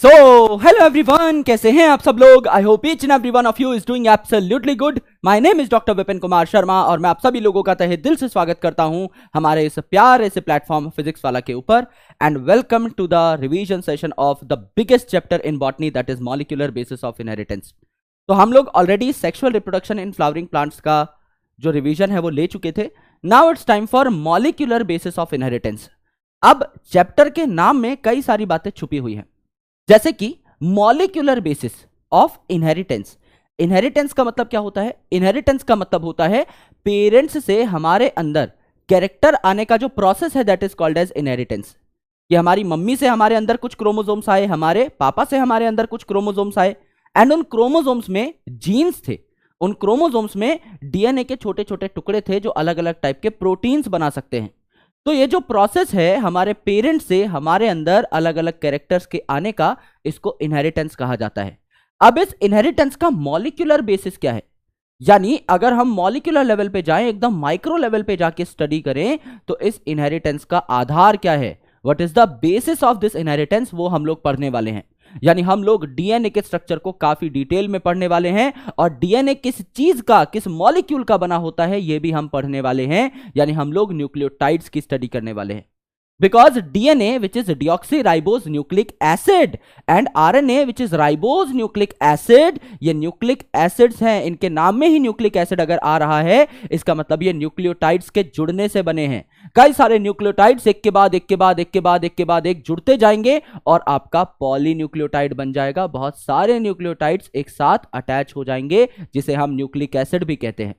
So hello everyone, कैसे हैं आप सब लोग। I hope each and every one of you is doing absolutely good. My name is doctor Vipin Kumar Sharma और मैं आप सभी लोगों का तहे दिल से स्वागत करता हूं हमारे इस प्यारे से प्लेटफॉर्म फिजिक्स वाला के ऊपर। And welcome to the revision session of the biggest chapter in botany, that is molecular basis of inheritance. तो हम लोग already sexual reproduction in flowering plants का जो रिवीजन है वो ले चुके थे। Now it's time for molecular basis of inheritance. अब चैप्टर के नाम में कई सारी बातें छुपी हुई हैं, जैसे कि molecular basis of inheritance. Inheritance का मतलब क्या होता है? इनहेरिटेंस का मतलब होता है पेरेंट्स से हमारे अंदर कैरेक्टर आने का जो प्रोसेस है, that is called as inheritance. कि हमारी मम्मी से हमारे अंदर कुछ क्रोमोसोम्स आए, हमारे पापा से हमारे अंदर कुछ क्रोमोसोम्स आए, एंड उन क्रोमोसोम्स में जीन्स थे, उन क्रोमोसोम्स में डीएनए के छोटे छोटे टुकड़े थे जो अलग अलग टाइप के प्रोटीन्स बना सकते हैं। तो ये जो प्रोसेस है हमारे पेरेंट्स से हमारे अंदर अलग अलग कैरेक्टर्स के आने का, इसको इनहेरिटेंस कहा जाता है। अब इस इनहेरिटेंस का मॉलिक्यूलर बेसिस क्या है, यानी अगर हम मॉलिक्यूलर लेवल पे जाएं, एकदम माइक्रो लेवल पे जाके स्टडी करें, तो इस इनहेरिटेंस का आधार क्या है, what is the basis of this inheritance, वो हम लोग पढ़ने वाले हैं। यानी हम लोग डीएनए के स्ट्रक्चर को काफी डिटेल में पढ़ने वाले हैं, और डीएनए किस चीज का, किस मॉलिक्यूल का बना होता है, यह भी हम पढ़ने वाले हैं। यानी हम लोग न्यूक्लियोटाइड्स की स्टडी करने वाले हैं। Because DNA, which is deoxyribose nucleic acid, and RNA, which is ribose nucleic acid, ये न्यूक्लिक एसिड्स हैं। इनके नाम में ही न्यूक्लिक एसिड अगर आ रहा है, इसका मतलब ये न्यूक्लियोटाइड्स के जुड़ने से बने हैं। कई सारे न्यूक्लियोटाइड्स एक के बाद एक के बाद एक के बाद एक के बाद एक जुड़ते जाएंगे और आपका पॉलीन्यूक्लियोटाइड बन जाएगा। बहुत सारे न्यूक्लियोटाइड्स एक साथ अटैच हो जाएंगे, जिसे हम न्यूक्लिक एसिड भी कहते हैं।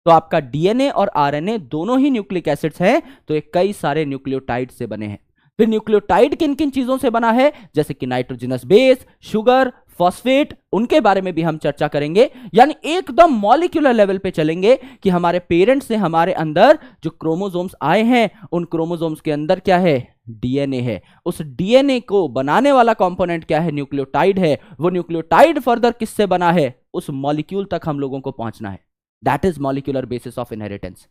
तो आपका डीएनए और आरएनए दोनों ही न्यूक्लिक एसिड्स हैं, तो ये कई सारे न्यूक्लियोटाइड से बने हैं। फिर न्यूक्लियोटाइड किन किन चीजों से बना है, जैसे कि नाइट्रोजनस बेस, शुगर, फॉस्फेट, उनके बारे में भी हम चर्चा करेंगे। यानी एकदम मॉलिक्यूलर लेवल पे चलेंगे कि हमारे पेरेंट्स से हमारे अंदर जो क्रोमोसोम्स आए हैं, उन क्रोमोसोम्स के अंदर क्या है, डीएनए है। उस डीएनए को बनाने वाला कंपोनेंट क्या है, न्यूक्लियोटाइड है। वो न्यूक्लियोटाइड फर्दर किससे बना है, उस मॉलिक्यूल तक हम लोगों को पहुंचना है। That is molecular basis of inheritance.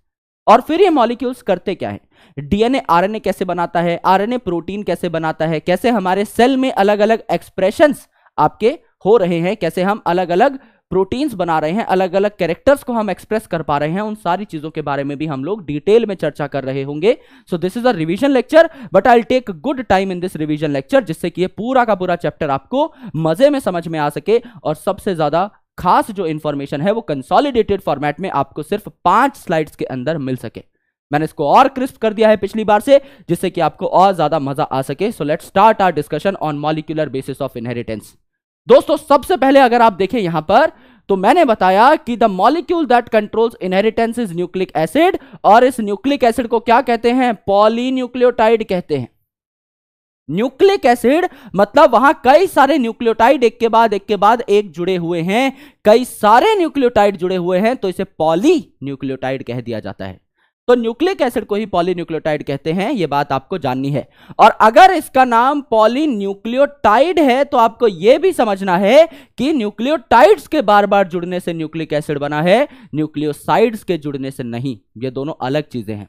और फिर ये मॉलिक्यूल्स करते क्या है, डीएनए आरएनए कैसे बनाता है, आरएनए प्रोटीन कैसे बनाता है, कैसे हमारे सेल में अलग अलग एक्सप्रेशंस आपके हो रहे हैं, कैसे हम अलग अलग प्रोटीन्स बना रहे हैं, अलग अलग कैरेक्टर्स को हम एक्सप्रेस कर पा रहे हैं, उन सारी चीजों के बारे में भी हम लोग डिटेल में चर्चा कर रहे होंगे। So this is a revision lecture, but I will take good time in this revision lecture, जिससे कि ये पूरा का पूरा चैप्टर आपको मजे में समझ में आ सके, और सबसे ज्यादा खास जो इंफॉर्मेशन है वो कंसोलिडेटेड फॉर्मेट में आपको सिर्फ 5 स्लाइड्स के अंदर मिल सके। मैंने इसको और क्रिस्प कर दिया है पिछली बार से, जिससे कि आपको और ज्यादा मजा आ सके। So let's start our discussion on molecular basis of inheritance. दोस्तों, सबसे पहले अगर आप देखें यहां पर, तो मैंने बताया कि the molecule that controls inheritance is nucleic acid, और इस न्यूक्लिक एसिड को क्या कहते हैं, पॉलीन्यूक्लियोटाइड कहते हैं। न्यूक्लिक एसिड मतलब वहां कई सारे न्यूक्लियोटाइड एक के बाद एक जुड़े हुए हैं, कई सारे न्यूक्लियोटाइड जुड़े हुए हैं, तो इसे पॉलीन्यूक्लियोटाइड कह दिया जाता है। तो न्यूक्लिक एसिड को ही पॉलीन्यूक्लियोटाइड कहते हैं, यह बात आपको जाननी है। और अगर इसका नाम पॉलीन्यूक्लियोटाइड है, तो आपको यह भी समझना है कि न्यूक्लियोटाइड्स के बार बार जुड़ने से न्यूक्लिक एसिड बना है, न्यूक्लियोसाइड्स के जुड़ने से नहीं। ये दोनों अलग चीजें हैं।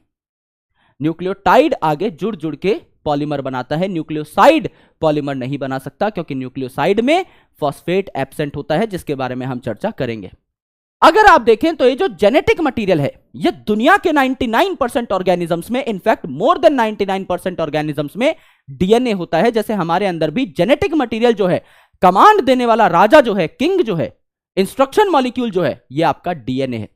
न्यूक्लियोटाइड आगे जुड़ जुड़ के पॉलीमर बनाता है, न्यूक्लियोसाइड पॉलीमर नहीं बना सकता, क्योंकि न्यूक्लियोसाइड में फॉस्फेट एब्सेंट होता है, जिसके बारे में हम चर्चा करेंगे। अगर आप देखें तो ये जो जेनेटिक मटेरियल है, ये दुनिया के 99% ऑर्गेनिजम्स में, इनफैक्ट मोर देन 99% ऑर्गेनिजम्स में डीएनए होता है। जैसे हमारे अंदर भी जेनेटिक मटेरियल जो है, कमांड देने वाला राजा जो है, किंग जो है, इंस्ट्रक्शन मॉलिक्यूल जो है, ये आपका डीएनए है।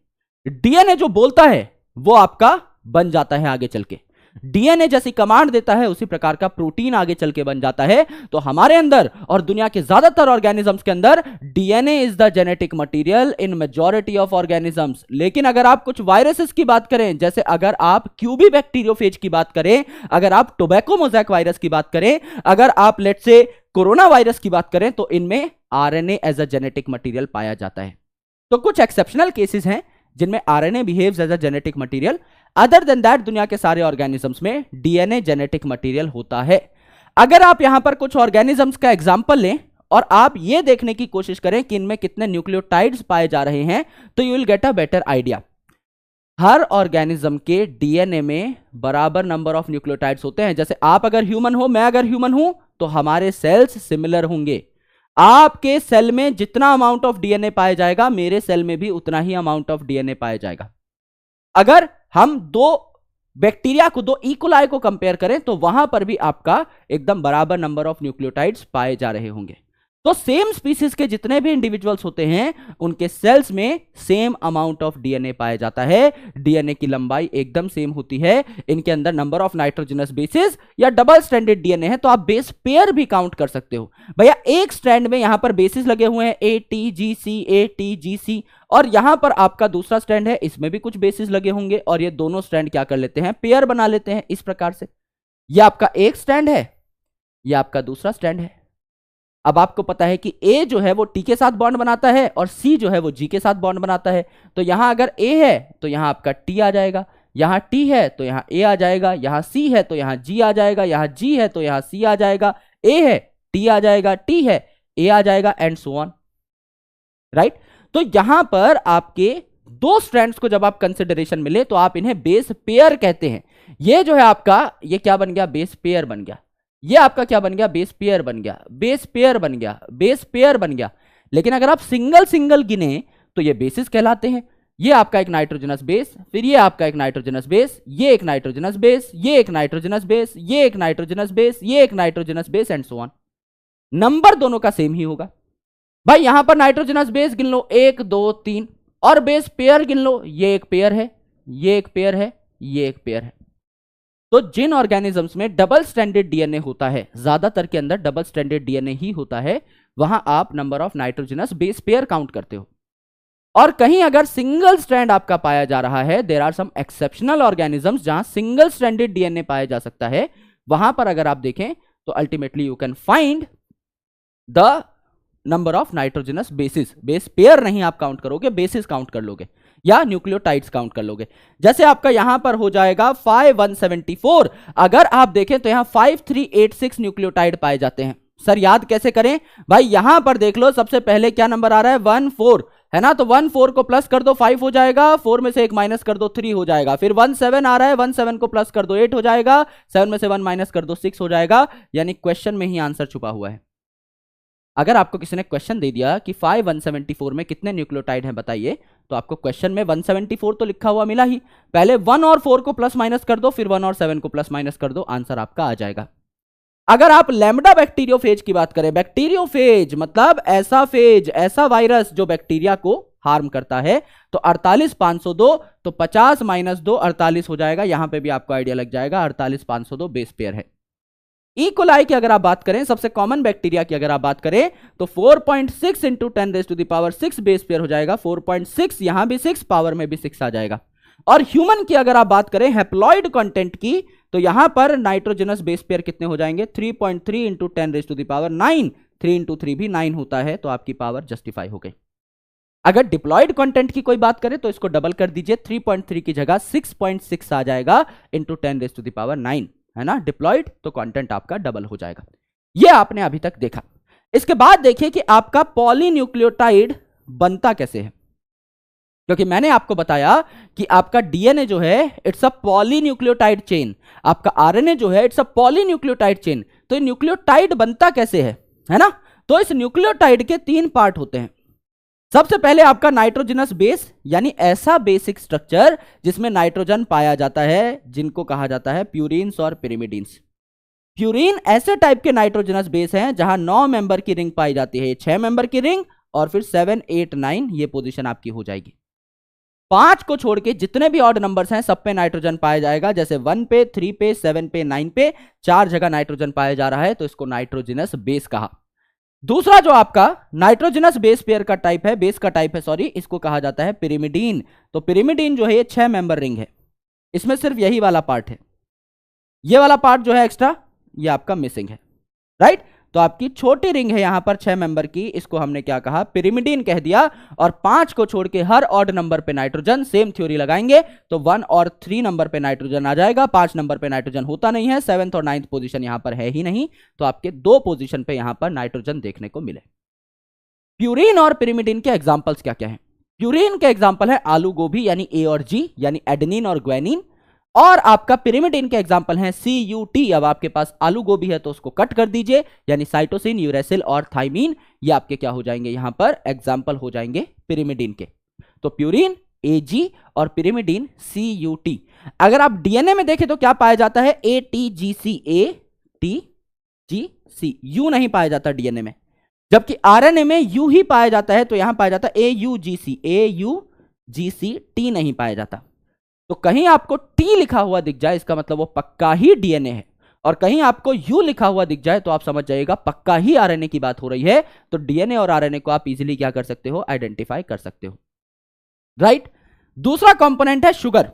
डीएनए जो बोलता है वो आपका बन जाता है आगे चल के। डीएनए जैसी कमांड देता है, उसी प्रकार का प्रोटीन आगे चल के बन जाता है। तो हमारे अंदर और दुनिया के ज्यादातर ऑर्गेनिजम्स के अंदर DNA is the genetic material in majority of organisms. लेकिन अगर आप कुछ वायरसेस की बात करें, जैसे अगर आप क्यूबी बैक्टीरियोफेज की बात करें, अगर आप टोबैको मोज़ेक वायरस की बात करें, अगर आप लेट्स से कोरोना वायरस की बात करें, तो इनमें RNA as a genetic material पाया जाता है। तो कुछ एक्सेप्शनल केसेस हैं जिनमें RNA behaves as a genetic material. Other than that दुनिया के सारे ऑर्गेनिजम्स में डीएनए जेनेटिक मटेरियल होता है। अगर आप यहां पर कुछ ऑर्गेनिजम्स का एग्जांपल लें और आप यह देखने की कोशिश करें कि इनमें कितने न्यूक्लियोटाइड्स पाए जा रहे हैं, तो you will get a better idea. Her organism के डीएनए में बराबर नंबर ऑफ न्यूक्लियोटाइड्स होते हैं। जैसे आप अगर ह्यूमन हो, मैं अगर ह्यूमन हूं, तो हमारे सेल्स सिमिलर होंगे। आपके सेल में जितना अमाउंट ऑफ डीएनए पाया जाएगा, मेरे सेल में भी उतना ही अमाउंट ऑफ डीएनए पाया जाएगा। अगर हम दो बैक्टीरिया को, दो इकोलाई को कंपेयर करें, तो वहां पर भी आपका एकदम बराबर नंबर ऑफ न्यूक्लियोटाइड्स पाए जा रहे होंगे। तो सेम स्पीसीज के जितने भी इंडिविजुअल्स होते हैं, उनके सेल्स में सेम अमाउंट ऑफ डीएनए पाया जाता है। डीएनए की लंबाई एकदम सेम होती है। इनके अंदर नंबर ऑफ नाइट्रोजनस बेसिस या डबल स्ट्रैंडेड डीएनए है, तो आप बेस पेयर भी काउंट कर सकते हो। भैया एक स्ट्रैंड में यहां पर बेसिस लगे हुए हैं ATGC, और यहां पर आपका दूसरा स्ट्रैंड है, इसमें भी कुछ बेसिस लगे होंगे, और ये दोनों स्ट्रैंड क्या कर लेते हैं, पेयर बना लेते हैं इस प्रकार से। ये आपका एक स्ट्रैंड है, ये आपका दूसरा स्ट्रैंड है। अब आपको पता है कि A जो है वो T के साथ बॉन्ड बनाता है और C जो है वो G के साथ बॉन्ड बनाता है। तो यहां अगर A है तो यहां आपका T आ जाएगा, यहां T है तो यहां A आ जाएगा, यहां C है तो यहां G आ जाएगा, यहां G है तो यहां C आ जाएगा, A है T आ जाएगा, T है A आ जाएगा, एंड सो ऑन, राइट। तो यहां पर आपके दो स्ट्रैंड्स को जब आप कंसिडरेशन मिले तो आप इन्हें बेस पेयर कहते हैं। ये जो है आपका, ये क्या बन गया, बेस पेयर बन गया। ये आपका क्या बन गया, बेस पेयर बन गया, बेस पेयर बन गया, बेस पेयर बन गया। लेकिन अगर आप सिंगल सिंगल गिने तो ये बेसिस कहलाते हैं। ये आपका एक नाइट्रोजनस बेस, फिर ये आपका एक नाइट्रोजनस बेस, ये एक नाइट्रोजनस बेस, ये एक नाइट्रोजनस बेस, ये एक नाइट्रोजनस बेस, ये एक nitrogenous base, and so on. Number दोनों का सेम ही होगा। भाई यहां पर नाइट्रोजनस बेस गिन लो 1 2 3, और बेस पेयर गिन लो, ये एक पेयर है, ये एक पेयर है, ये एक पेयर है। तो जिन ऑर्गेनिजम्स में डबल स्ट्रैंडेड डीएनए होता है, ज्यादातर के अंदर डबल स्ट्रैंडेड डीएनए ही होता है, वहां आप number of nitrogenous base pair count करते हो। और कहीं अगर सिंगल स्ट्रैंड आपका पाया जा रहा है, there are some exceptional organisms जहां सिंगल स्ट्रैंडेड डीएनए पाया जा सकता है, वहां पर अगर आप देखें तो ultimately you can find the number of nitrogenous bases. Base pair नहीं आप काउंट करोगे, बेसिस काउंट कर लोगे या न्यूक्लियोटाइड्स काउंट कर लोगे। जैसे आपका यहां पर हो जाएगा 5174, अगर आप देखें तो यहां 5386 न्यूक्लियोटाइड पाए जाते हैं। सर याद कैसे करें, भाई यहां पर देख लो, सबसे पहले क्या नंबर आ रहा है, 14 है ना, तो 14 को प्लस कर दो 5 हो जाएगा, 4 में से 1 माइनस कर दो 3 हो जाएगा। फिर 17 आ रहा है, 17 को प्लस कर दो 8 हो जाएगा, 7 में से 1 माइनस कर दो 6 हो जाएगा। यानी क्वेश्चन में ही आंसर छुपा हुआ है। अगर आपको किसी ने क्वेश्चन दे दिया कि 5174 में कितने न्यूक्लियोटाइड हैं बताइए, तो आपको क्वेश्चन में 174 तो लिखा हुआ मिला ही, पहले 1 और 4 को प्लस माइनस कर दो, फिर 1 और 7 को प्लस माइनस कर दो, आंसर आपका आ जाएगा। अगर आप लैम्बडा बैक्टीरियोफेज की बात करें, बैक्टीरियोफेज मतलब ऐसा फेज, ऐसा वायरस जो बैक्टीरिया को हार्म करता है, तो 48502, तो 50 माइनस 2 48 हो जाएगा। यहां पे भी आपको आइडिया लग जाएगा, 48502 बेस पेयर है। इकोलाई की अगर आप बात करें, सबसे कॉमन बैक्टीरिया की अगर आप बात करें, तो 4.6 इंटू 10⁻6 बेस पेयर हो जाएगा। 4.6 यहां भी 6, पावर में भी 6 आ जाएगा। और ह्यूमन की अगर आप बात करें हैप्लॉइड कंटेंट की, तो यहां पर नाइट्रोजनस बेस पेयर कितने हो जाएंगे, 3.3 इंटू 10⁻9, 3 इंटू 3 भी 9 होता है, तो आपकी पावर जस्टिफाई हो गई। अगर डिप्लॉयड कंटेंट की कोई बात करें तो इसको डबल कर दीजिए, 3.3 की जगह 6.6 आ जाएगा इंटू 10⁻9, है ना, डिप्लॉयड, तो कंटेंट आपका डबल हो जाएगा। ये आपने अभी तक देखा। इसके बाद देखिए कि आपका पॉलीन्यूक्लियोटाइड बनता कैसे है, क्योंकि मैंने आपको बताया कि आपका डीएनए जो है इट्स अ पॉलीन्यूक्लियोटाइड चेन, आपका आरएनए जो है इट्स अ पॉलीन्यूक्लियोटाइड चेन। तो ये न्यूक्लियोटाइड बनता कैसे है ना, तो इस न्यूक्लियोटाइड के 3 पार्ट होते हैं। सबसे पहले आपका नाइट्रोजनस बेस, यानी ऐसा बेसिक स्ट्रक्चर जिसमें नाइट्रोजन पाया जाता है, जिनको कहा जाता है प्यूरिन्स और पिरिमिडीन्स। प्यूरिन ऐसे टाइप के नाइट्रोजनस बेस हैं जहां 9 मेंबर की रिंग पाई जाती है, 6 मेंबर की रिंग, और फिर 7 8 9 ये पोजीशन आपकी हो जाएगी। 5 को छोड़ के जितने भी ऑड नंबर्स हैं सब पे नाइट्रोजन पाया जाएगा, जैसे 1 पे, 3 पे, 7 पे, 9 पे, 4 जगह नाइट्रोजन पाया जा रहा है, तो इसको नाइट्रोजनस बेस कहा। दूसरा जो आपका नाइट्रोजनस बेस पेयर का टाइप है, बेस का टाइप है सॉरी, इसको कहा जाता है पिरिमिडीन। तो पिरिमिडीन जो है ये 6 मेंबर रिंग है, इसमें सिर्फ यही वाला पार्ट है, ये वाला पार्ट जो है एक्स्ट्रा ये आपका मिसिंग है, राइट। तो आपकी छोटी रिंग है यहां पर 6 मेंबर की, इसको हमने क्या कहा, पिरिमिडीन कह दिया। और 5 को छोड़ के हर ऑड नंबर पे नाइट्रोजन, सेम थ्योरी लगाएंगे तो 1 और 3 नंबर पे नाइट्रोजन आ जाएगा, 5 नंबर पे नाइट्रोजन होता नहीं है, 7th और 9th पोजीशन यहां पर है ही नहीं, तो आपके 2 पोजीशन पे यहां पर नाइट्रोजन देखने को मिले। प्यूरिन और पिरिमिडीन के एग्जाम्पल्स क्या क्या है, प्यूरिन के एग्जाम्पल है आलू गोभी यानी ए और जी, यानी एडेनिन और ग्वानिन। और आपका पिरिमिडिन के एग्जांपल हैं CUT। अब आपके पास आलू गोभी है तो उसको कट कर दीजिए, यानी साइटोसिन, यूरेसिल और थाइमीन, ये आपके क्या हो जाएंगे यहां पर एग्जांपल हो जाएंगे पिरिमिडिन के। तो प्यूरिन AG और पिरिमिडिन CUT। अगर आप डीएनए में देखें तो क्या पाया जाता है ATGC, ATGC, यू नहीं पाया जाता डीएनए में, जबकि आरएनए में यू ही पाया जाता है। तो यहां पाया जाता है AUGC, T नहीं पाया जाता। तो कहीं आपको T लिखा हुआ दिख जाए इसका मतलब वो पक्का ही डीएनए है, और कहीं आपको U लिखा हुआ दिख जाए तो आप समझ जाइएगा पक्का ही आरएनए की बात हो रही है। तो डीएनए और आरएनए को आप इजीली क्या कर सकते हो, आइडेंटिफाई कर सकते हो, राइट। दूसरा कंपोनेंट है शुगर।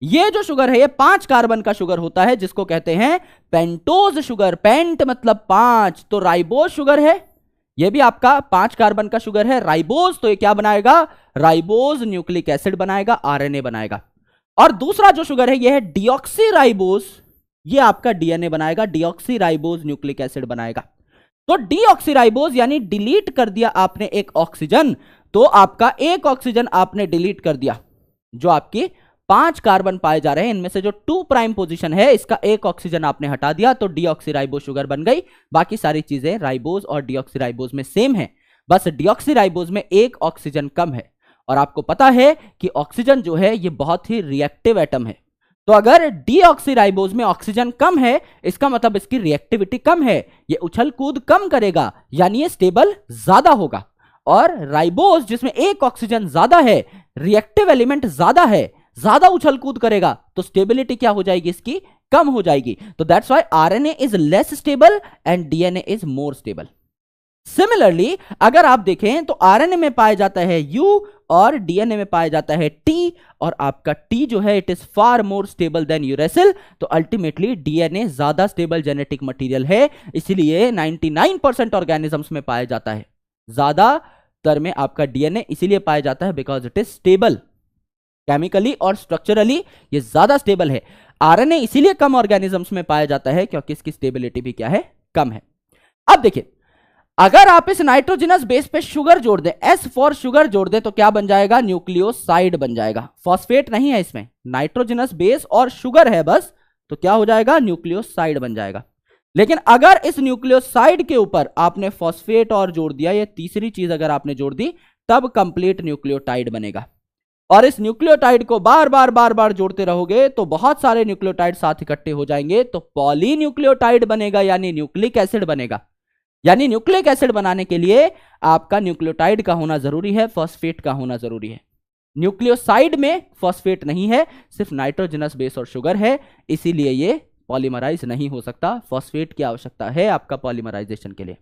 ये जो शुगर है ये 5 कार्बन का शुगर होता है जिसको कहते हैं पेंटोज शुगर। पेंट मतलब 5, तो राइबोज शुगर है, ये भी आपका 5 कार्बन का शुगर है। राइबोज तो ये क्या बनाएगा, राइबोज न्यूक्लिक एसिड बनाएगा, आरएनए बनाएगा। और दूसरा जो शुगर है ये है डीऑक्सीराइबोज, ये आपका डीएनए बनाएगा, डीऑक्सीराइबोज न्यूक्लिक एसिड बनाएगा। तो डीऑक्सीराइबोज यानी डिलीट कर दिया आपने एक ऑक्सीजन, तो आपका एक ऑक्सीजन आपने डिलीट कर दिया। जो आपकी 5 कार्बन पाए जा रहे हैं इनमें से जो 2 प्राइम पोजीशन है इसका एक ऑक्सीजन आपने हटा दिया, तो डीऑक्सीराइबोज शुगर बन गई। बाकी सारी चीजें राइबोज और डीऑक्सीराइबोज में सेम है, बस डीऑक्सीराइबोज में एक ऑक्सीजन कम है। और आपको पता है कि ऑक्सीजन जो है ये बहुत ही रिएक्टिव एटम है, तो अगर डीऑक्सीराइबोज में ऑक्सीजन कम है इसका मतलब इसकी रिएक्टिविटी कम है, ये उछल कूद कम करेगा, यानी ये स्टेबल ज्यादा होगा। और राइबोज जिसमें एक ऑक्सीजन ज्यादा है, रिएक्टिव एलिमेंट ज्यादा है, ज्यादा उछल कूद करेगा, तो स्टेबिलिटी क्या हो जाएगी इसकी, कम हो जाएगी। तो that's why RNA is less stable and DNA is more stable. Similarly अगर आप देखें तो आरएनए में पाया जाता है यू और डीएनए में पाया जाता है टी, और आपका टी जो है it is far more stable then uracil. तो अल्टीमेटली डीएनए ज्यादा स्टेबल जेनेटिक मटेरियल है, इसलिए 99% ऑर्गेनिजम्स में पाया जाता है, ज्यादातर में आपका डीएनए इसीलिए पाया जाता है because it is stable chemically और स्ट्रक्चरली, ये ज्यादा स्टेबल है। आरएनए इसीलिए कम ऑर्गेनिजम्स में पाया जाता है क्योंकि इसकी स्टेबिलिटी भी क्या है, कम है। अब देखिए अगर आप इस नाइट्रोजनस बेस पे शुगर जोड़ दें, S फॉर शुगर जोड़ दें, तो क्या बन जाएगा, न्यूक्लियोसाइड बन जाएगा। फॉस्फेट नहीं है इसमें, नाइट्रोजनस बेस और शुगर है बस, तो क्या हो जाएगा, न्यूक्लियोसाइड बन जाएगा। लेकिन अगर इस न्यूक्लियोसाइड के ऊपर आपने फॉस्फेट और जोड़ दिया, ये तीसरी चीज अगर आपने जोड़ दी, तब कंप्लीट न्यूक्लियोटाइड बनेगा। और इस न्यूक्लियोटाइड को बार बार जोड़ते रहोगे तो बहुत सारे न्यूक्लियोटाइड साथ इकट्ठे हो जाएंगे, तो पॉलीन्यूक्लियोटाइड बनेगा, यानी न्यूक्लिक एसिड बनेगा। यानी न्यूक्लिक एसिड बनाने के लिए आपका न्यूक्लियोटाइड का होना जरूरी है, फॉस्फेट का होना जरूरी है। न्यूक्लियोसाइड में फॉस्फेट नहीं है, सिर्फ नाइट्रोजनस बेस और शुगर है, इसीलिए ये पॉलीमराइज नहीं हो सकता। फॉस्फेट की आवश्यकता है आपका पॉलीमराइजेशन के लिए।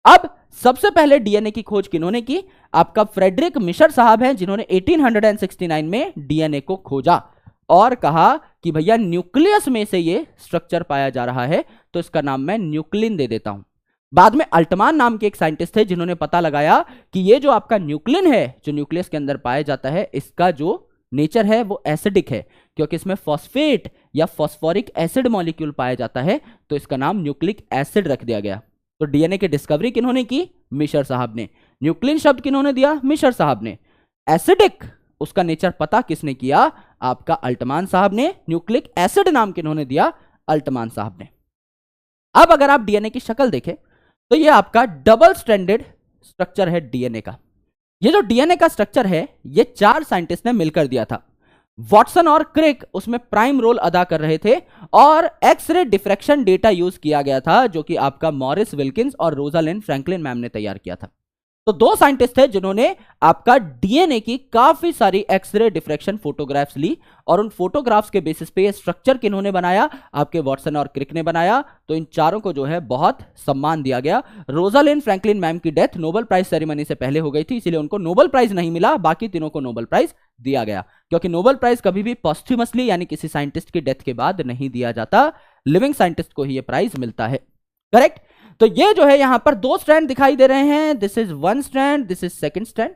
अब सबसे पहले डीएनए की खोज किन्होंने की, आपका फ्रेडरिक मिशर साहब हैं, जिन्होंने 1869 में डीएनए को खोजा और कहा कि भैया न्यूक्लियस में से ये स्ट्रक्चर पाया जा रहा है, तो इसका नाम मैं न्यूक्लिन दे देता हूं। बाद में अल्टमान नाम के एक साइंटिस्ट थे जिन्होंने पता लगाया कि ये जो आपका न्यूक्लिन है, जो न्यूक्लियस के अंदर पाया जाता है, इसका जो नेचर है वो एसिडिक है, क्योंकि इसमें फॉस्फेट या फॉस्फोरिक एसिड मॉलिक्यूल पाया जाता है, तो इसका नाम न्यूक्लिक एसिड रख दिया गया। तो डीएनए की डिस्कवरी किन्होंने की, मिशर साहब ने। न्यूक्लिन शब्द किन्होंने दिया, मिशर साहब ने। एसिडिक उसका नेचर पता किसने किया, आपका अल्टमान साहब ने। न्यूक्लिक एसिड नाम किन्होंने दिया, अल्टमान साहब ने। अब अगर आप डीएनए की शक्ल देखें तो ये आपका डबल स्ट्रैंडेड स्ट्रक्चर है डीएनए का। ये जो डीएनए का स्ट्रक्चर है ये 4 साइंटिस्ट ने मिलकर दिया था। वॉटसन और क्रिक उसमें प्राइम रोल अदा कर रहे थे, और एक्सरे डिफ्रैक्शन डेटा यूज किया गया था, जो कि आपका मॉरिस विल्किंस और रोजालिंड फ्रैंकलिन मैम ने तैयार किया था। तो 2 साइंटिस्ट थे जिन्होंने आपका डीएनए की काफी सारी एक्सरे डिफ्रैक्शन फोटोग्राफ्स ली, और उन फोटोग्राफ्स के बेसिस पे ये स्ट्रक्चर किन्होंने बनाया, आपके वॉटसन और क्रिक ने बनाया। तो इन चारों को जो है बहुत सम्मान दिया गया। रोजालिंड फ्रैंकलिन मैम की डेथ नोबेल प्राइज सेरेमनी से पहले हो गई थी, इसीलिए उनको नोबेल प्राइज नहीं मिला, बाकी तीनों को नोबेल प्राइज दिया गया, क्योंकि नोबेल प्राइज कभी भी पोस्ट्यूमसली यानी किसी साइंटिस्ट की डेथ के बाद नहीं दिया जाता, लिविंग साइंटिस्ट को ही ये प्राइज मिलता है। करेक्ट। तो ये जो है यहां पर 2 स्ट्रैंड दिखाई दे रहे हैं, this is 1 strand, this is 2nd strand.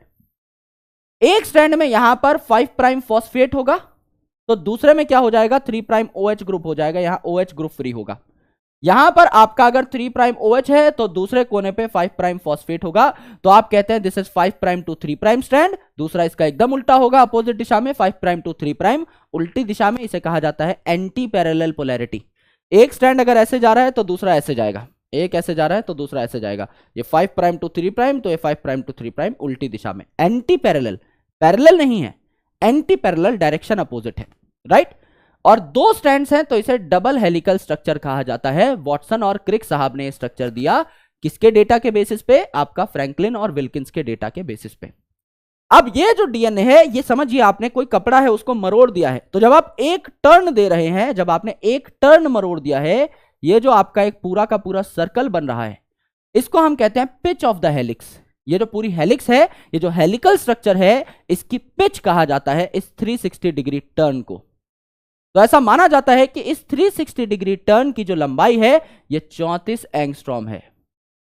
एक स्ट्रैंड में यहां पर 5 प्राइम फॉस्फेट होगा, तो दूसरे में क्या हो जाएगा, 3 प्राइम OH ग्रुप हो जाएगा, यहां OH ग्रुप फ्री होगा। यहां पर आपका अगर 3 प्राइम OH है तो दूसरे कोने पे 5 प्राइम फॉस्फेट होगा, तो आप कहते हैं this is 5 prime to 3 prime strand. दूसरा इसका एकदम उल्टा होगा, अपोजिट दिशा में 5 प्राइम टू 3 प्राइम, उल्टी दिशा में, इसे कहा जाता है एंटी पैरेलल पोलैरिटी। एक स्ट्रैंड अगर ऐसे जा रहा है तो दूसरा ऐसे जाएगा, एक ऐसे जा रहा है तो दूसरा ऐसे जाएगा, ये 5 प्राइम टू 3 प्राइम तो ये 5 प्राइम टू 3 प्राइम, उल्टी दिशा में, एंटी पैरेलल, पैरेलल नहीं है, एंटी पैरेलल, डायरेक्शन अपोजिट है, राइट। और दो स्ट्रैंड्स हैं तो इसे डबल हेलिकल स्ट्रक्चर कहा जाता है। वॉटसन और क्रिक साहब ने स्ट्रक्चर दिया, किसके डेटा के बेसिस पे? आपका फ्रैंकलिन और विल्किंस के डेटा के बेसिस पे। अब ये जो डीएनए है, ये समझिए आपने कोई कपड़ा है उसको मरोड़ दिया है, तो जब आप एक टर्न दे रहे हैं, जब आपने एक टर्न मरोड़ दिया है, ये जो आपका एक पूरा का पूरा सर्कल बन रहा है, इसको हम कहते हैं पिच ऑफ द हेलिक्स। ये जो पूरी हेलिक्स है, ये जो हेलिकल स्ट्रक्चर है, इसकी पिच कहा जाता है इस 360 डिग्री टर्न को। तो ऐसा माना जाता है कि इस 360 डिग्री टर्न की जो लंबाई है ये 34 एंगस्ट्रॉम है,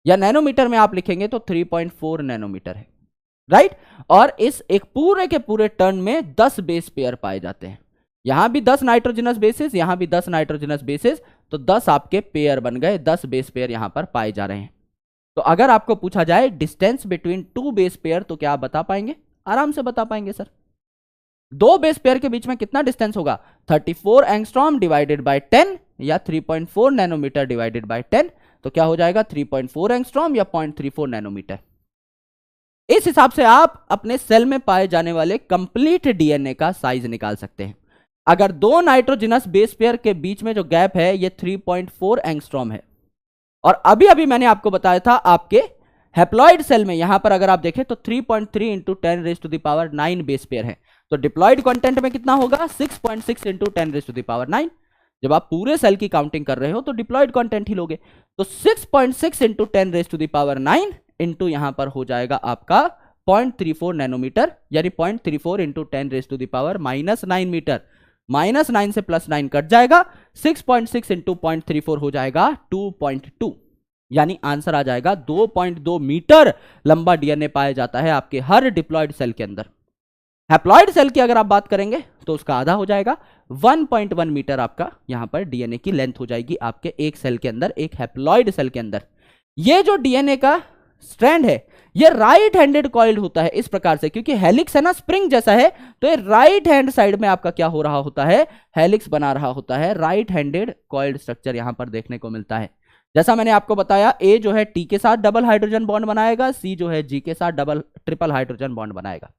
या नैनोमीटर में आप लिखेंगे तो 3.4 नैनोमीटर है, राइट। और इस एक पूरे के पूरे टर्न में 10 बेस पेयर पाए जाते हैं। यहां भी 10 नाइट्रोजनस बेसिस, यहां भी 10 नाइट्रोजनस बेसिस, तो 10 आपके पेयर बन गए, 10 बेस पेयर यहां पर पाए जा रहे हैं। तो अगर आपको पूछा जाए डिस्टेंस बिटवीन 2 बेस पेयर, तो क्या आप बता पाएंगे? आराम से बता पाएंगे सर। 2 बेस पेयर के बीच में कितना डिस्टेंस होगा? 34 एंगस्ट्रॉम डिवाइडेड बाय 10, या 3.4 नैनोमीटर डिवाइडेड बाय 10, तो क्या हो जाएगा? 3.4 एंगस्ट्रॉम या 0.34 नैनोमीटर। इस हिसाब से आप अपने सेल में पाए जाने वाले कंप्लीट डीएनए का साइज निकाल सकते हैं। अगर 2 नाइट्रोजनस बेस पेयर के बीच में जो गैप है ये 3.4 एंगस्ट्रॉम है, और अभी अभी मैंने आपको बताया था आपके हैप्लॉइड सेल में, यहां पर अगर आप देखें तो 3.3 इंटू 10⁻⁹ बेस पेयर है, तो डिप्लॉयड कंटेंट में कितना होगा? 6.6 इंटू 10⁻⁹। जब आप पूरे सेल की काउंटिंग कर रहे हो तो डिप्लॉयड कंटेंट ही लोगे, तो 6.6 इंटू 10⁻⁹ इंटू यहां पर हो जाएगा आपका 0.34 नैनोमीटर, यानी 0.34 इंटू 10⁻⁻⁹ मीटर। -9 से +9 कट जाएगा, 6.6 इंटू 0.34 हो जाएगा 2.2, यानी आंसर आ जाएगा 2.2 मीटर लंबा डीएनए पाया जाता है आपके हर डिप्लॉयड सेल के अंदर। हैप्लॉइड सेल की अगर आप बात करेंगे तो उसका आधा हो जाएगा, 1.1 मीटर आपका यहां पर डीएनए की लेंथ हो जाएगी आपके एक सेल के अंदर, एक हैप्लॉइड सेल के अंदर। ये जो डीएनए का स्ट्रैंड है ये राइट हैंडेड कॉइल्ड होता है इस प्रकार से, क्योंकि हेलिक्स है ना, स्प्रिंग जैसा है, तो ये राइट हैंड साइड में आपका क्या हो रहा होता है? हेलिक्स बना रहा होता है। राइट हैंडेड कॉइल्ड स्ट्रक्चर यहां पर देखने को मिलता है। जैसा मैंने आपको बताया, ए जो है टी के साथ डबल हाइड्रोजन बॉन्ड बनाएगा, सी जो है जी के साथ ट्रिपल हाइड्रोजन बॉन्ड बनाएगा।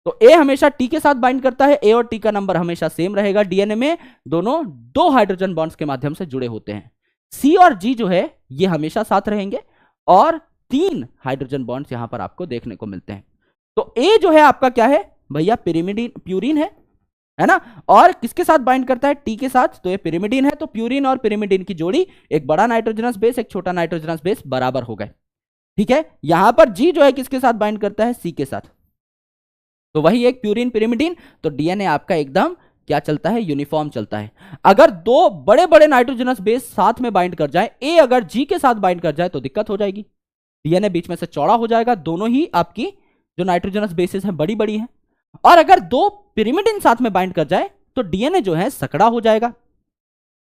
तो ए हमेशा टी के साथ बाइंड करता है, ए और टी का नंबर हमेशा सेम रहेगा डीएनए में, दोनों 2 हाइड्रोजन बॉन्ड्स के माध्यम से जुड़े होते हैं। सी और जी जो है ये हमेशा साथ रहेंगे, और 3 हाइड्रोजन बॉन्ड्स यहां पर आपको देखने को मिलते हैं। तो ए जो है आपका क्या है भैया? प्यूरिन है ना, और किसके साथ बाइंड करता है? टी के साथ, तो ये पिरिमिडीन है। तो प्यूरिन और पिरिमिडीन की जोड़ी, एक बड़ा नाइट्रोजनस बेस एक छोटा नाइट्रोजनस बेस, बराबर हो गए, ठीक है। यहां पर जी जो है किसके साथ बाइंड करता है? सी के साथ, तो वही एक प्यूरिन पिरिमिडीन। तो डीएनए आपका एकदम क्या चलता है? यूनिफॉर्म चलता है। अगर 2 बड़े बड़े नाइट्रोजनस बेस साथ में बाइंड कर जाए, ए अगर जी के साथ बाइंड कर जाए तो दिक्कत हो जाएगी, डीएनए बीच में से चौड़ा हो जाएगा, दोनों ही आपकी जो नाइट्रोजनस बेसिस हैं बड़ी बड़ी हैं। और अगर 2 पिरिमिडिन साथ में बाइंड कर जाए तो डीएनए जो है सकड़ा हो जाएगा,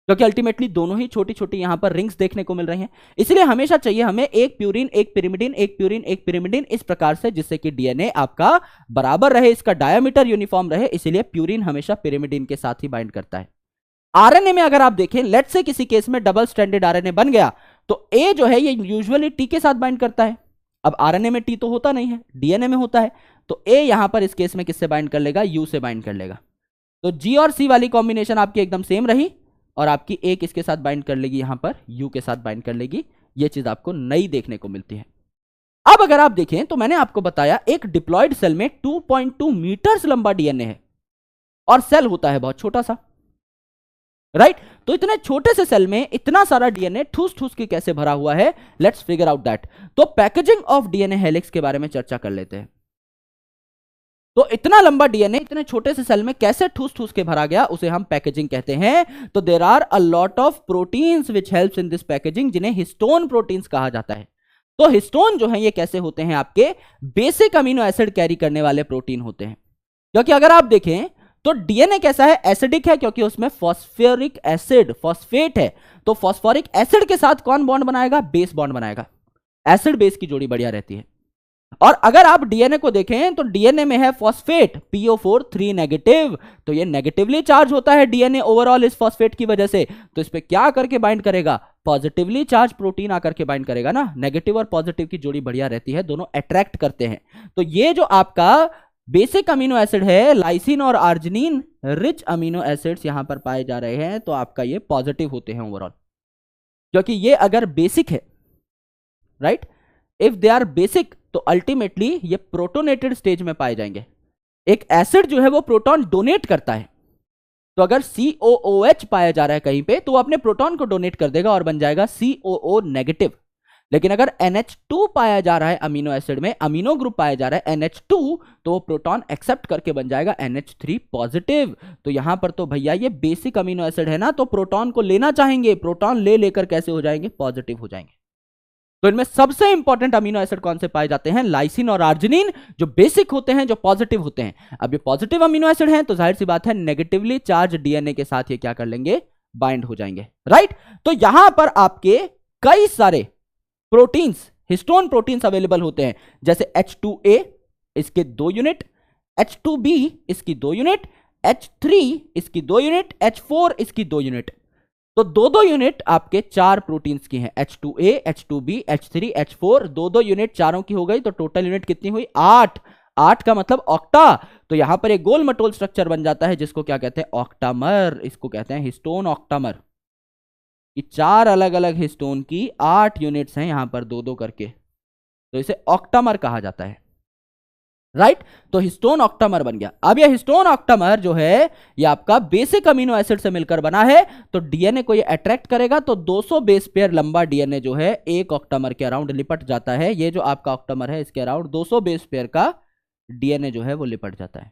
क्योंकि अल्टीमेटली दोनों ही छोटी छोटी यहां पर रिंग्स देखने को मिल रही हैं। इसलिए हमेशा चाहिए हमें एक प्यूरिन एक पिरिमिडिन, एक प्यूरिन एक पिरिमिडिन, इस प्रकार से, जिससे कि डीएनए आपका बराबर रहे, इसका डायमीटर यूनिफॉर्म रहे। इसलिए प्यूरिन हमेशा पिरिमिडिन के साथ ही बाइंड करता है। आरएनए में अगर आप देखें, लेट से किसी केस में डबल स्ट्रैंडेड आरएनए बन गया, तो ए जो है ये यूजुअली टी के साथ बाइंड करता है। अब आरएनए में टी तो होता नहीं है, डीएनए में होता है, तो ए यहां पर इस केस में किससे बाइंड कर लेगा? यू से बाइंड कर लेगा। तो जी और सी वाली कॉम्बिनेशन आपकी एकदम सेम रही, और आपकी ए किसके साथ बाइंड कर लेगी? यहां पर यू के साथ बाइंड कर लेगी। ये चीज आपको नई देखने को मिलती है। अब अगर आप देखें तो मैंने आपको बताया एक डिप्लॉयड सेल में 2.2 मीटर्स लंबा डीएनए है, और सेल होता है बहुत छोटा सा, राइट। तो इतने छोटे से सेल में इतना सारा डीएनए ठूस ठूस के कैसे भरा हुआ है? Let's figure out that. तो पैकेजिंग ऑफ डीएनए हेलिक्स के बारे में चर्चा कर लेते हैं। तो इतना लंबा डीएनए इतने छोटे से सेल में कैसे ठूस ठूस के भरा गया, उसे हम पैकेजिंग कहते हैं। तो there are a lot of proteins which helps in this packaging, जिन्हें हिस्टोन प्रोटीन्स कहा जाता है। तो हिस्टोन जो है ये कैसे होते हैं? आपके बेसिक अमीनो एसिड कैरी करने वाले प्रोटीन होते हैं। क्योंकि अगर आप देखें तो डीएनए कैसा है? एसिडिक है, क्योंकि उसमें फॉस्फोरिक एसिड, फॉस्फेट है। तो फॉस्फोरिक एसिड के साथ कौन बॉन्ड बनाएगा? बेस बॉन्ड बनाएगा। एसिड बेस की जोड़ी बढ़िया रहती है। और अगर आप डीएनए को देखें तो डीएनए में है फॉस्फेट PO4 3 नेगेटिव, तो ये नेगेटिवली चार्ज होता है डीएनए ओवरऑल इस फॉस्फेट की वजह से। तो इस पे क्या करके बाइंड करेगा? पॉजिटिवली चार्ज प्रोटीन आकर के बाइंड करेगा ना। नेगेटिव और पॉजिटिव की जोड़ी बढ़िया रहती है, दोनों अट्रैक्ट करते हैं। तो ये जो आपका बेसिक अमीनो एसिड है, लाइसिन और आर्जिनिन रिच अमीनो एसिड्स यहां पर पाए जा रहे हैं, तो आपका ये पॉजिटिव होते हैं ओवरऑल, क्योंकि ये अगर बेसिक है, right, if they are basic, तो अल्टीमेटली ये प्रोटोनेटेड स्टेज में पाए जाएंगे। एक एसिड जो है वो प्रोटॉन डोनेट करता है, तो अगर COOH पाया जा रहा है कहीं पे, तो वो अपने प्रोटॉन को डोनेट कर देगा और बन जाएगा COO नेगेटिव। लेकिन अगर NH2 पाया जा रहा है अमीनो एसिड में, अमीनो ग्रुप पाया जा रहा है NH2, तो वो प्रोटॉन एक्सेप्ट करके बन जाएगा NH3 पॉजिटिव। तो यहां पर तो भैया ये बेसिक अमीनो एसिड है ना, तो प्रोटॉन को लेना चाहेंगे, प्रोटॉन ले लेकर कैसे हो जाएंगे? पॉजिटिव हो जाएंगे। तो इनमें सबसे इंपॉर्टेंट अमीनो एसिड कौन से पाए जाते हैं? लाइसिन और आर्जिनिन, जो बेसिक होते हैं, जो पॉजिटिव होते हैं। अब ये पॉजिटिव अमीनो एसिड हैं, तो जाहिर सी बात है नेगेटिवली चार्ज डीएनए के साथ ये क्या कर लेंगे? बाइंड हो जाएंगे, राइट। तो यहां पर आपके कई सारे प्रोटीन्स, हिस्टोन प्रोटीन्स अवेलेबल होते हैं, जैसे H2A इसके 2 यूनिट, H2B इसकी 2 यूनिट, H3 इसकी 2 यूनिट, H4 इसकी 2 यूनिट। तो 2-2 यूनिट आपके 4 प्रोटीन्स की हैं, H2A, H2B, H3, H4, 2-2 unit चारों की हो गई, तो टोटल यूनिट कितनी हुई? 8। 8 का मतलब ऑक्टा। तो यहां पर एक गोल मटोल स्ट्रक्चर बन जाता है, जिसको क्या कहते हैं? ऑक्टामर। इसको कहते हैं हिस्टोन ऑक्टामर। कि 4 अलग अलग हिस्टोन की 8 यूनिट्स हैं यहां पर 2-2 करके, तो इसे ऑक्टामर कहा जाता है, राइट। तो हिस्टोन ऑक्टामर बन गया। अब यह हिस्टोन ऑक्टामर जो है ये आपका बेसिक अमीनो एसिड से मिलकर बना है, तो डीएनए को ये अट्रैक्ट करेगा, तो 200 बेस पेयर लंबा डीएनए जो है एक ऑक्टामर के अराउंड लिपट जाता है। ये जो आपका ऑक्टामर है इसके अराउंड 200 बेस पेयर का डीएनए जो है वो लिपट जाता है।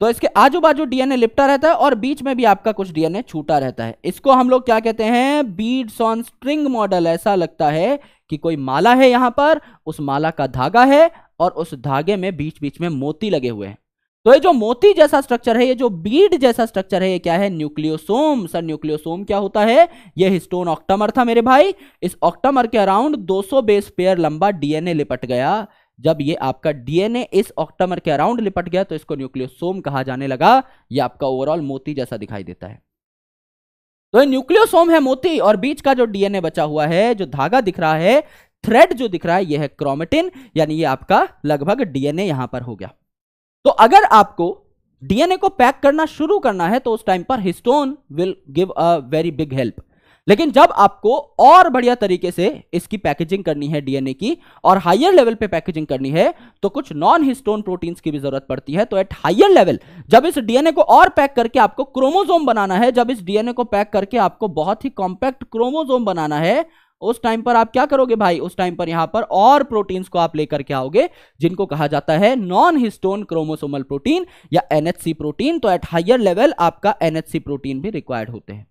तो इसके आजू बाजू डीएनए लिपटा रहता है और बीच में भी आपका कुछ डीएनए छूटा रहता है। इसको हम लोग क्या कहते हैं? Beads on string model. ऐसा लगता है कि कोई माला है यहां पर, उस माला का धागा है और उस धागे में बीच बीच में मोती लगे हुए हैं। तो ये जो मोती जैसा स्ट्रक्चर है, ये जो बीड जैसा स्ट्रक्चर है, ये क्या है? न्यूक्लियोसोम। सर न्यूक्लियोसोम क्या होता है? ये हिस्टोन ऑक्टामर था मेरे भाई। इस ऑक्टामर के अराउंड 200 बेस पेयर लंबा डीएनए लिपट गया। जब ये आपका डीएनए इस ऑक्टामर के अराउंड लिपट गया, तो इसको न्यूक्लियोसोम कहा जाने लगा। ये आपका ओवरऑल मोती जैसा दिखाई देता है। तो ये न्यूक्लियोसोम है मोती, और बीच का जो डीएनए बचा हुआ है, जो धागा दिख रहा है, थ्रेड जो दिख रहा है, ये है क्रोमेटिन। यानी ये आपका लगभग डीएनए यहां पर हो गया। तो अगर आपको डीएनए को पैक करना शुरू करना है, तो उस टाइम पर histone will give a very big help. लेकिन जब आपको और बढ़िया तरीके से इसकी पैकेजिंग करनी है डीएनए की, और हायर लेवल पे पैकेजिंग करनी है, तो कुछ नॉन हिस्टोन प्रोटीन्स की भी जरूरत पड़ती है। तो एट हायर लेवल जब इस डीएनए को और पैक करके आपको क्रोमोसोम बनाना है, जब इस डीएनए को पैक करके आपको बहुत ही कॉम्पैक्ट क्रोमोसोम बनाना है, उस टाइम पर आप क्या करोगे भाई? उस टाइम पर यहां पर और प्रोटीन्स को आप लेकर के आओगे, जिनको कहा जाता है नॉन हिस्टोन क्रोमोसोमल प्रोटीन या NHC प्रोटीन। तो एट हायर लेवल आपका NHC प्रोटीन भी रिक्वायर्ड होते हैं,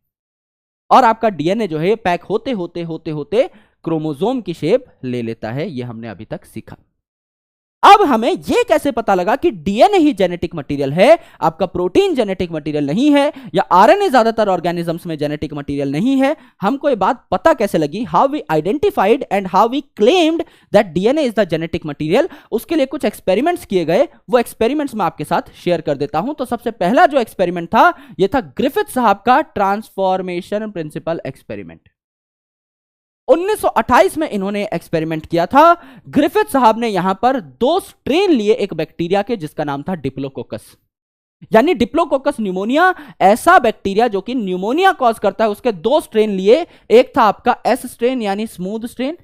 और आपका डीएनए जो है पैक होते होते होते होते क्रोमोसोम की शेप ले लेता है। ये हमने अभी तक सीखा। अब हमें यह कैसे पता लगा कि डीएनए ही जेनेटिक मटेरियल है, आपका प्रोटीन जेनेटिक मटेरियल नहीं है, या आरएनए ज्यादातर ऑर्गेनिजम्स में जेनेटिक मटेरियल नहीं है? हमको ये बात पता कैसे लगी? How we identified and how we claimed that DNA is the genetic material? उसके लिए कुछ एक्सपेरिमेंट्स किए गए, वो एक्सपेरिमेंट्स मैं आपके साथ शेयर कर देता हूं। तो सबसे पहला जो एक्सपेरिमेंट था, यह था ग्रिफिथ साहब का ट्रांसफॉर्मेशन प्रिंसिपल एक्सपेरिमेंट। 1928 में इन्होंने एक्सपेरिमेंट किया था। ग्रिफिथ साहब ने यहां पर 2 स्ट्रेन लिए एक बैक्टीरिया के, जिसका नाम था डिप्लोकोकस, यानी डिप्लोकोकस न्यूमोनिया, ऐसा बैक्टीरिया जो कि न्यूमोनिया कॉज करता है। उसके 2 स्ट्रेन लिए। एक था आपका S स्ट्रेन यानी स्मूथ स्ट्रेन।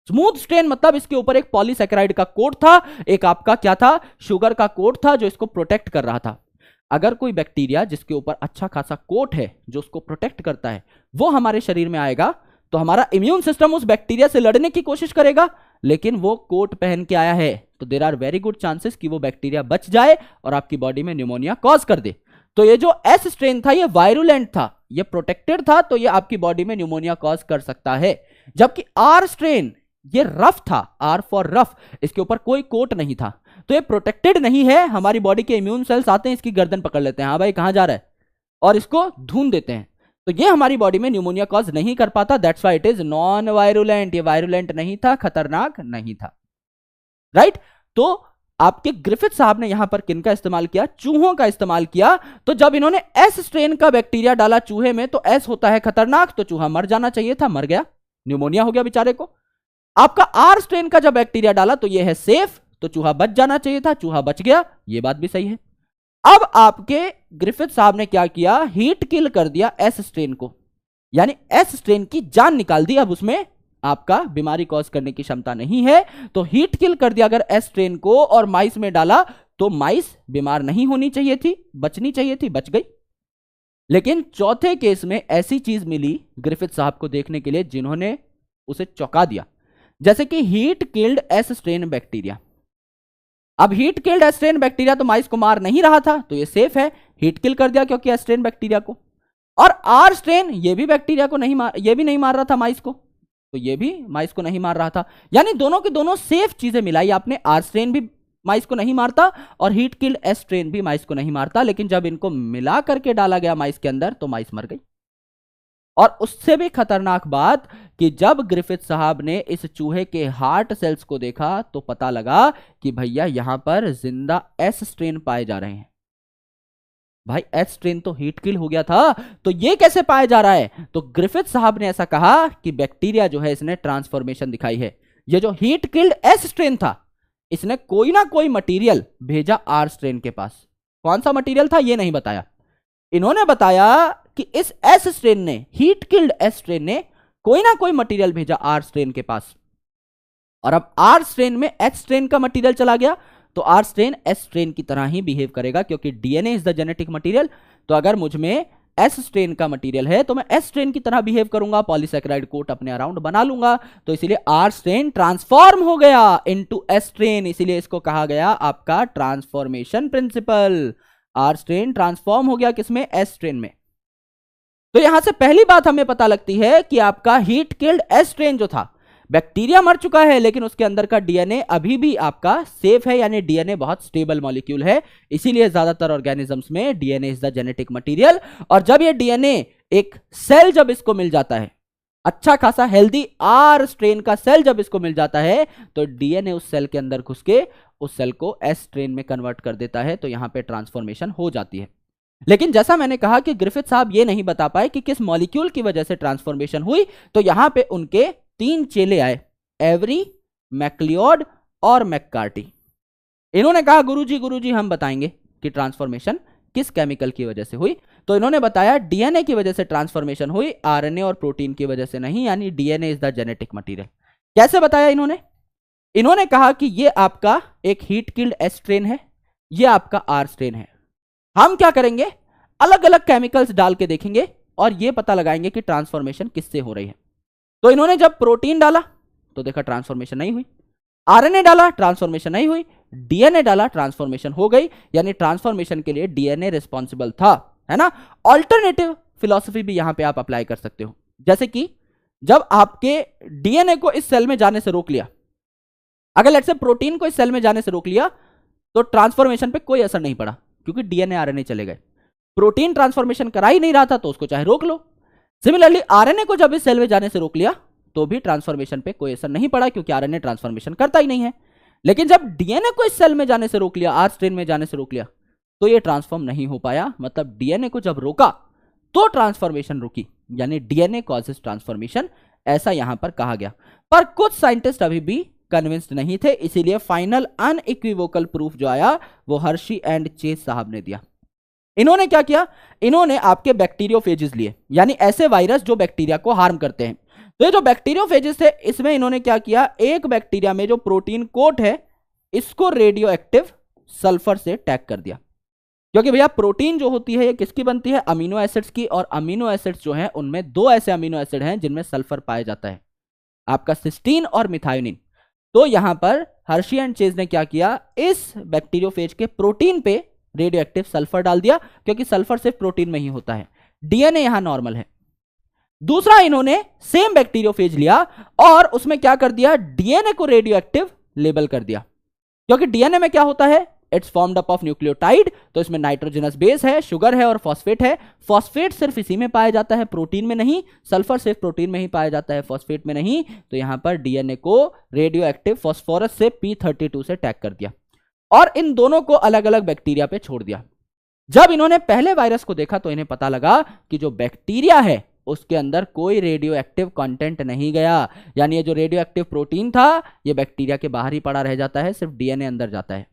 स्मूथ स्ट्रेन मतलब इसके ऊपर एक पॉलीसैकेराइड का कोट था, एक आपका क्या था? शुगर का कोट था, जो इसको प्रोटेक्ट कर रहा था। अगर कोई बैक्टीरिया जिसके ऊपर अच्छा खासा कोट है, जो उसको प्रोटेक्ट करता है, वो हमारे शरीर में आएगा, तो हमारा इम्यून सिस्टम उस बैक्टीरिया से लड़ने की कोशिश करेगा। लेकिन वो कोट पहन के आया है, तो there are very good chances कि वो बैक्टीरिया बच जाए और आपकी बॉडी में न्यूमोनिया कॉज कर दे। तो ये जो S स्ट्रेन था, ये वायरुलेंट था, ये प्रोटेक्टेड था, तो ये आपकी बॉडी में न्यूमोनिया कॉज कर सकता है। जबकि R स्ट्रेन ये रफ था, R फॉर रफ, इसके ऊपर कोई कोट नहीं था, तो ये प्रोटेक्टेड नहीं है, हमारी बॉडी के इम्यून सेल्स आते हैं, इसकी गर्दन पकड़ लेते हैं, हाँ भाई कहां जा रहा है, और इसको धून देते हैं। तो ये हमारी बॉडी में न्यूमोनिया कॉज नहीं कर पाता, that's why it is non virulent. ये वायरुलेंट नहीं था, खतरनाक नहीं था, राइट। तो आपके ग्रिफिथ साहब ने यहां पर किनका इस्तेमाल किया, चूहों का इस्तेमाल किया। तो जब इन्होंने एस स्ट्रेन का बैक्टीरिया डाला चूहे में, तो एस होता है खतरनाक, तो चूहा मर जाना चाहिए था, मर गया, न्यूमोनिया हो गया बेचारे को। आपका आर स्ट्रेन का जब बैक्टीरिया डाला तो यह है सेफ, तो चूहा बच जाना चाहिए था, चूहा बच गया, यह बात भी सही है। अब आपके ग्रिफिथ साहब ने क्या किया, हीट किल कर दिया एस स्ट्रेन को, यानी एस स्ट्रेन की जान निकाल दी, अब उसमें आपका बीमारी कॉज करने की क्षमता नहीं है, तो हीट किल कर दिया अगर एस स्ट्रेन को और माइस में डाला, तो माइस बीमार नहीं होनी चाहिए थी, बचनी चाहिए थी, बच गई। लेकिन चौथे केस में ऐसी चीज मिली ग्रिफिथ साहब को देखने के लिए जिन्होंने उसे चौंका दिया, जैसे कि heat killed S strain bacteria. अब heat killed S strain bacteria तो माइस को मार नहीं रहा था, तो ये सेफ है, हीट किल कर दिया क्योंकि एस स्ट्रेन बैक्टीरिया को। और आर स्ट्रेन ये भी बैक्टीरिया को नहीं मार, ये भी नहीं मार रहा था माइस को, तो ये भी माइस को नहीं मार रहा था, यानी दोनों के दोनों सेफ चीजें मिलाई आपने। आर स्ट्रेन भी माइस को नहीं मारता और हीट किल्ड एस स्ट्रेन भी माइस को नहीं मारता, लेकिन जब इनको मिला करके डाला गया माइस के अंदर तो माइस मर गई। और उससे भी खतरनाक बात कि जब ग्रिफिथ साहब ने इस चूहे के हार्ट सेल्स को देखा तो पता लगा कि भैया यहां पर जिंदा एस स्ट्रेन पाए जा रहे हैं। भाई एस स्ट्रेन तो हीट किल हो गया था, तो ये कैसे पाया जा रहा है? तो ग्रिफिथ साहब ने ऐसा कहा कि बैक्टीरिया जो है इसने ट्रांसफॉर्मेशन दिखाई है। ये जो हीट किल्ड एस स्ट्रेन था, इसने कोई ना कोई मटेरियल भेजा आर स्ट्रेन के पास। कौन सा मटेरियल था ये नहीं बताया, इन्होंने बताया कि इस एस स्ट्रेन ने, हीट किल्ड एस स्ट्रेन ने कोई ना कोई मटेरियल भेजा आर स्ट्रेन के पास, और अब आर स्ट्रेन में एच स्ट्रेन का मटेरियल चला गया, तो आर स्ट्रेन एस स्ट्रेन की तरह ही बिहेव करेगा, क्योंकि DNA is the genetic material. तो अगर मुझ में एस स्ट्रेन का मटेरियल है तो मैं एस स्ट्रेन की तरह बिहेव करूंगा, पॉलीसैकेराइड कोट अपने अराउंड बना लूंगा, तो इसीलिए आर स्ट्रेन ट्रांसफॉर्म हो गया इनटू एस स्ट्रेन, इसीलिए इसको कहा गया आपका transformation principle. R strain transform हो गया किसमें, एस स्ट्रेन में। तो यहां से पहली बात हमें पता लगती है कि आपका हीट किल्ड एस स्ट्रेन जो था, बैक्टीरिया मर चुका है लेकिन उसके अंदर का डीएनए अभी भी आपका सेफ है, यानी डीएनए बहुत स्टेबल मॉलिक्यूल है, इसीलिए ज्यादातर ऑर्गेनिजम्स में DNA is the genetic material. और जब ये डीएनए एक सेल जब इसको मिल जाता है, अच्छा खासा हेल्दी आर स्ट्रेन का सेल जब इसको मिल जाता है, तो डीएनए उस सेल के अंदर घुस के उस सेल को एस स्ट्रेन में कन्वर्ट कर देता है, तो यहां पे ट्रांसफॉर्मेशन हो जाती है। लेकिन जैसा मैंने कहा कि ग्रिफिथ साहब ये नहीं बता पाए कि किस मॉलिक्यूल की वजह से ट्रांसफॉर्मेशन हुई, तो यहां पे उनके 3 चेले आए, एवरी, मैक्लियोड और मैककार्टी। इन्होंने कहा गुरुजी हम बताएंगे कि ट्रांसफॉर्मेशन किस केमिकल की वजह से हुई। तो इन्होंने बताया डीएनए की वजह से ट्रांसफॉर्मेशन हुई, आरएनए और प्रोटीन की वजह से नहीं, यानी DNA is the genetic material. कैसे बताया इन्होंने कहा कि ये आपका एक हीट किल्ड एस स्ट्रेन है, ये आपका आर स्ट्रेन है। हम क्या करेंगे, अलग अलग केमिकल्स डाल के देखेंगे और ये पता लगाएंगे कि ट्रांसफॉर्मेशन किससे हो रही है। तो इन्होंने जब प्रोटीन डाला तो देखा ट्रांसफॉर्मेशन नहीं हुई, आरएनए डाला ट्रांसफॉर्मेशन नहीं हुई, डीएनए डाला ट्रांसफॉर्मेशन हो गई, यानी ट्रांसफॉर्मेशन के लिए डीएनए रिस्पॉन्सिबल था, है ना। ऑल्टरनेटिव फिलॉसफी भी यहां पे आप अप्लाई कर सकते हो, जैसे कि जब आपके डीएनए को इस सेल में जाने से रोक लिया, अगर लेट्स से प्रोटीन को इस सेल में जाने से रोक लिया, तो ट्रांसफॉर्मेशन पे कोई असर नहीं पड़ा, क्योंकि डीएनए आरएनए चले गए। प्रोटीन ट्रांसफॉर्मेशन करा ही नहीं रहा था, तो उसको चाहे रोक लो। सिमिलरली आरएनए को जब इस सेल में जाने से रोक लिया तो भी ट्रांसफॉर्मेशन पे कोई असर नहीं पड़ा, क्योंकि आरएनए ट्रांसफॉर्मेशन करता ही नहीं है। लेकिन जब डीएनए को इस सेल में जाने से रोक लिया, आर स्ट्रेन में जाने से रोक लिया, तो ये ट्रांसफॉर्म नहीं हो पाया। मतलब डीएनए को जब रोका तो ट्रांसफॉर्मेशन रुकी, यानी डीएनए कॉजेस ट्रांसफॉर्मेशन, ऐसा यहां पर कहा गया। पर कुछ साइंटिस्ट अभी भी कन्विंस्ड नहीं थे, इसीलिए फाइनल अनइक्विवोकल प्रूफ जो आया वो हर्शी एंड चेज साहब ने दिया। इन्होंने क्या किया, इन्होंने आपके बैक्टीरियोफेजेस लिए, यानी ऐसे वायरस जो बैक्टीरिया को हार्म करते हैं। तो ये जो बैक्टीरियोफेजेस थे, इसमें इन्होंने क्या किया, एक बैक्टीरिया में जो प्रोटीन कोट है इसको रेडियो एक्टिव सल्फर से टैग कर दिया, क्योंकि भैया प्रोटीन जो होती है ये किसकी बनती है, अमीनो एसिड्स की, और अमीनो एसिड्स जो हैं उनमें 2 ऐसे अमीनो एसिड हैं जिनमें सल्फर पाया जाता है, आपका सिस्टीन और मिथायोनिन। तो यहां पर हर्शी एंड चेज ने क्या किया, इस बैक्टीरियोफेज के प्रोटीन पे रेडियो एक्टिव सल्फर डाल दिया, क्योंकि सल्फर सिर्फ प्रोटीन में ही होता है, डीएनए यहां नॉर्मल है। दूसरा, इन्होंने सेम बैक्टीरियोफेज लिया और उसमें क्या कर दिया, डीएनए को रेडियो एक्टिव लेबल कर दिया। क्योंकि डीएनए में क्या होता है, it's formed up of nucleotide, तो इसमें नाइट्रोजनस बेस है, शुगर है और फॉस्फेट है। फॉस्फेट सिर्फ इसी में पाया जाता है, प्रोटीन में नहीं। सल्फर सिर्फ प्रोटीन में ही पाया जाता है, फॉस्फेट में नहीं। तो यहां पर डीएनए को रेडियो एक्टिव फॉस्फोरस से P32 से टैग कर दिया और इन दोनों को अलग अलग बैक्टीरिया पे छोड़ दिया। जब इन्होंने पहले वायरस को देखा तो इन्हें पता लगा कि जो बैक्टीरिया है उसके अंदर कोई रेडियो एक्टिव कंटेंट नहीं गया, यानी ये जो रेडियो एक्टिव प्रोटीन था ये बैक्टीरिया के बाहर ही पड़ा रह जाता है, सिर्फ डीएनए अंदर जाता है।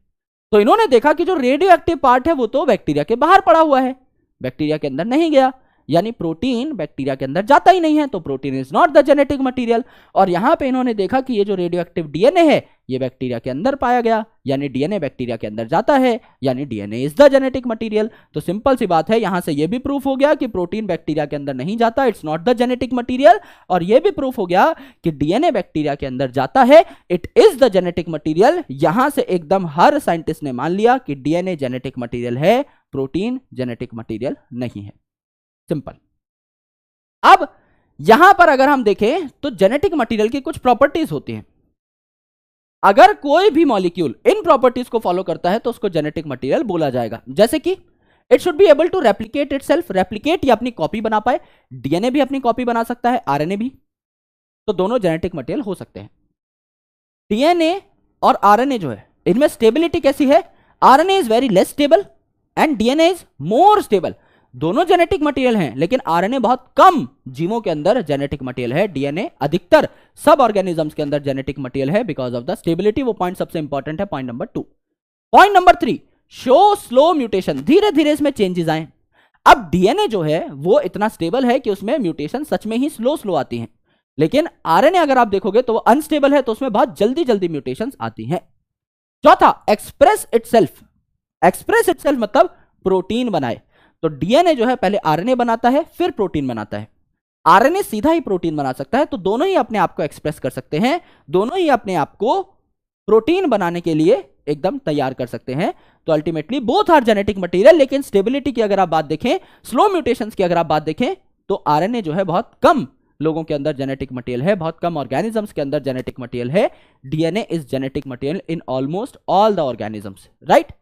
तो इन्होंने देखा कि जो रेडियो एक्टिव पार्ट है वो तो बैक्टीरिया के बाहर पड़ा हुआ है, बैक्टीरिया के अंदर नहीं गया, यानी प्रोटीन बैक्टीरिया के अंदर जाता ही नहीं है, तो protein is not the genetic material. और यहां पे इन्होंने देखा कि ये जो रेडियो एक्टिव डीएनए है ये बैक्टीरिया के अंदर पाया गया, यानी डीएनए बैक्टीरिया के अंदर जाता है, यानी DNA is the genetic material. तो सिंपल सी बात है, यहां से ये भी प्रूफ हो गया कि प्रोटीन बैक्टीरिया के अंदर नहीं जाता, it's not the genetic material. और ये भी प्रूफ हो गया कि डीएनए बैक्टीरिया के अंदर जाता है, it is the genetic material. यहां से एकदम हर साइंटिस्ट ने मान लिया कि डीएनए जेनेटिक मटेरियल है, प्रोटीन जेनेटिक मटेरियल नहीं है। सिंपल। अब यहां पर अगर हम देखें तो जेनेटिक मटेरियल की कुछ प्रॉपर्टीज होती हैं। अगर कोई भी मॉलिक्यूल इन प्रॉपर्टीज को फॉलो करता है तो उसको जेनेटिक मटेरियल बोला जाएगा। जैसे कि it should be able to replicate itself, replicate या अपनी कॉपी बना पाए। डीएनए भी अपनी कॉपी बना सकता है, आरएनए भी, तो दोनों जेनेटिक मटेरियल हो सकते हैं। डीएनए और आरएनए जो है इनमें स्टेबिलिटी कैसी है, RNA is very less stable and DNA is more stable. दोनों जेनेटिक मटेरियल हैं, लेकिन आरएनए बहुत कम जीवों के अंदर जेनेटिक मटेरियल है, डीएनए अधिकतर सब ऑर्गेनिजम्स के अंदर जेनेटिक मटेरियल है बिकॉज ऑफ द स्टेबिलिटी। वो पॉइंट सबसे इंपॉर्टेंट है, point number 2। Point number 3, show slow mutation, धीरे धीरे इसमें चेंजेस आए। अब डीएनए जो है वो इतना स्टेबल है कि उसमें म्यूटेशन सच में ही स्लो आती हैं, लेकिन आरएनए अगर आप देखोगे तो वो अनस्टेबल है, तो उसमें बहुत जल्दी जल्दी म्यूटेशन आती हैं। चौथा, एक्सप्रेस इटसेल्फ। एक्सप्रेस इटसेल्फ मतलब प्रोटीन बनाए। तो डीएनए जो है पहले आरएनए बनाता है फिर प्रोटीन बनाता है, आरएनए सीधा ही प्रोटीन बना सकता है। तो दोनों ही अपने आप को एक्सप्रेस कर सकते हैं, दोनों ही अपने आप को प्रोटीन बनाने के लिए एकदम तैयार कर सकते हैं। तो ultimately both are genetic material. लेकिन स्टेबिलिटी की अगर आप बात देखें, स्लो म्यूटेशंस की अगर आप बात देखें, तो आरएनए जो है बहुत कम लोगों के अंदर जेनेटिक मटेरियल है, बहुत कम ऑर्गेनिजम्स के अंदर जेनेटिक मटेरियल है। DNA is genetic material in almost all the organisms, right.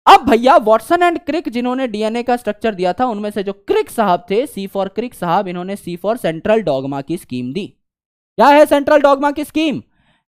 अब भैया वॉटसन एंड क्रिक जिन्होंने डीएनए का स्ट्रक्चर दिया था, उनमें से जो क्रिक साहब थे, सी फॉर क्रिक साहब, इन्होंने सी फॉर सेंट्रल डॉगमा की स्कीम दी। क्या है सेंट्रल डॉगमा की स्कीम?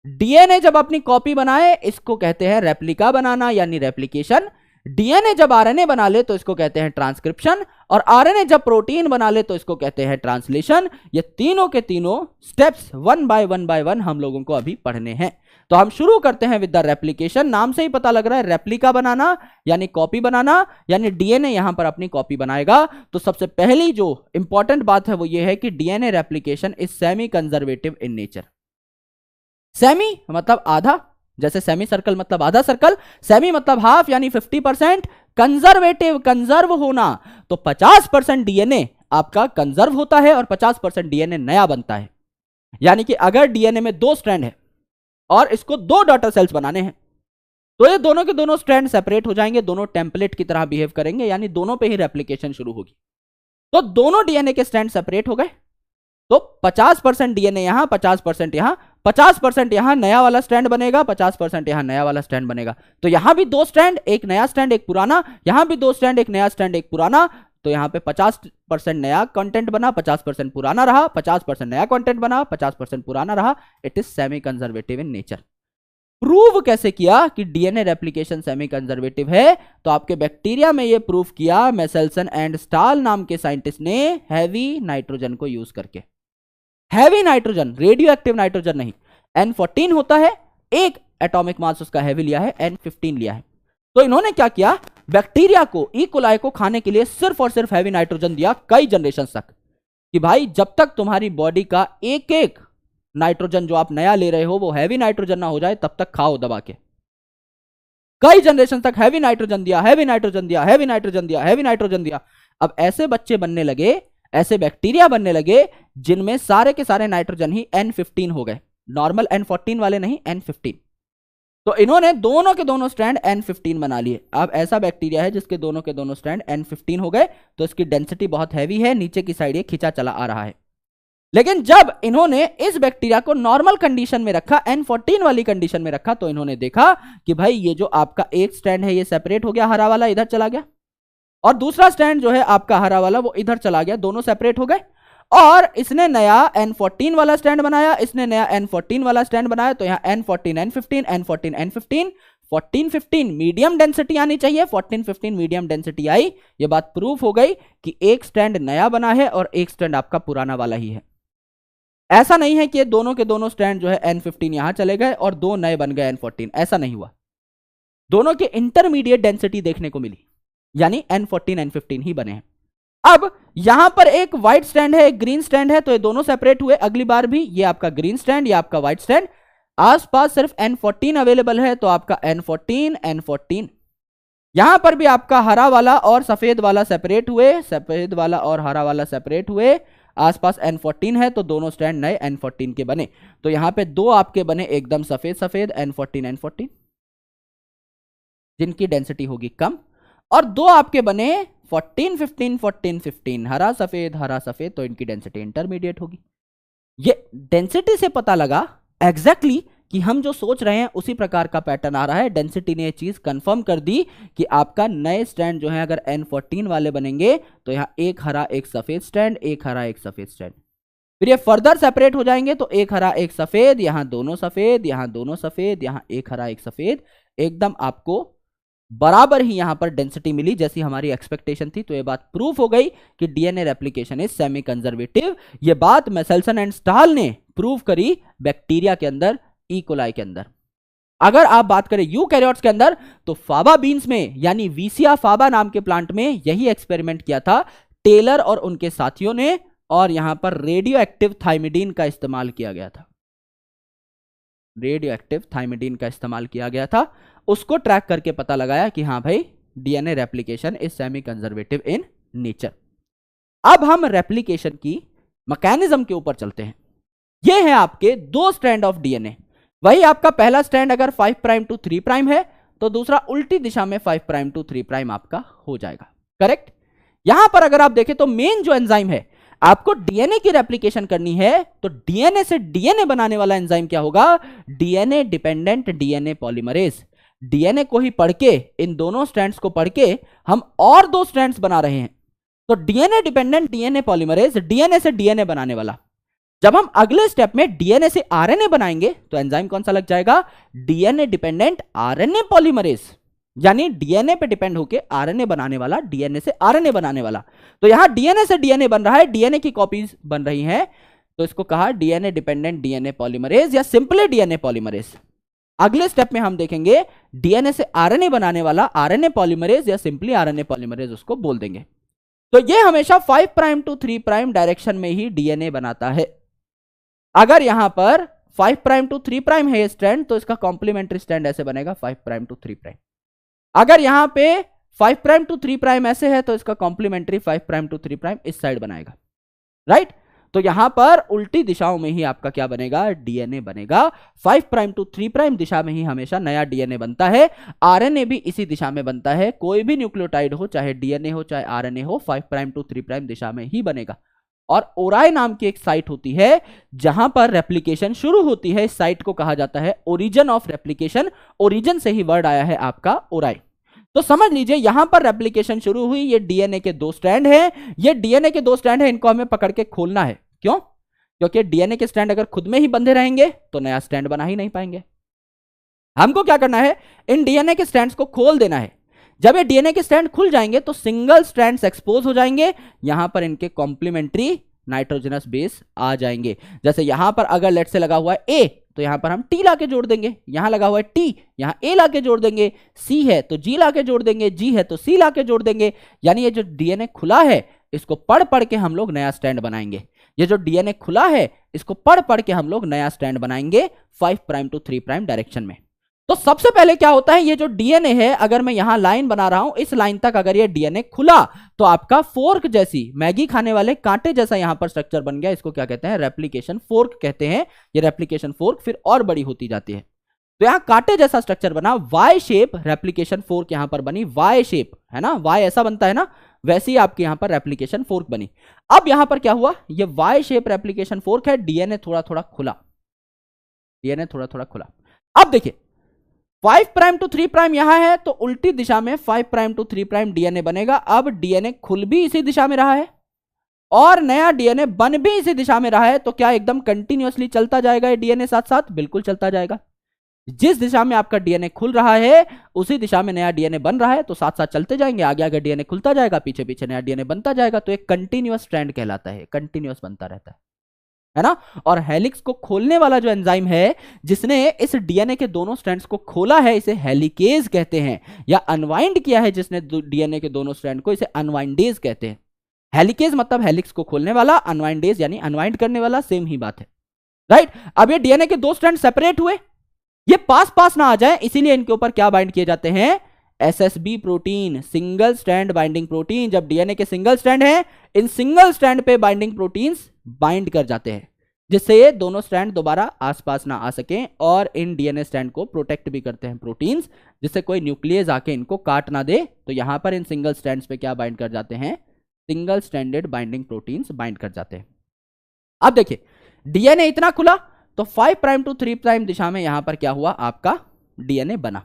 डीएनए जब अपनी कॉपी बनाए इसको कहते हैं रेप्लिका बनाना यानी रेप्लिकेशन। डीएनए जब आरएनए बना ले तो इसको कहते हैं ट्रांसक्रिप्शन, और आरएनए जब प्रोटीन बना ले तो इसको कहते हैं ट्रांसलेशन। ये तीनों के तीनों स्टेप्स वन बाय वन हम लोगों को अभी पढ़ने हैं। तो हम शुरू करते हैं विद द रेप्लिकेशन। नाम से ही पता लग रहा है रेप्लिका बनाना यानी कॉपी बनाना, यानी डीएनए यहां पर अपनी कॉपी बनाएगा। तो सबसे पहली जो इंपॉर्टेंट बात है वो ये है कि DNA replication is semi conservative in nature. Semi मतलब आधा, जैसे सेमी सर्कल मतलब आधा सर्कल, सेमी मतलब हाफ यानी 50%, कंजर्वेटिव कंजर्व होना, तो 50% डीएनए आपका कंजर्व होता है और 50% डीएनए नया बनता है। यानी कि अगर डीएनए में 2 स्ट्रैंड है और इसको 2 डॉटर सेल्स बनाने हैं, तो ये दोनों के दोनों स्ट्रैंड सेपरेट हो जाएंगे, दोनों टेम्पलेट की तरह बिहेव करेंगे, यानी दोनों पे ही रेप्लिकेशन शुरू होगी। तो दोनों डीएनए के स्ट्रैंड सेपरेट हो गए, तो 50% डीएनए यहां, 50% यहां, 50% यहां नया वाला स्ट्रैंड बनेगा, 50% यहां नया वाला स्ट्रैंड बनेगा। तो यहां भी 2 स्ट्रैंड, एक नया स्ट्रैंड एक पुराना, यहां भी 2 स्ट्रैंड, एक नया स्ट्रैंड एक पुराना। तो यहां पे 50% नया कंटेंट बना, 50% पुराना रहा, 50% नया कंटेंट बना, 50% पुराना रहा। It is semi conservative in nature. Prove कैसे किया कि डीएनए रेप्लिकेशन सेमी कंजर्वेटिव है? तो आपके बैक्टीरिया में ये प्रूव किया मेसेल्सन एंड स्टाल नाम के साइंटिस्ट ने हैवी नाइट्रोजन को यूज करके। Heavy nitrogen, radio active nitrogen नहीं। N14 होता है, एक एटॉमिक मास उसका हैवी लिया है, N15 लिया है। तो इन्होंने क्या किया, बैक्टीरिया को, ई कोलाई को खाने के लिए सिर्फ और सिर्फ हैवी नाइट्रोजन दिया कई जनरेशन तक, कि भाई जब तक तुम्हारी बॉडी का एक एक नाइट्रोजन जो आप नया ले रहे हो वो हैवी नाइट्रोजन ना हो जाए तब तक खाओ दबा के। कई जनरेशन तक हैवी नाइट्रोजन दिया, हैवी नाइट्रोजन दिया, हैवी नाइट्रोजन दिया, हैवी नाइट्रोजन दिया। अब ऐसे बच्चे बनने लगे, ऐसे बैक्टीरिया बनने लगे जिनमें सारे के सारे नाइट्रोजन ही N15 हो गए, नॉर्मल N14 वाले नहीं, N15। तो इन्होंने दोनों के दोनों स्ट्रैंड N15 बना लिए। अब ऐसा बैक्टीरिया है जिसके दोनों के दोनों स्ट्रैंड N15 हो गए, तो इसकी डेंसिटी बहुत हैवी है, नीचे की साइड ये खिंचा चला आ रहा है। लेकिन जब इन्होंने इस बैक्टीरिया को नॉर्मल कंडीशन में रखा, N14 वाली कंडीशन में रखा, तो इन्होंने देखा कि भाई ये जो आपका एक स्ट्रैंड है ये सेपरेट हो गया, हरा वाला इधर चला गया, और दूसरा स्ट्रैंड जो है आपका हरा वाला वो इधर चला गया, दोनों सेपरेट हो गए। और इसने नया N14 वाला स्टैंड बनाया, इसने नया N14 वाला स्टैंड बनाया, तो यहां N14 N15 N14 N15 14 15 medium density आनी चाहिए, 14 15 मीडियम डेंसिटी आई। ये बात प्रूफ हो गई कि एक स्टैंड नया बना है और एक स्टैंड आपका पुराना वाला ही है। ऐसा नहीं है कि दोनों के दोनों स्टैंड जो है N15 यहां चले गए और दो नए बन गए N14, ऐसा नहीं हुआ। दोनों के इंटरमीडिएट डेंसिटी देखने को मिली, यानी N14 N15 ही बने हैं। अब यहां पर एक व्हाइट स्टैंड है, एक ग्रीन स्टैंड है, तो ये दोनों सेपरेट हुए। अगली बार भी ये आपका ग्रीन स्टैंड, ये आपका व्हाइट स्टैंड, आसपास सिर्फ N14 अवेलेबल है, तो आपका N14 N14। यहां पर भी आपका हरा वाला और सफेद वाला सेपरेट हुए, सफेद वाला और हरा वाला सेपरेट हुए, आसपास N14 है, तो दोनों स्टैंड नए N14 के बने। तो यहां पे दो आपके बने एकदम सफेद सफेद N14 N14 जिनकी डेंसिटी होगी कम, और दो आपके बने 14 15 14 15 हरा सफेद, तो इनकी डेंसिटी इंटरमीडिएट होगी। ये डेंसिटी से पता लगा एग्जैक्टली कि हम जो सोच रहे हैं उसी प्रकार का पैटर्न आ रहा है। डेंसिटी ने ये चीज कंफर्म कर दी कि आपका नए स्टैंड जो है अगर N14 वाले बनेंगे तो यहां एक हरा एक सफेद स्टैंड, एक हरा एक सफेद स्टैंड, फिर ये फर्दर सेपरेट हो जाएंगे, तो एक हरा एक सफेद, यहां दोनों सफेद, यहां दोनों सफेद, यहां एक हरा एक सफेद, एकदम आपको बराबर ही यहां पर डेंसिटी मिली जैसी हमारी एक्सपेक्टेशन थी। तो ये बात प्रूफ हो गई कि DNA replication is semi conservative. ये बात मेसेल्सन एंड स्टाल ने प्रूव करी बैक्टीरिया के अंदर, ई कोलाई के अंदर। अगर आप बात करें यूकैरियोट्स के अंदर, तो फाबा बीन्स में यानी वीसिया फाबा नाम के प्लांट में यही एक्सपेरिमेंट किया था टेलर और उनके साथियों ने, और यहां पर रेडियो एक्टिव थाइमिडीन का इस्तेमाल किया गया था। रेडियो एक्टिव थाइमिडीन का इस्तेमाल किया गया था, उसको ट्रैक करके पता लगाया कि हाँ भाई DNA replication is semi conservative in nature. अब हम रेप्लिकेशन की मैकेनिज्म के ऊपर चलते हैं। ये है आपके दो स्ट्रैंड ऑफ डीएनए। वही आपका पहला स्ट्रैंड अगर 5 प्राइम टू 3 प्राइम है, तो दूसरा उल्टी दिशा में 5 प्राइम टू 3 प्राइम आपका हो जाएगा, करेक्ट। यहां पर अगर आप देखें तो मेन जो एंजाइम है, आपको डीएनए की रेप्लिकेशन करनी है, तो डीएनए से डीएनए बनाने वाला एंजाइम क्या होगा? DNA dependent DNA polymerase. DNA को ही पढ़ के, इन दोनों स्ट्रैंड्स को पढ़ के हम और दो स्ट्रैंड्स बना रहे हैं। तो DNA dependent DNA polymerase, DNA से डीएनए बनाने वाला। जब हम अगले स्टेप में डीएनए से आरएनए बनाएंगे, तो एंजाइम कौन सा लग जाएगा? डीएनए डिपेंडेंट आरएनए पॉलीमरेज, यानी डीएनए पे डिपेंड होकर आरएनए बनाने वाला, डीएनए से आरएनए बनाने वाला। तो यहां डीएनए से डीएनए बन रहा है, डीएनए की कॉपीज बन रही हैं, तो इसको कहा डीएनए डिपेंडेंट डीएनए पॉलीमरेज या सिंपली डीएनए पॉलीमरेज। अगले स्टेप में हम देखेंगे डीएनए से आरएनए बनाने वाला आरएनए पॉलीमरेज या सिंपली आरएनए पॉलीमरेज उसको बोल देंगे। तो ये हमेशा 5 प्राइम टू 3 प्राइम डायरेक्शन में ही डीएनए बनाता है। अगर यहां पर 5 प्राइम टू 3 प्राइम है ये स्ट्रैंड, तो इसका कॉम्प्लीमेंट्री स्ट्रैंड ऐसे बनेगा 5 प्राइम टू 3 प्राइम। अगर यहां पे 5 प्राइम टू 3 प्राइम ऐसे है, तो इसका कॉम्प्लीमेंट्री 5 प्राइम टू 3 प्राइम इस साइड बनाएगा, राइट। तो यहां पर उल्टी दिशाओं में ही आपका क्या बनेगा? डीएनए बनेगा। 5 प्राइम टू 3 प्राइम दिशा में ही हमेशा नया डीएनए बनता है। आरएनए भी इसी दिशा में बनता है। कोई भी न्यूक्लियोटाइड हो, चाहे डीएनए हो चाहे आरएनए हो, 5 प्राइम टू 3 प्राइम दिशा में ही बनेगा। और ओराई नाम की एक साइट होती है जहां पर रेप्लिकेशन शुरू होती है। इस साइट को कहा जाता है ओरिजिन ऑफ रेप्लिकेशन। ओरिजिन से ही वर्ड आया है आपका ओराई। तो समझ लीजिए यहां पर रेप्लिकेशन शुरू हुई। ये डीएनए के दो स्ट्रैंड हैं, ये डीएनए के दो स्ट्रैंड हैं, इनको हमें पकड़ के खोलना है। क्यों? क्योंकि डीएनए के स्ट्रैंड अगर खुद में ही बंधे रहेंगे तो नया स्ट्रैंड बना ही नहीं पाएंगे। हमको क्या करना है? इन डीएनए के स्ट्रैंड्स को खोल देना है। जब ये डीएनए के स्ट्रैंड खुल जाएंगे तो सिंगल स्ट्रैंड्स एक्सपोज हो जाएंगे, यहां पर इनके कॉम्प्लीमेंट्री नाइट्रोजनस बेस आ जाएंगे। जैसे यहां पर अगर लेट से लगा हुआ है ए, तो यहां पर हम टी लाके जोड़ देंगे। यहां लगा हुआ है टी, यहां ए लाके जोड़ देंगे। सी है तो जी लाके जोड़ देंगे, जी है तो सी लाके जोड़ देंगे। यानी ये जो डीएनए खुला है इसको पढ़ पढ़ के हम लोग नया स्ट्रैंड बनाएंगे। ये जो डीएनए खुला है इसको पढ़ पढ़ के हम लोग नया स्ट्रैंड बनाएंगे 5 प्राइम टू 3 प्राइम डायरेक्शन में। तो सबसे पहले क्या होता है, ये जो डीएनए है, अगर मैं यहां लाइन बना रहा हूं, इस लाइन तक अगर ये डीएनए खुला तो आपका फोर्क जैसी, मैगी खाने वाले कांटे जैसा यहां पर स्ट्रक्चर बन गया। इसको क्या कहते हैं? रेप्लिकेशन फोर्क कहते हैं। ये रेप्लिकेशन फोर्क फिर और बड़ी होती जाती है। तो यहां कांटे जैसा स्ट्रक्चर बना, वाई शेप रेप्लिकेशन फोर्क यहां पर बनी, वाई शेप है ना, वाई ऐसा बनता है ना, वैसे ही आपके यहां पर रेप्लिकेशन फोर्क बनी। अब यहां पर क्या हुआ, ये वाई शेप रेप्लिकेशन फोर्क है, डीएनए थोड़ा थोड़ा खुला, डीएनए थोड़ा थोड़ा खुला। अब देखिए 5 प्राइम टू 3 प्राइम यहां है, तो उल्टी दिशा में 5 प्राइम टू 3 प्राइम डीएनए बनेगा। अब डीएनए खुल भी इसी दिशा में रहा है और नया डीएनए बन भी इसी दिशा में रहा है, तो क्या एकदम कंटिन्यूअसली चलता जाएगा ये डीएनए साथ साथ? बिल्कुल चलता जाएगा। जिस दिशा में आपका डीएनए खुल रहा है उसी दिशा में नया डीएनए बन रहा है, तो साथ साथ चलते जाएंगे, आगे आगे डीएनए खुलता जाएगा, पीछे पीछे नया डीएनए बनता जाएगा। तो एक कंटिन्यूअस स्ट्रैंड कहलाता है, कंटिन्यूअस बनता रहता है ना। और हेलिक्स को खोलने वाला जो एंजाइम है जिसने इस डीएनए के दोनों स्ट्रैंड्स को खोला है, इसे हेलिकेज कहते हैं, या अनवाइंड किया है जिसने डीएनए के दोनों स्ट्रैंड को, इसे अनवाइंडेज कहते हैं। हेलिकेज मतलब हेलिक्स को खोलने वाला, अनवाइंडेज यानी अनवाइंड करने वाला, सेम ही बात है, राइट। अब ये डीएनए के दो स्ट्रैंड सेपरेट हुए, ये पास पास ना आ जाए, इसीलिए इनके ऊपर क्या बाइंड किए जाते हैं? SSB protein, single strand binding protein. जब डीएनए के सिंगल स्ट्रैंड है, इन सिंगल स्ट्रैंड पे बाइंडिंग प्रोटीन्स बाइंड कर जाते हैं, जिससे ये दोनों स्ट्रैंड दोबारा आसपास ना आ सकें, और इन डीएनए स्ट्रैंड को प्रोटेक्ट भी करते हैं प्रोटीन्स, जिससे कोई न्यूक्लियस आके इनको काट ना दे। तो यहां पर इन सिंगल स्ट्रैंड्स पे क्या बाइंड कर जाते हैं? Single stranded binding proteins bind कर जाते हैं। अब देखिए डीएनए इतना खुला, तो 5 प्राइम टू 3 प्राइम दिशा में यहां पर क्या हुआ? आपका डीएनए बना।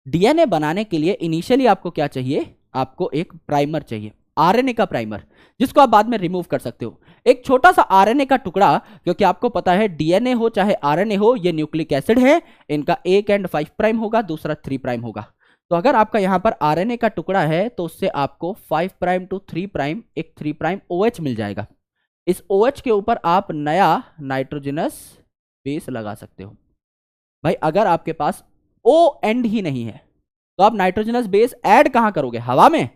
डीएनए बनाने के लिए इनिशियली आपको क्या चाहिए? आपको एक प्राइमर चाहिए, आरएनए का प्राइमर, जिसको आप बाद में रिमूव कर सकते हो। एक छोटा सा आरएनए का टुकड़ा, क्योंकि आपको पता है डीएनए हो चाहे आरएनए हो, ये न्यूक्लिक एसिड है, इनका एक एंड 5 प्राइम होगा, दूसरा 3 प्राइम होगा। तो अगर आपका यहां पर आरएनए का टुकड़ा है, तो उससे आपको 5 प्राइम टू 3 प्राइम एक 3 प्राइम OH मिल जाएगा। इस OH के ऊपर आप नया नाइट्रोजनस बेस लगा सकते हो। भाई अगर आपके पास O एंड ही नहीं है, तो आप नाइट्रोजनस बेस ऐड कहां करोगे? हवा में।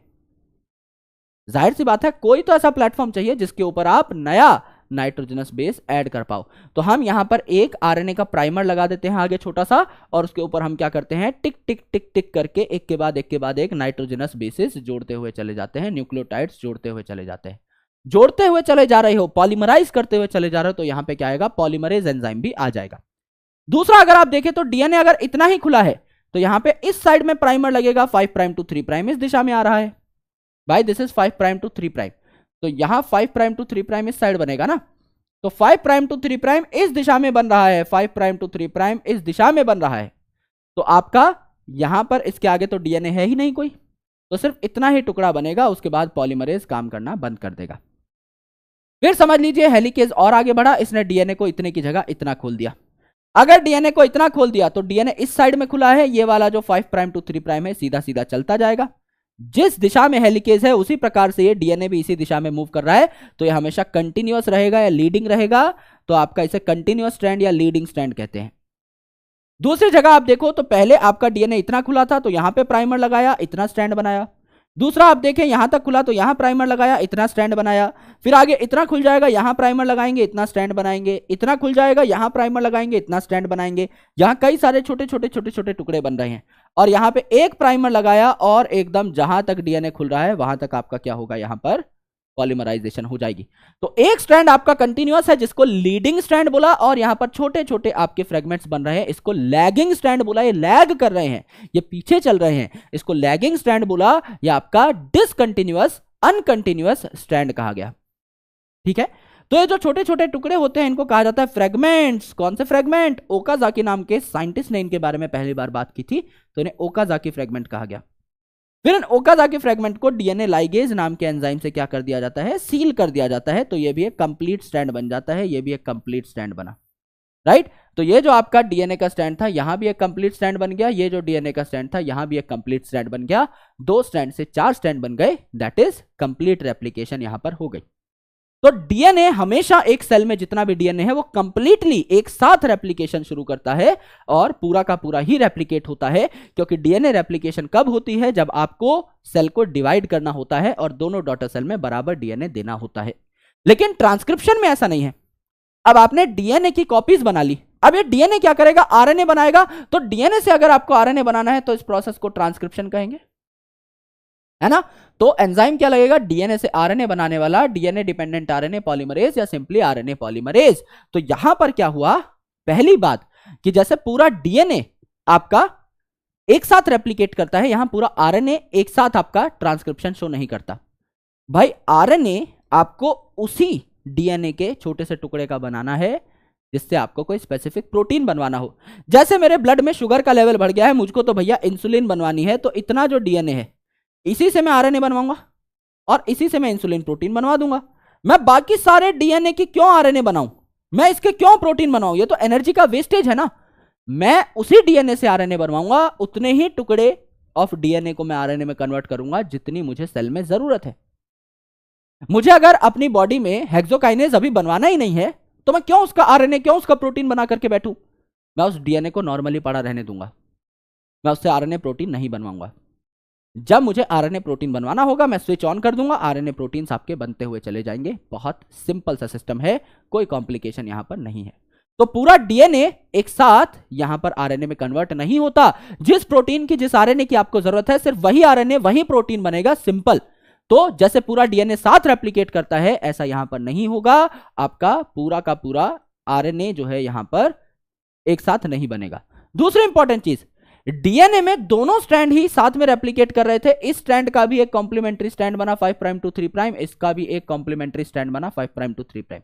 जाहिर सी बात है, कोई तो ऐसा प्लेटफॉर्म चाहिए जिसके ऊपर आप नया नाइट्रोजनस बेस ऐड कर पाओ। तो हम यहां पर एक आरएनए का प्राइमर लगा देते हैं आगे छोटा सा, और उसके ऊपर हम क्या करते हैं? टिक टिक टिक टिक करके एक के बाद एक नाइट्रोजनस बेसिस जोड़ते हुए चले जाते हैं, न्यूक्लियोटाइड्स जोड़ते हुए चले जाते हैं। जोड़ते हुए चले जा रहे हो, पॉलीमराइज करते हुए चले जा रहे हो, तो यहां पे क्या आएगा? पॉलीमरेज एंजाइम भी आ जाएगा। दूसरा, अगर आप देखें तो डीएनए अगर इतना ही खुला है, तो यहां पे इस साइड में प्राइमर लगेगा, 5 प्राइम टू 3 प्राइम इस दिशा में आ रहा है। भाई this is 5 prime to 3 prime, तो यहां 5 प्राइम टू 3 प्राइम इस साइड बनेगा ना, तो 5 प्राइम टू 3 प्राइम इस दिशा में बन रहा है, 5 प्राइम टू 3 प्राइम इस दिशा में बन रहा है। तो आपका यहां पर इसके आगे तो डीएनए है ही नहीं कोई, तो सिर्फ इतना ही टुकड़ा बनेगा, उसके बाद पॉलीमरेज काम करना बंद कर देगा। फिर समझ लीजिए हेलिकेज और आगे बढ़ा, इसने डीएनए को इतने की जगह इतना खोल दिया। अगर डीएनए को इतना खोल दिया, तो डीएनए इस साइड में खुला है, ये वाला जो 5 प्राइम टू 3 प्राइम है सीधा सीधा चलता जाएगा। जिस दिशा में हेलिकेज है उसी प्रकार से ये डीएनए भी इसी दिशा में मूव कर रहा है, तो ये हमेशा कंटिन्यूअस रहेगा या लीडिंग रहेगा, तो आपका इसे कंटिन्यूअस स्ट्रैंड या लीडिंग स्ट्रैंड कहते हैं। दूसरी जगह आप देखो तो पहले आपका डीएनए इतना खुला था, तो यहां पे प्राइमर लगाया, इतना स्ट्रैंड बनाया। दूसरा आप देखें यहां तक खुला, तो यहां प्राइमर लगाया, इतना स्ट्रैंड बनाया। फिर आगे इतना खुल जाएगा, यहां प्राइमर लगाएंगे, इतना स्ट्रैंड बनाएंगे। इतना खुल जाएगा, यहां प्राइमर लगाएंगे, इतना स्ट्रैंड बनाएंगे। यहां कई सारे छोटे छोटे छोटे छोटे टुकड़े बन रहे हैं, और यहां पे एक प्राइमर लगाया, और एकदम जहां तक डीएनए खुल रहा है वहां तक आपका क्या होगा? यहां पर पॉलीमराइजेशन हो जाएगी। तो एक स्ट्रैंड आपका कंटिन्यूअस है, जिसको लीडिंग स्ट्रैंड बोला, और यहां पर छोटे छोटे आपके फ्रेगमेंट्स बन रहे हैं, इसको लैगिंग स्ट्रैंड बोला। ये लैग कर रहे हैं, ये पीछे चल रहे हैं, इसको लैगिंग स्ट्रैंड बोला, या आपका डिसकंटिन्यूअस अनकंटिन्यूअस स्ट्रैंड कहा गया। ठीक है, तो ये जो छोटे छोटे टुकड़े होते हैं इनको कहा जाता है फ्रेगमेंट्स। कौन से फ्रेगमेंट? ओकाजाकी नाम के साइंटिस्ट ने इनके बारे में पहली बार बात की थी, तो इन्हें ओकाजाकी फ्रेगमेंट कहा गया। फिर इन ओकाजाकी फ्रेगमेंट को डीएनए लाइगेज नाम के एंजाइम से क्या कर दिया जाता है? सील कर दिया जाता है, तो ये भी एक कंप्लीट स्ट्रैंड बन जाता है। ये भी एक कंप्लीट स्ट्रैंड बना, राइट। तो ये जो आपका डीएनए का स्ट्रैंड था, यहां भी एक कंप्लीट स्ट्रैंड बन गया। ये जो डीएनए का स्ट्रैंड था, यहां भी एक कंप्लीट स्ट्रैंड बन गया। 2 स्ट्रैंड से 4 स्ट्रैंड बन गए, दैट इज कंप्लीट रेप्लिकेशन यहां पर हो गई। तो डीएनए हमेशा एक सेल में जितना भी डीएनए है वो कंप्लीटली एक साथ रेप्लिकेशन शुरू करता है, और पूरा का पूरा ही रेप्लिकेट होता है। क्योंकि डीएनए रेप्लिकेशन कब होती है? जब आपको सेल को डिवाइड करना होता है और दोनों डॉटर सेल में बराबर डीएनए देना होता है। लेकिन ट्रांसक्रिप्शन में ऐसा नहीं है। अब आपने डीएनए की कॉपीज बना ली, अब ये डीएनए क्या करेगा? आरएनए बनाएगा। तो डीएनए से अगर आपको आरएनए बनाना है तो इस प्रोसेस को ट्रांसक्रिप्शन कहेंगे, है ना। तो एंजाइम क्या लगेगा? डीएनए से आरएनए बनाने वाला डीएनए डिपेंडेंट आरएनए पॉलीमरेज, या सिंपली आरएनए पॉलीमरेज। तो यहां पर क्या हुआ? पहली बात कि जैसे पूरा डीएनए आपका एक साथ रेप्लिकेट करता है, यहां पूरा आरएनए एक साथ आपका ट्रांसक्रिप्शन शो नहीं करता। भाई आरएनए आपको उसी डीएनए के छोटे से टुकड़े का बनाना है जिससे आपको कोई स्पेसिफिक प्रोटीन बनवाना हो। जैसे मेरे ब्लड में शुगर का लेवल बढ़ गया है, मुझको तो भैया इंसुलिन बनवानी है, तो इतना जो डीएनए है इसी से मैं आरएनए बनवाऊंगा और इसी से मैं इंसुलिन प्रोटीन बनवा दूंगा। मैं बाकी सारे डीएनए की क्यों आरएनए बनाऊं, मैं इसके क्यों प्रोटीन बनाऊं, ये तो एनर्जी का वेस्टेज है ना। मैं उसी डीएनए से आरएनए बनवाऊंगा, उतने ही टुकड़े ऑफ डीएनए को मैं आरएनए में कन्वर्ट करूंगा जितनी मुझे सेल में जरूरत है। मुझे अगर अपनी बॉडी में हेक्सोकाइनेज अभी बनवाना ही नहीं है तो मैं क्यों उसका आरएनए, क्यों उसका प्रोटीन बना करके बैठूं। मैं उस डीएनए को नॉर्मली पड़ा रहने दूंगा, मैं उससे आरएनए प्रोटीन नहीं बनवाऊंगा। जब मुझे आरएनए प्रोटीन बनवाना होगा मैं स्विच ऑन कर दूंगा, आरएनए प्रोटीन्स आपके बनते हुए चले जाएंगे। बहुत सिंपल सा सिस्टम है, कोई कॉम्प्लिकेशन यहां पर नहीं है। तो पूरा डीएनए एक साथ यहां पर आरएनए में कन्वर्ट नहीं होता। जिस प्रोटीन की, जिस आरएनए की आपको जरूरत है, सिर्फ वही आरएनए वही प्रोटीन बनेगा, सिंपल। तो जैसे पूरा डीएनए साथ रेप्लिकेट करता है ऐसा यहां पर नहीं होगा, आपका पूरा का पूरा आरएनए जो है यहां पर एक साथ नहीं बनेगा। दूसरी इंपॉर्टेंट चीज, डीएनए में दोनों स्ट्रैंड ही साथ में रेप्लिकेट कर रहे थे। इस स्ट्रैंड का भी एक कॉम्प्लीमेंट्री स्ट्रैंड बना 5 प्राइम टू 3 प्राइम, इसका भी एक कॉम्प्लीमेंट्री स्ट्रैंड बना 5 प्राइम टू 3 प्राइम।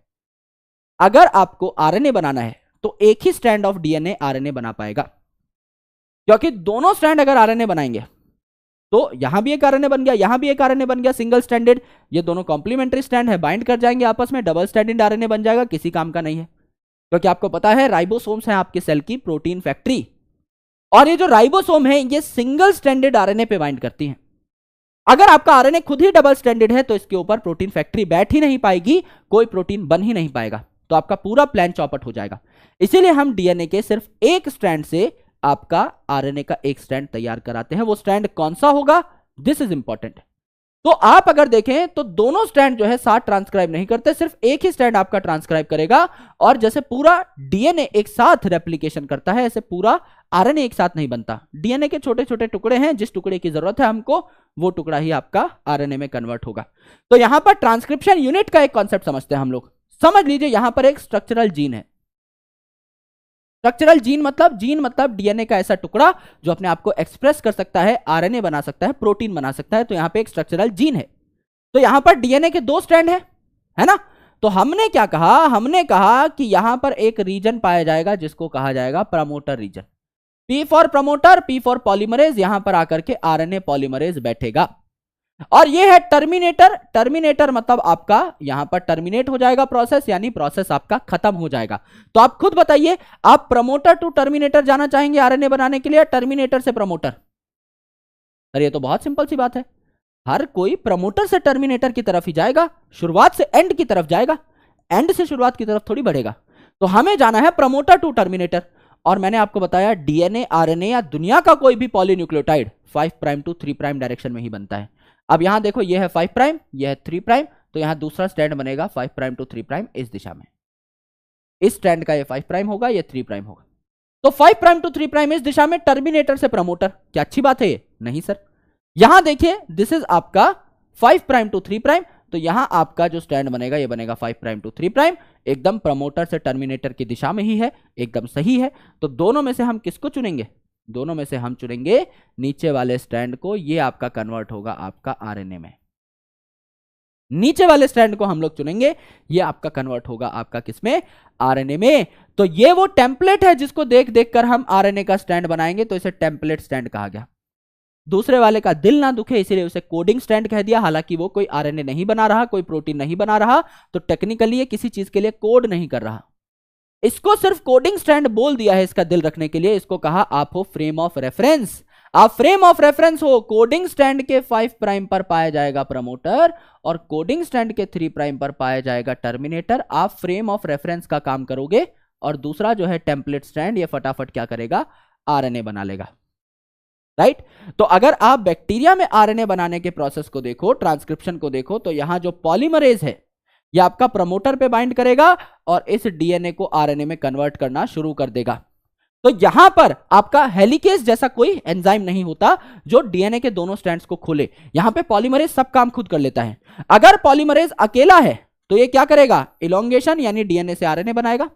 अगर आपको आरएनए बनाना है तो एक ही स्ट्रैंड ऑफ डीएनए आरएनए बना पाएगा, क्योंकि दोनों स्ट्रैंड अगर आरएनए बनाएंगे तो यहां भी एक आरएनए बन गया, यहां भी एक आरएनए बन गया, सिंगल स्ट्रैंडेड। ये दोनों कॉम्प्लीमेंट्री स्ट्रैंड है, बाइंड कर जाएंगे आपस में, डबल स्ट्रैंडेड आरएनए बन जाएगा, किसी काम का नहीं है। क्योंकि आपको पता है राइबोसोम्स है आपके सेल की प्रोटीन फैक्ट्री, और ये जो राइबोसोम है ये सिंगल स्ट्रैंडेड आरएनए पे बाइंड करती है। अगर आपका आरएनए खुद ही डबल स्ट्रैंडेड है तो इसके ऊपर प्रोटीन फैक्ट्री बैठ ही नहीं पाएगी, कोई प्रोटीन बन ही नहीं पाएगा, तो आपका पूरा प्लान चौपट हो जाएगा। इसीलिए हम डीएनए के सिर्फ एक स्ट्रैंड से आपका आरएनए का एक स्ट्रैंड तैयार कराते हैं। वो स्ट्रैंड कौन सा होगा, दिस इज इंपॉर्टेंट। तो आप अगर देखें तो दोनों स्ट्रैंड जो है साथ ट्रांसक्राइब नहीं करते, सिर्फ एक ही स्ट्रैंड आपका ट्रांसक्राइब करेगा। और जैसे पूरा डीएनए एक साथ रेप्लिकेशन करता है ऐसे पूरा आरएनए एक साथ नहीं बनता। डीएनए के छोटे छोटे टुकड़े हैं, जिस टुकड़े की जरूरत है हमको वो टुकड़ा ही आपका आरएनए में कन्वर्ट होगा। तो यहां पर ट्रांसक्रिप्शन यूनिट का एक कॉन्सेप्ट समझते हैं हम लोग। समझ लीजिए यहां पर एक स्ट्रक्चरल जीन है। स्ट्रक्चरल जीन मतलब डीएनए का ऐसा टुकड़ा जो अपने आप को एक्सप्रेस कर सकता है, आरएनए बना सकता है, प्रोटीन बना सकता है। तो यहां पे एक स्ट्रक्चरल जीन है। तो यहां पर डीएनए के दो स्ट्रैंड है ना। तो हमने क्या कहा, हमने कहा कि यहां पर एक रीजन पाया जाएगा जिसको कहा जाएगा promoter region. P for promoter, P for polymerase, यहां पर आकर के आरएनए पॉलीमरेज बैठेगा। और ये है टर्मिनेटर। टर्मिनेटर मतलब आपका यहां पर टर्मिनेट हो जाएगा प्रोसेस, यानी प्रोसेस आपका खत्म हो जाएगा। तो आप खुद बताइए, आप प्रमोटर टू टर्मिनेटर जाना चाहेंगे आरएनए बनाने के लिए, टर्मिनेटर से प्रमोटर? अरे ये तो बहुत सिंपल सी बात है, हर कोई प्रमोटर से टर्मिनेटर की तरफ ही जाएगा, शुरुआत से एंड की तरफ जाएगा, एंड से शुरुआत की तरफ थोड़ी बढ़ेगा। तो हमें जाना है प्रमोटर टू टर्मिनेटर। और मैंने आपको बताया डीएनए, आरएनए या दुनिया का कोई भी polynucleotide 5 prime to 3 prime direction में ही बनता है। अब यहां देखो, ये है 5 प्राइम, ये है 3 प्राइम, तो यहां दूसरा स्ट्रैंड बनेगा 5 प्राइम टू 3 प्राइम इस दिशा में। इस स्ट्रैंड का ये 5 प्राइम होगा, ये 3 प्राइम होगा। तो 5 प्राइम टू 3 प्राइम इस दिशा में, टर्मिनेटर से प्रमोटर। क्या अच्छी बात है ये? नहीं सर। यहां देखिए, दिस इज आपका 5 प्राइम टू 3 प्राइम, तो यहां आपका जो स्ट्रैंड बनेगा ये बनेगा 5 प्राइम टू 3 प्राइम, एकदम प्रमोटर से टर्मिनेटर की दिशा में ही है, एकदम सही है। तो दोनों में से हम किसको चुनेंगे? दोनों में से हम चुनेंगे नीचे वाले स्ट्रैंड को। ये आपका कन्वर्ट होगा आपका आरएनए में। नीचे वाले स्ट्रैंड को हम लोग चुनेंगे, ये आपका कन्वर्ट होगा आपका किसमें? आरएनए में। तो ये वो टेम्पलेट है जिसको देख देख कर हम आरएनए का स्ट्रैंड बनाएंगे, तो इसे टेम्पलेट स्ट्रैंड कहा गया। दूसरे वाले का दिल ना दुखे इसीलिए उसे कोडिंग स्ट्रैंड कह दिया। हालांकि वो कोई आरएनए नहीं बना रहा, कोई प्रोटीन नहीं बना रहा, तो टेक्निकली ये किसी चीज के लिए कोड नहीं कर रहा। इसको सिर्फ कोडिंग स्ट्रैंड बोल दिया है इसका दिल रखने के लिए। इसको कहा आप हो फ्रेम ऑफ रेफरेंस। आप फ्रेम ऑफ रेफरेंस हो। कोडिंग स्ट्रैंड के 5 प्राइम पर पाया जाएगा प्रमोटर और कोडिंग स्ट्रैंड के 3 प्राइम पर पाया जाएगा टर्मिनेटर। आप फ्रेम ऑफ रेफरेंस का काम करोगे और दूसरा जो है टेम्पलेट स्ट्रैंड, ये फटाफट क्या करेगा? आरएनए बना लेगा, राइट। तो अगर आप बैक्टीरिया में आरएनए बनाने के प्रोसेस को देखो, ट्रांसक्रिप्शन को देखो, तो यहां जो पॉलीमरेज है ये आपका प्रमोटर पे बाइंड करेगा और इस डीएनए को आरएनए में कन्वर्ट करना शुरू कर देगा। तो यहां पर आपका हेलिकेज जैसा कोई एंजाइम नहीं होता जो डीएनए के दोनों स्ट्रैंड्स को खोले। यहां पे पॉलीमरेज सब काम खुद कर लेता है। अगर पॉलीमरेज अकेला है तो ये क्या करेगा? इलोंगेशन यानी डीएनए से आरएनए बनाएगा।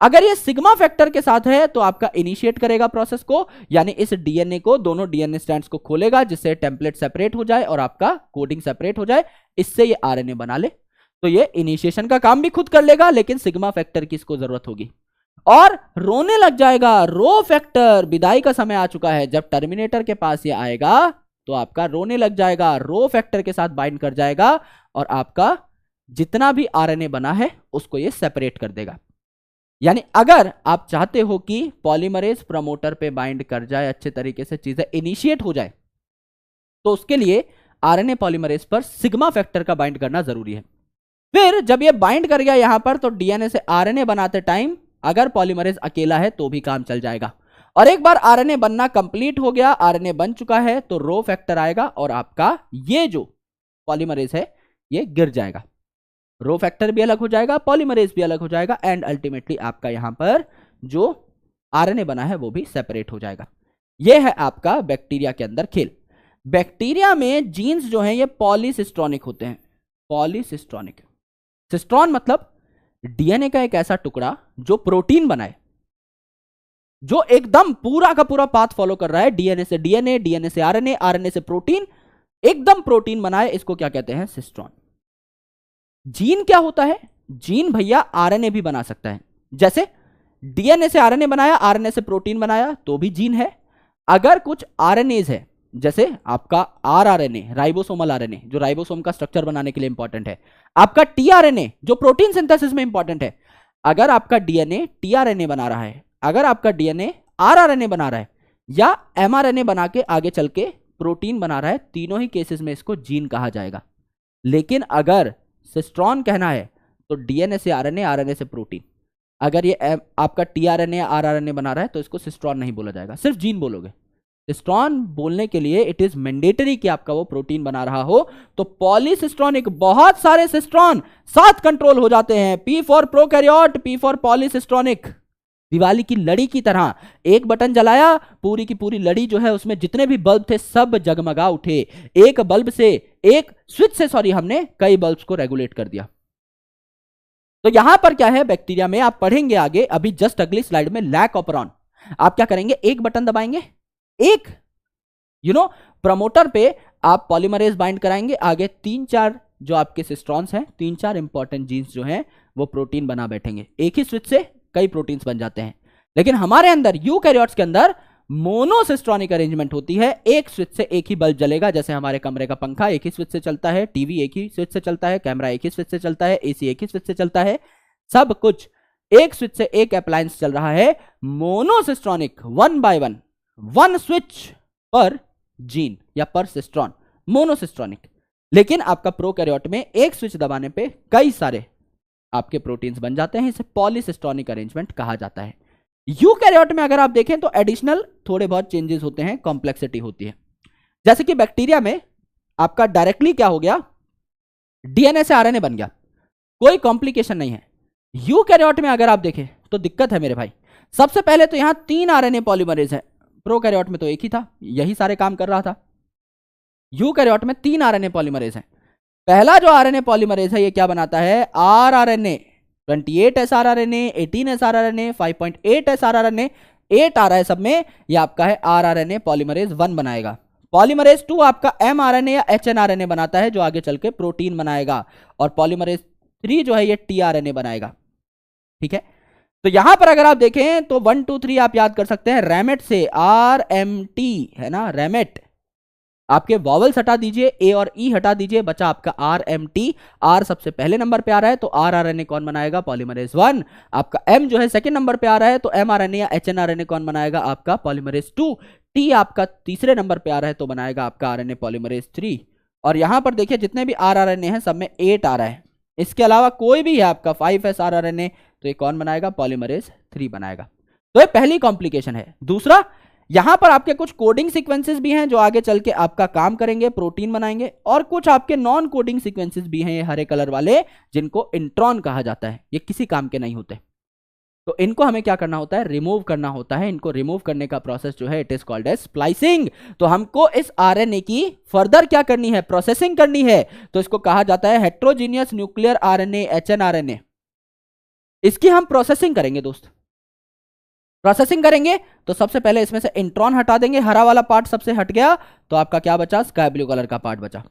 अगर ये सिग्मा फैक्टर के साथ है तो आपका इनिशिएट करेगा प्रोसेस को, यानी इस डीएनए को, दोनों डीएनए स्ट्रैंड्स को खोलेगा जिससे टेम्पलेट सेपरेट हो जाए और आपका कोडिंग सेपरेट हो जाए, इससे ये आरएनए बना ले। तो ये इनिशिएशन का काम भी खुद कर लेगा, लेकिन सिग्मा फैक्टर की इसको जरूरत होगी। और रोने लग जाएगा, रो फैक्टर, विदाई का समय आ चुका है। जब टर्मिनेटर के पास ये आएगा तो आपका रोने लग जाएगा, रो फैक्टर के साथ बाइंड कर जाएगा और आपका जितना भी आरएनए बना है उसको ये सेपरेट कर देगा। यानी अगर आप चाहते हो कि पॉलीमरेज प्रमोटर पे बाइंड कर जाए, अच्छे तरीके से चीजें इनिशिएट हो जाए, तो उसके लिए आरएनए पॉलीमरेज पर सिग्मा फैक्टर का बाइंड करना जरूरी है। फिर जब ये बाइंड कर गया यहां पर, तो डीएनए से आरएनए बनाते टाइम अगर पॉलीमरेज अकेला है तो भी काम चल जाएगा। और एक बार आरएनए बनना कंप्लीट हो गया, आरएनए बन चुका है, तो रो फैक्टर आएगा और आपका ये जो पॉलीमरेज है ये गिर जाएगा। रो फैक्टर भी अलग हो जाएगा, पॉलीमरेज भी अलग हो जाएगा, एंड अल्टीमेटली आपका यहां पर जो आरएनए बना है वो भी सेपरेट हो जाएगा। यह है आपका बैक्टीरिया के अंदर खेल। बैक्टीरिया में जीन्स जो हैं ये पॉलीसिस्ट्रॉनिक होते हैं। पॉलीसिस्ट्रॉनिक, सिस्ट्रॉन मतलब डीएनए का एक ऐसा टुकड़ा जो प्रोटीन बनाए, जो एकदम पूरा का पूरा पाथ फॉलो कर रहा है, डीएनए से डीएनए, डीएनए से आरएनए, आरएनए से प्रोटीन, एकदम प्रोटीन बनाए, इसको क्या कहते हैं? सिस्ट्रॉन। जीन क्या होता है? जीन भैया आरएनए भी बना सकता है। जैसे डीएनए से आरएनए बनाया, आरएनए से प्रोटीन बनाया, तो भी जीन है। अगर कुछ आरएनएज है, जैसे आपका आरआरएनए, राइबोसोमल आरएनए, जो राइबोसोम का स्ट्रक्चर बनाने के लिए इंपॉर्टेंट है, आपका टीआरएनए जो प्रोटीन सिंथेसिस में इंपॉर्टेंट है। अगर आपका डीएनए टीआरएनए बना रहा है, अगर आपका डीएनए आरआरएनए बना रहा है, या एमआरएनए बना के आगे चल के प्रोटीन बना रहा है, तीनों ही केसेस में इसको जीन कहा जाएगा। लेकिन अगर सिस्ट्रॉन कहना है तो डीएनए से आरएनए, आरएनए से प्रोटीन। अगर ये आपका टीआरएनए आरआरएनए बना रहा है तो इसको सिस्ट्रॉन नहीं बोला जाएगा, सिर्फ जीन बोलोगे। सिस्ट्रॉन बोलने के लिए इट इज मैंडेटरी कि आपका वो प्रोटीन बना रहा हो। तो पॉलीसिस्ट्रॉनिक, बहुत सारे सिस्ट्रॉन साथ कंट्रोल हो जाते हैं। P for prokaryote, P for polycistronic. Diwali की लड़ी की तरह एक बटन जलाया, पूरी की पूरी लड़ी जो है उसमें जितने भी बल्ब थे सब जगमगा उठे। एक बल्ब से, एक स्विच से सॉरी, हमने कई बल्ब्स को रेगुलेट कर दिया। तो यहां पर क्या है बैक्टीरिया में, आप पढ़ेंगे आगे, अभी जस्ट अगली स्लाइड में लैक ऑपरॉन। आप क्या करेंगे? एक बटन दबाएंगे, एक प्रमोटर पे आप पॉलीमरेज बाइंड कराएंगे, आगे 3-4 जो आपके सिस्ट्रॉन्स हैं, 3-4 इंपॉर्टेंट जीन्स जो हैं वो प्रोटीन बना बैठेंगे। एक ही स्विच से कई प्रोटीन्स बन जाते हैं। लेकिन हमारे अंदर, यूकैरियोट्स के अंदर मोनोसिस्ट्रॉनिक अरेंजमेंट होती है। एक स्विच से एक ही बल्ब जलेगा, जैसे हमारे कमरे का पंखा एक ही स्विच से चलता है, टीवी एक ही स्विच से चलता है, कैमरा एक ही स्विच से चलता है, एसी एक ही स्विच से चलता है, सब कुछ एक स्विच से एक अप्लायंस चल रहा है। मोनोसिस्ट्रॉनिक, 1 by 1, 1 स्विच पर जीन या पर सिस्ट्रॉन, मोनोसिस्ट्रॉनिक। लेकिन आपका प्रोकैरियोट में एक स्विच दबाने पे कई सारे आपके प्रोटीन्स बन जाते हैं, इसे पॉलीसिस्ट्रॉनिक अरेंजमेंट कहा जाता है। यूकैरियोट में अगर आप देखें तो एडिशनल थोड़े बहुत चेंजेस होते हैं, कॉम्प्लेक्सिटी होती है। जैसे कि बैक्टीरिया में आपका डायरेक्टली क्या हो गया, डीएनए से आरएनए बन गया, कोई कॉम्प्लिकेशन नहीं है। यूकैरियोट में अगर आप देखें तो दिक्कत है मेरे भाई। सबसे पहले तो यहां 3 आरएनए पॉलीमरेज है, प्रोकैरियोट में तो एक ही था, यही सारे काम कर रहा था। यूकैरियोट में 3 आरएनए पॉलीमरेज है। पहला जो आरएनए पॉलीमरेज है ये क्या बनाता है? आरआरएनए, 28 एसआरआरएनए, 18 एसआरआरएनए, 5.8 एसआरआरएनए, 8 आ रहा है सब में, ये आपका है आरआरएनए पॉलीमरेज 1 बनाएगा। पॉलीमरेज 2 आपका एमआरएनए या एचएनआरएनए बनाता है, जो आगे चल के प्रोटीन बनाएगा। और पॉलीमरेज 3 जो है ये टीआरएनए बनाएगा। ठीक है, तो यहां पर अगर आप देखें तो 1 2 3 आप याद कर सकते हैं रैमेट से, आरएमटी है ना, रैमेट। आपके वॉवल्स हटा दीजिए, ए और ई हटा दीजिए, बचा आपका आरएमटी। आर सबसे पहले नंबर पे आ रहा है तो आरआरएनए कौन बनाएगा? पॉलीमरेज 1। आपका एम जो है सेकंड नंबर पे आ रहा है तो एमआरएनए या एचएनआरएनए कौन बनाएगा? आपका पॉलीमरेज 2। टी आपका तीसरे नंबर पे आ रहा है तो बनाएगा आपका आरएनए पॉलीमरेज 3। और यहां पर देखिए जितने भी आरआरएनए हैं सब में 8 आ रहा है। इसके अलावा कोई भी है आपका 5s आरआरएनए तो ये कौन बनाएगा? पॉलीमरेज 3 बनाएगा। तो ये पहली कॉम्प्लिकेशन है। दूसरा, यहां पर आपके कुछ कोडिंग सीक्वेंसेस भी हैं जो आगे चल के आपका काम करेंगे, प्रोटीन बनाएंगे। और कुछ आपके नॉन कोडिंग सीक्वेंसेस भी हैं, ये हरे कलर वाले, जिनको इंट्रॉन कहा जाता है। ये किसी काम के नहीं होते, तो इनको हमें क्या करना होता है? रिमूव करना होता है। इनको रिमूव करने का प्रोसेस जो है it is called as splicing. तो हमको इस आरएनए की फर्दर क्या करनी है? प्रोसेसिंग करनी है। तो इसको कहा जाता है हेट्रोजीनियस न्यूक्लियर आरएनए, एचएनआरएनए। इसकी हम प्रोसेसिंग करेंगे दोस्त। प्रोसेसिंग करेंगे तो सबसे पहले इसमें से इंट्रॉन हटा देंगे, हरा वाला पार्ट सबसे हट गया, तो आपका क्या बचा, स्काई ब्लू कलर का पार्ट बचा।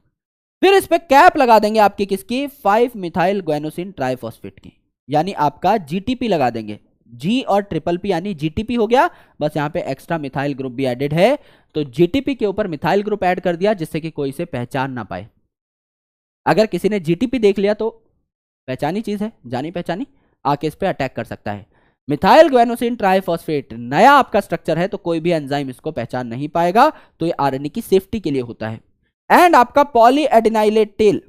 फिर इस पे कैप लगा देंगे आपकी किसकी, 5 मिथाइल ग्वेनोसिन ट्राइफॉस्फेट की, यानी आपका जीटीपी लगा देंगे। जी और ट्रिपल पी यानी जीटीपी हो गया, बस यहाँ पे एक्स्ट्रा मिथाइल ग्रुप भी एडेड है, तो जीटीपी के ऊपर मिथाइल ग्रुप ऐड कर दिया जिससे कि कोई इसे पहचान ना पाए। अगर किसी ने जीटीपी देख लिया तो पहचानी चीज है, जानी पहचानी, आके इस पे अटैक कर सकता है। मिथाइल ग्वेनोसिन ट्राइफॉस्फेट नया आपका स्ट्रक्चर है, तो कोई भी एंजाइम इसको पहचान नहीं पाएगा, तो ये आरएनए की सेफ्टी के लिए होता है। एंड आपका पॉलीएडिनाइलेट टेल,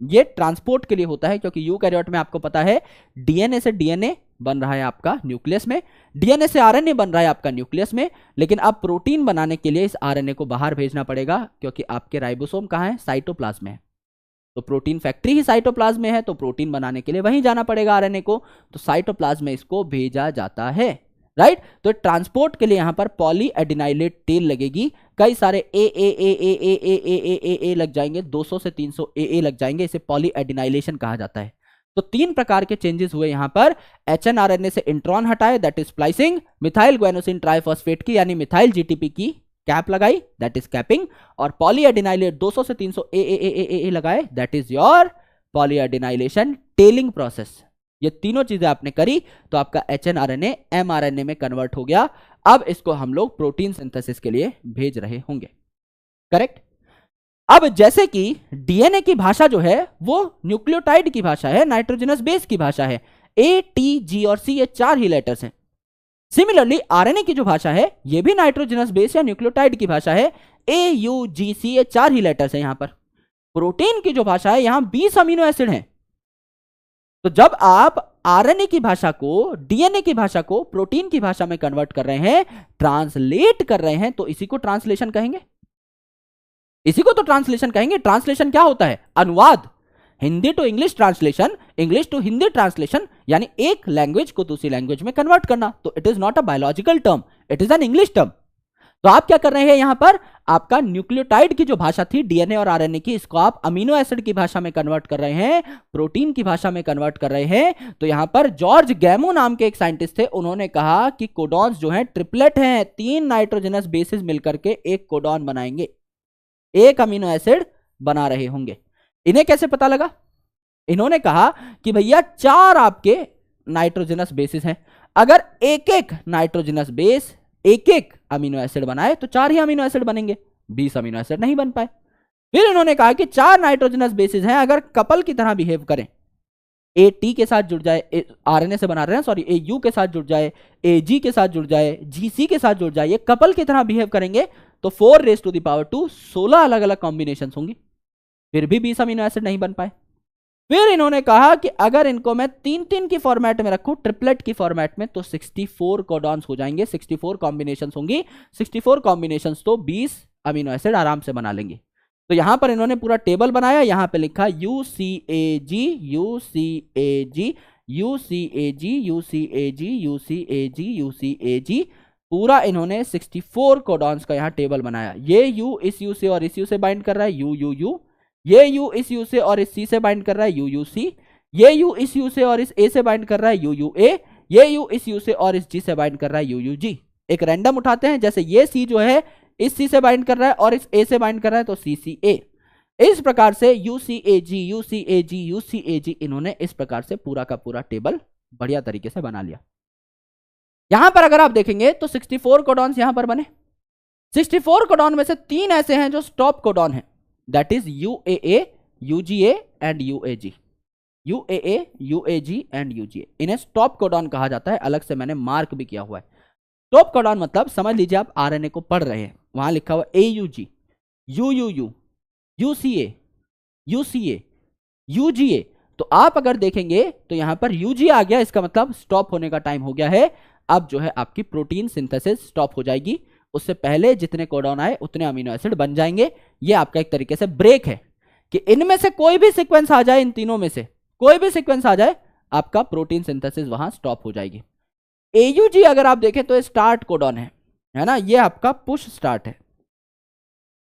ये ट्रांसपोर्ट के लिए होता है, क्योंकि यूकैरियोट में आपको पता है डीएनए से डीएनए बन रहा है आपका न्यूक्लियस में, डीएनए से आरएनए बन रहा है आपका न्यूक्लियस में, लेकिन अब प्रोटीन बनाने के लिए इस आरएनए को बाहर भेजना पड़ेगा, क्योंकि आपके राइबोसोम कहाँ है, साइटोप्लाज्म में है, तो प्रोटीन फैक्ट्री ही साइटोप्लाज्म में है, तो प्रोटीन बनाने के लिए वहीं जाना पड़ेगा आरएनए को, तो साइटोप्लाज्म में इसको भेजा जाता है, राइट। तो ट्रांसपोर्ट के लिए यहां पर पॉलीएडिनाइलेट टेल लगेगी, कई सारे ए ए ए ए ए ए ए ए ए ए लग जाएंगे, 200 से 300 ए लग जाएंगे, इसे पॉलीएडिनाइलेशन कहा जाता है। तो 3 प्रकार के चेंजेस हुए यहां पर, एचएनआरएनए से इंट्रॉन हटाए that is splicing, methyl guanosine triphosphate की यानी मिथाइल जीटीपी की कैप लगाई दैट इज कैपिंग, और पॉलीएडिनाइलेट 200 से 300 ए लगाए that is your polyadenylation tailing process. ये तीनों चीजें आपने करी तो आपका एचएनआरएनए एमआरएनए में कन्वर्ट हो गया। अब इसको हम लोग प्रोटीन सिंथेसिस के लिए भेज रहे होंगे, करेक्ट। अब जैसे कि डीएनए की भाषा जो है वो न्यूक्लियोटाइड की भाषा है, नाइट्रोजनस बेस की भाषा है, ए टी जी और सी ये 4 ही लेटर्स हैं। सिमिलरली आरएनए की जो भाषा है ये भी नाइट्रोजनस बेस या न्यूक्लियोटाइड की भाषा है, ए यू जी सी ये 4 ही लेटर्स हैं यहां पर। प्रोटीन की जो भाषा है यहां 20 अमीनो एसिड हैं। तो जब आप आरएनए की भाषा को, डीएनए की भाषा को प्रोटीन की भाषा में कन्वर्ट कर रहे हैं, ट्रांसलेट कर रहे हैं, तो इसी को ट्रांसलेशन कहेंगे, इसी को तो ट्रांसलेशन कहेंगे। ट्रांसलेशन क्या होता है, अनुवाद, Hindi to English translation, English to Hindi translation, यानी एक लैंग्वेज को दूसरी लैंग्वेज में कन्वर्ट करना। तो it is not a biological term, it is an English term. तो आप क्या कर रहे हैं यहां पर, आपका न्यूक्लियोटाइड की जो भाषा थी डीएनए और आरएनए की, इसको आप अमीनो एसिड की भाषा में कन्वर्ट कर रहे हैं, प्रोटीन की भाषा में कन्वर्ट कर रहे हैं। तो यहां पर जॉर्ज गैमो नाम के एक साइंटिस्ट थे, उन्होंने कहा कि कोडॉन्स जो हैं ट्रिपलेट हैं, 3 नाइट्रोजनस बेसिस मिलकर के एक कोडॉन बनाएंगे, एक अमीनो एसिड बना रहे होंगे। इन्हें कैसे पता लगा, इन्होंने कहा कि भैया 4 आपके नाइट्रोजनस बेसिस हैं, अगर एक एक नाइट्रोजनस बेस एक एक अमीनो एसिड बनाए तो 4 ही अमीनो एसिड बनेंगे, 20 अमीनो एसिड नहीं बन पाए। फिर इन्होंने कहा कि 4 नाइट्रोजनस बेसिस हैं, अगर कपल की तरह बिहेव करें, ए टी के साथ जुड़ जाए, आरएनए से बना रहे हैं सॉरी, ए यू के साथ जुड़ जाए, ए जी के साथ जुड़ जाए, जी सी के साथ जुड़ जाए, ये कपल की तरह बिहेव करेंगे तो 4 रेज़ टू द पावर 2 16 अलग अलग कॉम्बिनेशन होंगी, फिर भी 20 अमीनो एसिड नहीं बन पाए। फिर इन्होंने कहा कि अगर इनको मैं 3-3 की फॉर्मेट में रखूं, ट्रिपलेट की फॉर्मेट में, तो 64 कोडॉन्स हो जाएंगे, 64 कॉम्बिनेशंस होंगी, 64 कॉम्बिनेशंस तो 20 अमीनो एसिड आराम से बना लेंगे। तो यहां पर इन्होंने पूरा टेबल बनाया, यहां पे लिखा UCAG UCAG UCAG UCAG UCAG UCAG, पूरा इन्होंने 64 कोडॉन्स का यहां टेबल बनाया। ये यू इस यू से और इस यू से बाइंड कर रहा है, यू यू यू, ये यू इस यू से और इस सी से बाइंड कर रहा है, यू यू सी, ये यू इस यू से और इस ए से बाइंड कर रहा है, यू यू ए, ये यू इस यू से और इस जी से बाइंड कर रहा है, यू यू जी। एक रैंडम उठाते हैं, जैसे ये सी जो है इस सी से बाइंड कर रहा है और इस ए से बाइंड कर रहा है, तो सी सी ए। इस प्रकार से UCAG UCAG UCAG इन्होंने इस प्रकार से पूरा का पूरा टेबल बढ़िया तरीके से बना लिया। यहां पर अगर आप देखेंगे तो 64 कोडॉन्स यहां पर बने, 64 कोडॉन में से 3 ऐसे हैं जो स्टॉप कोडॉन हैं, that is UAA UGA and UAG, UAA UAG and UGA, इन्हें स्टॉप कोडॉन कहा जाता है, अलग से मैंने मार्क भी किया हुआ है। स्टॉप कोडॉन मतलब समझ लीजिए आप आरएनए को पढ़ रहे हैं, वहां लिखा हुआ AUG UUU UCA UCA UGA, तो आप अगर देखेंगे तो यहां पर UG आ गया, इसका मतलब स्टॉप होने का टाइम हो गया है। अब जो है आपकी प्रोटीन सिंथेसिस स्टॉप हो जाएगी, उससे पहले जितने कोडॉन आए उतने अमीनो एसिड बन जाएंगे। ये आपका एक तरीके से ब्रेक है कि इनमें से कोई भी सीक्वेंस आ जाए, इन तीनों में से कोई भी सीक्वेंस आ जाए, आपका प्रोटीन सिंथेसिस वहां स्टॉप हो जाएगी। AUG अगर आप देखें तो स्टार्ट कोडॉन है ना, ये आपका पुश स्टार्ट है,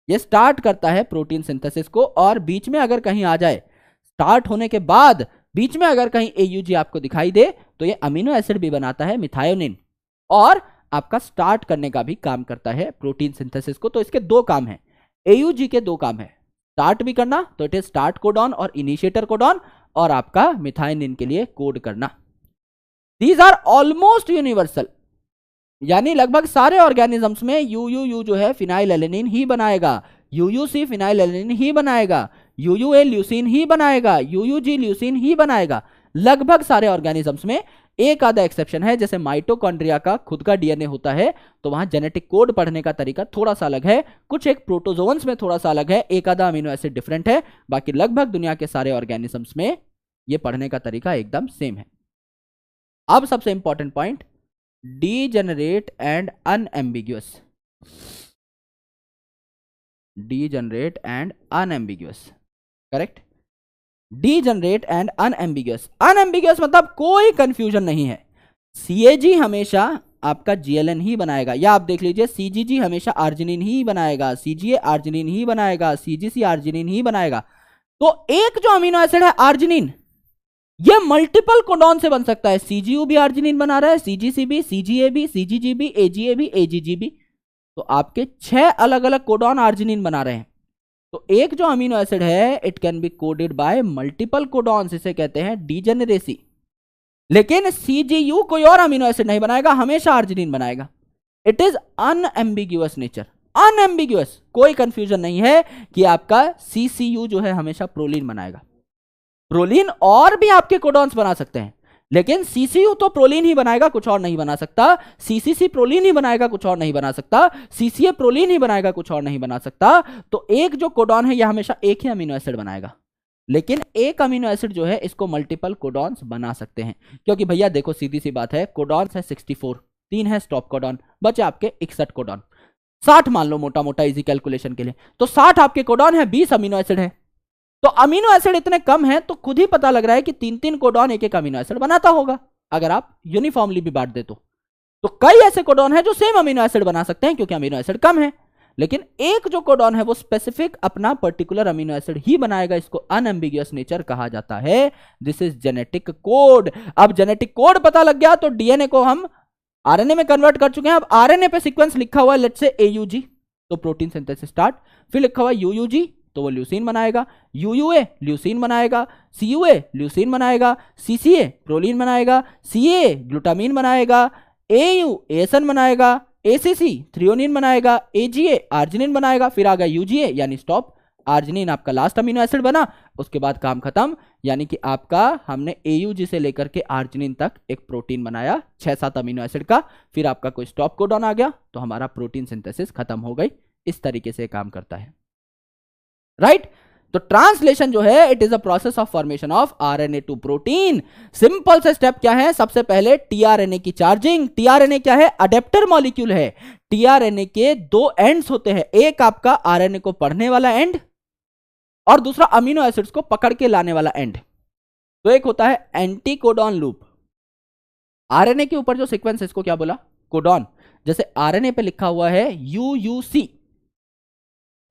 ये स्टार्ट करता है प्रोटीन सिंथेसिस को, और बीच में अगर कहीं आ जाए स्टार्ट होने के बाद बीच में अगर कहीं AUG आपको दिखाई दे तो ये अमीनो एसिड भी बनाता है मिथायोनिन, और आपका स्टार्ट करने का भी काम करता है प्रोटीन सिंथेसिस को। तो इसके दो काम है, AUG के दो काम है, स्टार्ट भी करना तो इट इज स्टार्ट कोडॉन और इनिशिएटर कोडॉन, और आपका मिथायोनिन के लिए कोड करना। दीज आर ऑलमोस्ट यूनिवर्सल, यानी लगभग सारे ऑर्गेनिजम्स में UUU जो है फिनाइल एलेनिन ही बनाएगा, UUC फिनाइल एलेनिन ही बनाएगा, UUA ल्यूसीन ही बनाएगा, UUG ल्यूसीन ही बनाएगा, लगभग सारे ऑर्गेनिजम्स में। एक आधा एक्सेप्शन है, जैसे माइटोकॉन्ड्रिया का खुद का DNA होता है तो वहां जेनेटिक कोड पढ़ने का तरीका थोड़ा सा अलग है, कुछ एक प्रोटोजोन्स में थोड़ा सा अलग है, एक आधा अमीनो एसिड डिफरेंट है, बाकी लगभग दुनिया के सारे ऑर्गेनिजम्स में ये पढ़ने का तरीका एकदम सेम है। अब सबसे important point, degenerate and unambiguous. Degenerate and unambiguous, correct. Degenerate and unambiguous, unambiguous मतलब कोई कंफ्यूजन नहीं है। CAG हमेशा आपका GLN ही बनाएगा, या आप देख लीजिए CGG हमेशा आर्जिनिन ही बनाएगा, CGA आर्जिनिन ही बनाएगा, CGC आर्जिनिन ही बनाएगा। तो एक जो अमीनो एसिड है आर्जिनिन, ये मल्टीपल कोडॉन से बन सकता है। CGU भी आर्जिनिन बना रहा है, CGC भी, CGA भी, CGG भी, AGA भी, AGG भी, तो आपके 6 अलग अलग कोडॉन आर्जिनिन बना रहे हैं। तो एक जो अमीनो एसिड है it can be coded by multiple codons, इसे कहते हैं डीजेनरेसी। लेकिन CGU कोई और अमीनो एसिड नहीं बनाएगा, हमेशा आर्जिनिन बनाएगा। इट इज अनएम्बिग्युअस नेचर, अनएम्बिग्युअस, कोई कंफ्यूजन नहीं है कि आपका CCU जो है हमेशा प्रोलीन बनाएगा। प्रोलीन और भी आपके कोडॉन्स बना सकते हैं, लेकिन CCU तो प्रोलीन ही बनाएगा, कुछ और नहीं बना सकता। CCC प्रोलीन ही बनाएगा, कुछ और नहीं बना सकता। CCA प्रोलीन ही बनाएगा, कुछ और नहीं बना सकता। तो एक जो कोडॉन है यह हमेशा एक ही अमीनो एसिड बनाएगा, लेकिन एक अमीनो एसिड जो है इसको मल्टीपल कोडॉन्स बना सकते हैं। क्योंकि भैया देखो सीधी सी बात है, कोडॉन्स है 64, 3 है स्टॉप कोडॉन, बचे आपके 61 कोडॉन, 60 मान लो मोटा मोटा इजी कैलकुलेशन के लिए। तो 60 आपके कोडॉन है, 20 अमीनो एसिड है। तो अमीनो एसिड इतने कम है तो खुद ही पता लग रहा है कि 3-3 कोडॉन एक एक अमीनो एसिड बनाता होगा, अगर आप यूनिफॉर्मली भी बांट दे तो कई ऐसे कोडॉन है जो सेम अमीनो एसिड बना सकते हैं क्योंकि अमीनो एसिड कम है। लेकिन एक जो कोडॉन है वो स्पेसिफिक अपना पर्टिकुलर अमीनो एसिड ही बनाएगा, इसको अनएम्बिगियस नेचर कहा जाता है। This is genetic code. अब जेनेटिक कोड पता लग गया तो डीएनए को हम आरएनए में कन्वर्ट कर चुके हैं। अब आरएनए पे सीक्वेंस लिखा हुआ है लेट्स से AUG, तो प्रोटीन सिंथेसिस स्टार्ट। फिर लिखा हुआ UUG तो वो ल्यूसीन बनाएगा, UUA ल्यूसीन बनाएगा, CUA ल्यूसीन बनाएगा, CCA प्रोलीन बनाएगा, CA ग्लूटामीन बनाएगा, AU एसन बनाएगा, ACC थ्रियोनिन बनाएगा, AGA आर्जिनिन बनाएगा। फिर आ गया UGA यानी स्टॉप, आर्जिनिन आपका लास्ट अमीनो एसिड बना, उसके बाद काम खत्म। यानी कि आपका हमने AUG से लेकर के आर्जिनिन तक एक प्रोटीन बनाया 6-7 अमीनो एसिड का। फिर आपका कोई स्टॉप कोडॉन आ गया तो हमारा प्रोटीन सिंथेसिस खत्म हो गई। इस तरीके से काम करता है, राइट। तो ट्रांसलेशन जो है it is a process of formation of RNA to protein. Simple से स्टेप क्या है, सबसे पहले टीआरएनए की चार्जिंग। टीआरएनए क्या है, अडेप्टर मॉलिक्यूल है। टीआरएनए के 2 एंड्स होते हैं, एक आपका आरएनए को पढ़ने वाला एंड और दूसरा अमीनो एसिड्स को पकड़ के लाने वाला एंड। तो एक होता है एंटी कोडॉन लूप। आरएनए के ऊपर जो सीक्वेंस है इसको क्या बोला, कोडॉन। जैसे आरएनए पे लिखा हुआ है UUC,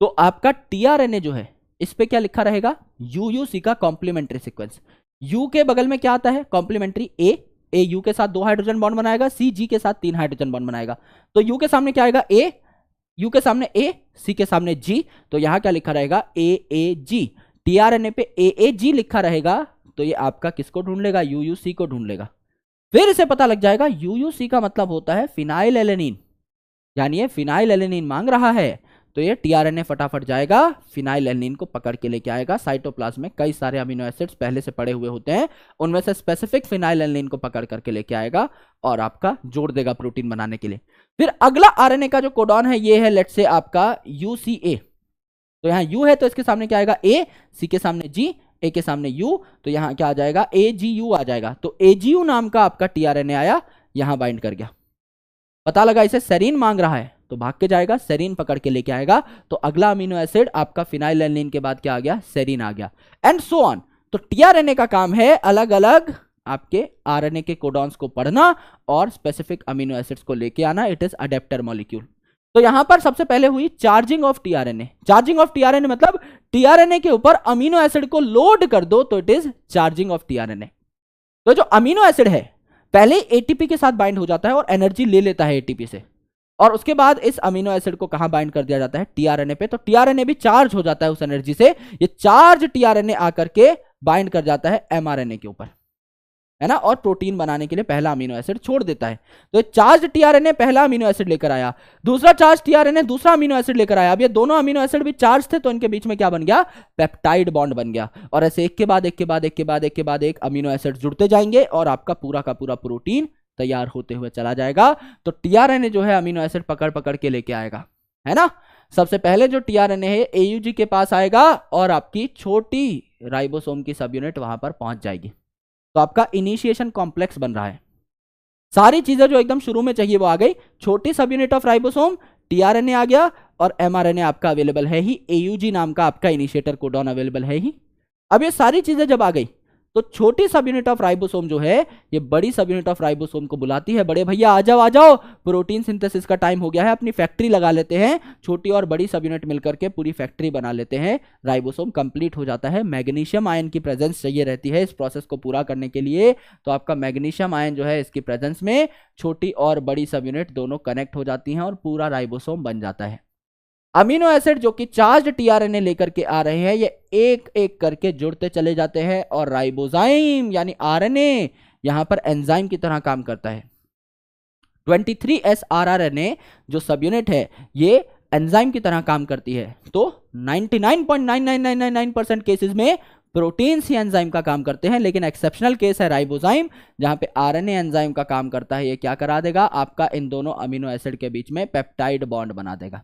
तो आपका टीआरएनए जो है इस पे क्या लिखा रहेगा, UUC का कॉम्प्लीमेंट्री सीक्वेंस। U के बगल में क्या आता है, कॉम्प्लीमेंट्री A U के साथ 2 हाइड्रोजन बॉन्ड बनाएगा, C G के साथ 3 हाइड्रोजन बॉन्ड बनाएगा। तो U के सामने क्या आएगा, A, U के सामने A, C के सामने G, तो यहां क्या लिखा रहेगा, AAG। टीआरएनए पे AAG लिखा रहेगा तो ये आपका किसको ढूंढ लेगा, UUC को ढूंढ लेगा। फिर इसे पता लग जाएगा UUC का मतलब होता है फिनाइल एलेनिन, यानी ये फिनाइल एलेनिन मांग रहा है। तो ये टीआरएनए फटाफट जाएगा फिनाइल एलेनिन को पकड़ के लेके आएगा। साइटोप्लाज्म में कई सारे अमीनो एसिड्स पहले से पड़े हुए होते हैं, उनमें से स्पेसिफिक फिनाइल एलेनिन को पकड़ करके लेके आएगा और आपका जोड़ देगा प्रोटीन बनाने के लिए। फिर अगला आरएनए का जो कोडॉन है ये है लेट्स से आपका UCA। तो यहाँ U है तो इसके सामने क्या आएगा A, C के सामने G, A के सामने U, तो यहाँ क्या आ जाएगा AGU आ जाएगा। तो AGU नाम का आपका टीआरएनए आया, यहां बाइंड कर गया। पता लगा इसे सेरीन मांग रहा है तो भाग के जाएगा, सेरीन पकड़ के लेके आएगा। तो अगला अमीनो एसिड आपका फिनाइल एलेनिन के बाद क्या आ गया, सेरीन आ गया, एंड सो ऑन। तो टीआरएनए का काम है अलग अलग आपके आरएनए के कोडॉन्स को पढ़ना और स्पेसिफिक अमीनो एसिड्स को लेके आना। It is adapter molecule. तो यहां पर सबसे पहले हुई charging of tRNA. Charging of tRNA मतलब टीआरएनए के ऊपर अमीनो एसिड को लोड कर दो तो it is charging of tRNA. तो जो अमीनो एसिड है पहले एटीपी के साथ बाइंड हो जाता है और एनर्जी ले लेता है एटीपी से, और उसके बाद इस अमीनो एसिड को कहां बाइंड कर दिया जाता है, टीआरएनए पे। तो टीआरएनए भी चार्ज हो जाता है उस एनर्जी से। ये चार्ज टीआरएनए आकर के बाइंड कर जाता है एमआरएनए के ऊपर, है ना, और प्रोटीन बनाने के लिए पहला अमीनो एसिड छोड़ देता है। तो चार्ज टीआरएनए पहला अमीनो एसिड लेकर आया, दूसरा चार्ज टीआरएनए दूसरा अमीनो एसिड लेकर आया। अब ये दोनों अमीनो एसिड भी चार्ज थे तो इनके बीच में क्या बन गया, पेप्टाइड बॉन्ड बन गया। और ऐसे एक के बाद एक के बाद एक के बाद एक के बाद एक अमीनो एसिड जुड़ते जाएंगे और आपका पूरा का पूरा प्रोटीन तैयार होते हुए चला जाएगा। तो टीआरएनए जो है अमीनो एसिड पकड़ पकड़ के लेके आएगा, है ना। सबसे पहले जो टीआरएनए है एयूजी के पास आएगा और आपकी छोटी राइबोसोम की सब यूनिट वहां पर पहुंच जाएगी। तो आपका इनिशिएशन कॉम्प्लेक्स बन रहा है। सारी चीजें जो एकदम शुरू में चाहिए वो आ गई। छोटी subunit of ribosome, tRNA आ गया और एमआरएनए आपका अवेलेबल है ही, एयूजी नाम का आपका इनिशिएटर कोडॉन अवेलेबल है ही। अब ये सारी चीजें जब आ गई तो छोटी सब यूनिट ऑफ राइबोसोम जो है ये बड़ी सब यूनिट ऑफ राइबोसोम को बुलाती है, बड़े भैया आ जाओ, प्रोटीन सिंथेसिस का टाइम हो गया है, अपनी फैक्ट्री लगा लेते हैं। छोटी और बड़ी सब यूनिट मिलकर के पूरी फैक्ट्री बना लेते हैं, राइबोसोम कंप्लीट हो जाता है। मैग्नीशियम आयन की प्रेजेंस चाहिए रहती है इस प्रोसेस को पूरा करने के लिए। तो आपका मैग्नीशियम आयन जो है इसकी प्रेजेंस में छोटी और बड़ी सब यूनिट दोनों कनेक्ट हो जाती हैं और पूरा राइबोसोम बन जाता है। अमीनो एसिड जो कि चार्ज टीआरएनए लेकर के आ रहे हैं ये एक एक करके जुड़ते चले जाते हैं और राइबोजाइम यानी आरएनए यहां पर एंजाइम की तरह काम करता है। 23S आरआरएनए जो सब यूनिट है ये एंजाइम की तरह काम करती है। तो 99.99999% केसेस में प्रोटीन्स ही एंजाइम का काम करते हैं, लेकिन एक्सेप्शनल केस है राइबोजाइम जहां पे आरएनए एंजाइम का काम करता है। ये क्या करा देगा, आपका इन दोनों अमीनो एसिड के बीच में पेप्टाइड बॉन्ड बना देगा।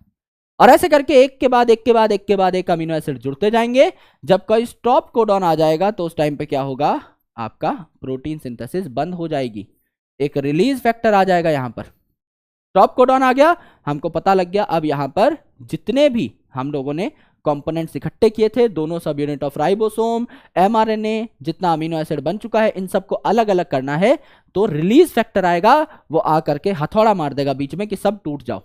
और ऐसे करके एक के बाद एक के बाद एक के बाद एक अमीनो एसिड जुड़ते जाएंगे। जब कोई स्टॉप कोडॉन आ जाएगा तो उस टाइम पे क्या होगा, आपका प्रोटीन सिंथेसिस बंद हो जाएगी, एक रिलीज फैक्टर आ जाएगा। यहां पर स्टॉप कोडॉन आ गया, हमको पता लग गया अब यहां पर जितने भी हम लोगों ने कंपोनेंट्स इकट्ठे किए थे, दोनों सब यूनिट ऑफ राइबोसोम, एमआरएनए, जितना अमीनो एसिड बन चुका है, इन सबको अलग अलग करना है। तो रिलीज फैक्टर आएगा, वो आकर के हथौड़ा मार देगा बीच में कि सब टूट जाओ।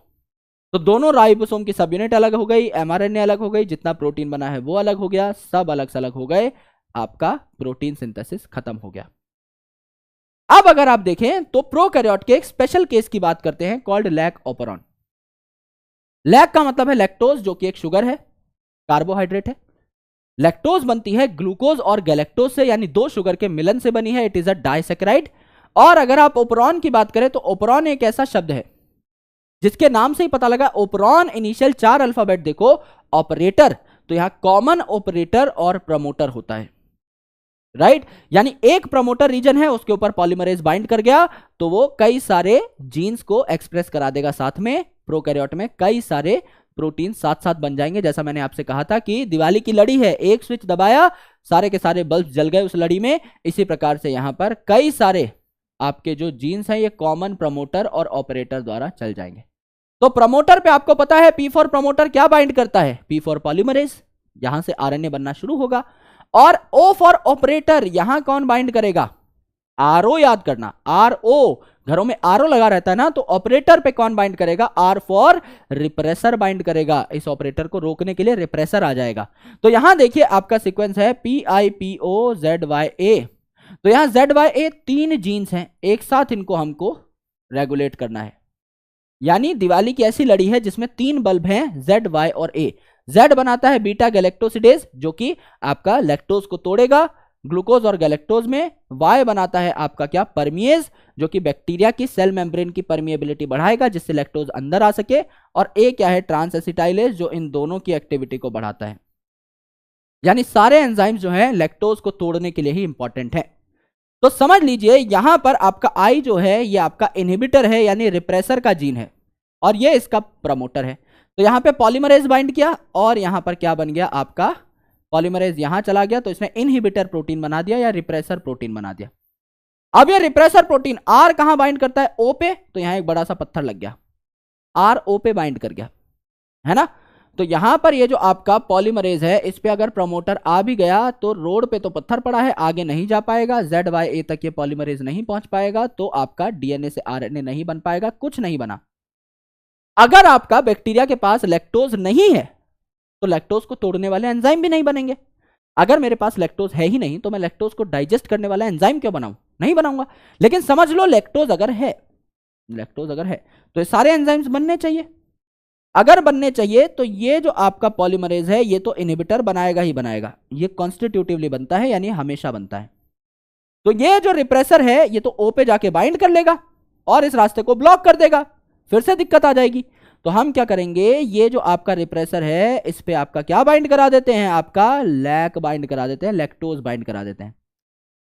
तो दोनों राइबोसोम की सब यूनिट अलग हो गई, एमआरएनए अलग हो गई, जितना प्रोटीन बना है वो अलग हो गया, सब अलग अलग हो गए, आपका प्रोटीन सिंथेसिस खत्म हो गया। अब अगर आप देखें तो प्रोकैरियोट के एक स्पेशल केस की बात करते हैं कॉल्ड लैक ऑपरॉन। लैक का मतलब है लैक्टोज जो कि एक शुगर है, कार्बोहाइड्रेट है। लैक्टोज बनती है ग्लूकोज और गैलेक्टोज से, यानी दो शुगर के मिलन से बनी है। It is a disaccharide. और अगर आप ओपरॉन की बात करें तो ओपरॉन एक ऐसा शब्द है जिसके नाम से ही पता लगा, ओपरॉन इनिशियल 4 अल्फाबेट देखो, ऑपरेटर, तो यहां कॉमन ऑपरेटर और प्रमोटर होता है, राइट। यानी एक प्रमोटर रीजन है, उसके ऊपर पॉलीमरेज बाइंड कर गया तो वो कई सारे जीन्स को एक्सप्रेस करा देगा। साथ में प्रोकैरियोट में कई सारे प्रोटीन साथ साथ बन जाएंगे। जैसा मैंने आपसे कहा था कि दिवाली की लड़ी है, एक स्विच दबाया सारे के सारे बल्ब जल गए उस लड़ी में। इसी प्रकार से यहां पर कई सारे आपके जो जीन्स हैं ये कॉमन प्रमोटर और ऑपरेटर द्वारा चल जाएंगे। तो प्रमोटर पे आपको पता है P फॉर प्रमोटर क्या बाइंड करता है, P फॉर पॉलीमरेज, यहां से आरएनए बनना शुरू होगा। और O फॉर ऑपरेटर, यहां कौन बाइंड करेगा, RO, याद करना RO, घरों में RO लगा रहता है ना, तो ऑपरेटर पे कौन बाइंड करेगा, R फॉर रिप्रेसर बाइंड करेगा। इस ऑपरेटर को रोकने के लिए रिप्रेसर आ जाएगा। तो यहां देखिए आपका सीक्वेंस है PIPOZYA। तो यहां ZYA 3 जीन्स हैं, एक साथ इनको हमको रेगुलेट करना है। यानी दिवाली की ऐसी लड़ी है जिसमें 3 बल्ब हैं, Z, Y और A। Z बनाता है बीटा गैलेक्टोसिडेज जो कि आपका लैक्टोज को तोड़ेगा ग्लूकोज और गैलेक्टोज में। Y बनाता है आपका क्या, परमिएज, जो कि बैक्टीरिया की सेल मेम्ब्रेन की परमिएबिलिटी बढ़ाएगा जिससे लैक्टोज अंदर आ सके। और A क्या है, ट्रांस एसिटाइलेज, जो इन दोनों की एक्टिविटी को बढ़ाता है। यानी सारे एंजाइम्स जो हैं लैक्टोज को तोड़ने के लिए ही इंपॉर्टेंट है। तो समझ लीजिए यहां पर आपका आई जो है ये आपका इनहिबिटर है, यानी रिप्रेसर का जीन है, और ये इसका प्रमोटर है। तो यहां पे पॉलीमरेज बाइंड किया और यहां पर क्या बन गया, आपका पॉलीमरेज यहां चला गया तो इसने इनहिबिटर प्रोटीन बना दिया या रिप्रेसर प्रोटीन बना दिया। अब ये रिप्रेसर प्रोटीन आर कहां बाइंड करता है, ओ पे, तो यहां एक बड़ा सा पत्थर लग गया, आर ओ पे बाइंड कर गया, है ना। तो यहां पर ये जो आपका पॉलीमरेज है इस पे अगर प्रमोटर आ भी गया तो रोड पे तो पत्थर पड़ा है, आगे नहीं जा पाएगा, ZYA तक ये पॉलीमरेज नहीं पहुंच पाएगा, तो आपका डीएनए से आरएनए नहीं बन पाएगा, कुछ नहीं बना। अगर आपका बैक्टीरिया के पास लैक्टोज नहीं है तो लैक्टोज को तोड़ने वाले एंजाइम भी नहीं बनेंगे। अगर मेरे पास लैक्टोज है ही नहीं तो मैं लैक्टोज को डाइजेस्ट करने वाला एंजाइम क्यों बनाऊं? नहीं बनाऊंगा। लेकिन समझ लो लैक्टोज अगर है तो ये सारे एंजाइम्स बनने चाहिए। अगर बनने चाहिए तो ये जो आपका पॉलीमरेज है ये तो इनहिबिटर बनाएगा ही बनाएगा, ये कॉन्स्टिट्यूटिवली बनता है यानी हमेशा बनता है। तो ये जो रिप्रेसर है ये तो ओ पे जाके बाइंड कर लेगा और इस रास्ते को ब्लॉक कर देगा, फिर से दिक्कत आ जाएगी। तो हम क्या करेंगे, ये जो आपका रिप्रेसर है इस पे आपका क्या बाइंड करा देते हैं, आपका लैक बाइंड करा देते हैं, लैक्टोज बाइंड करा देते हैं।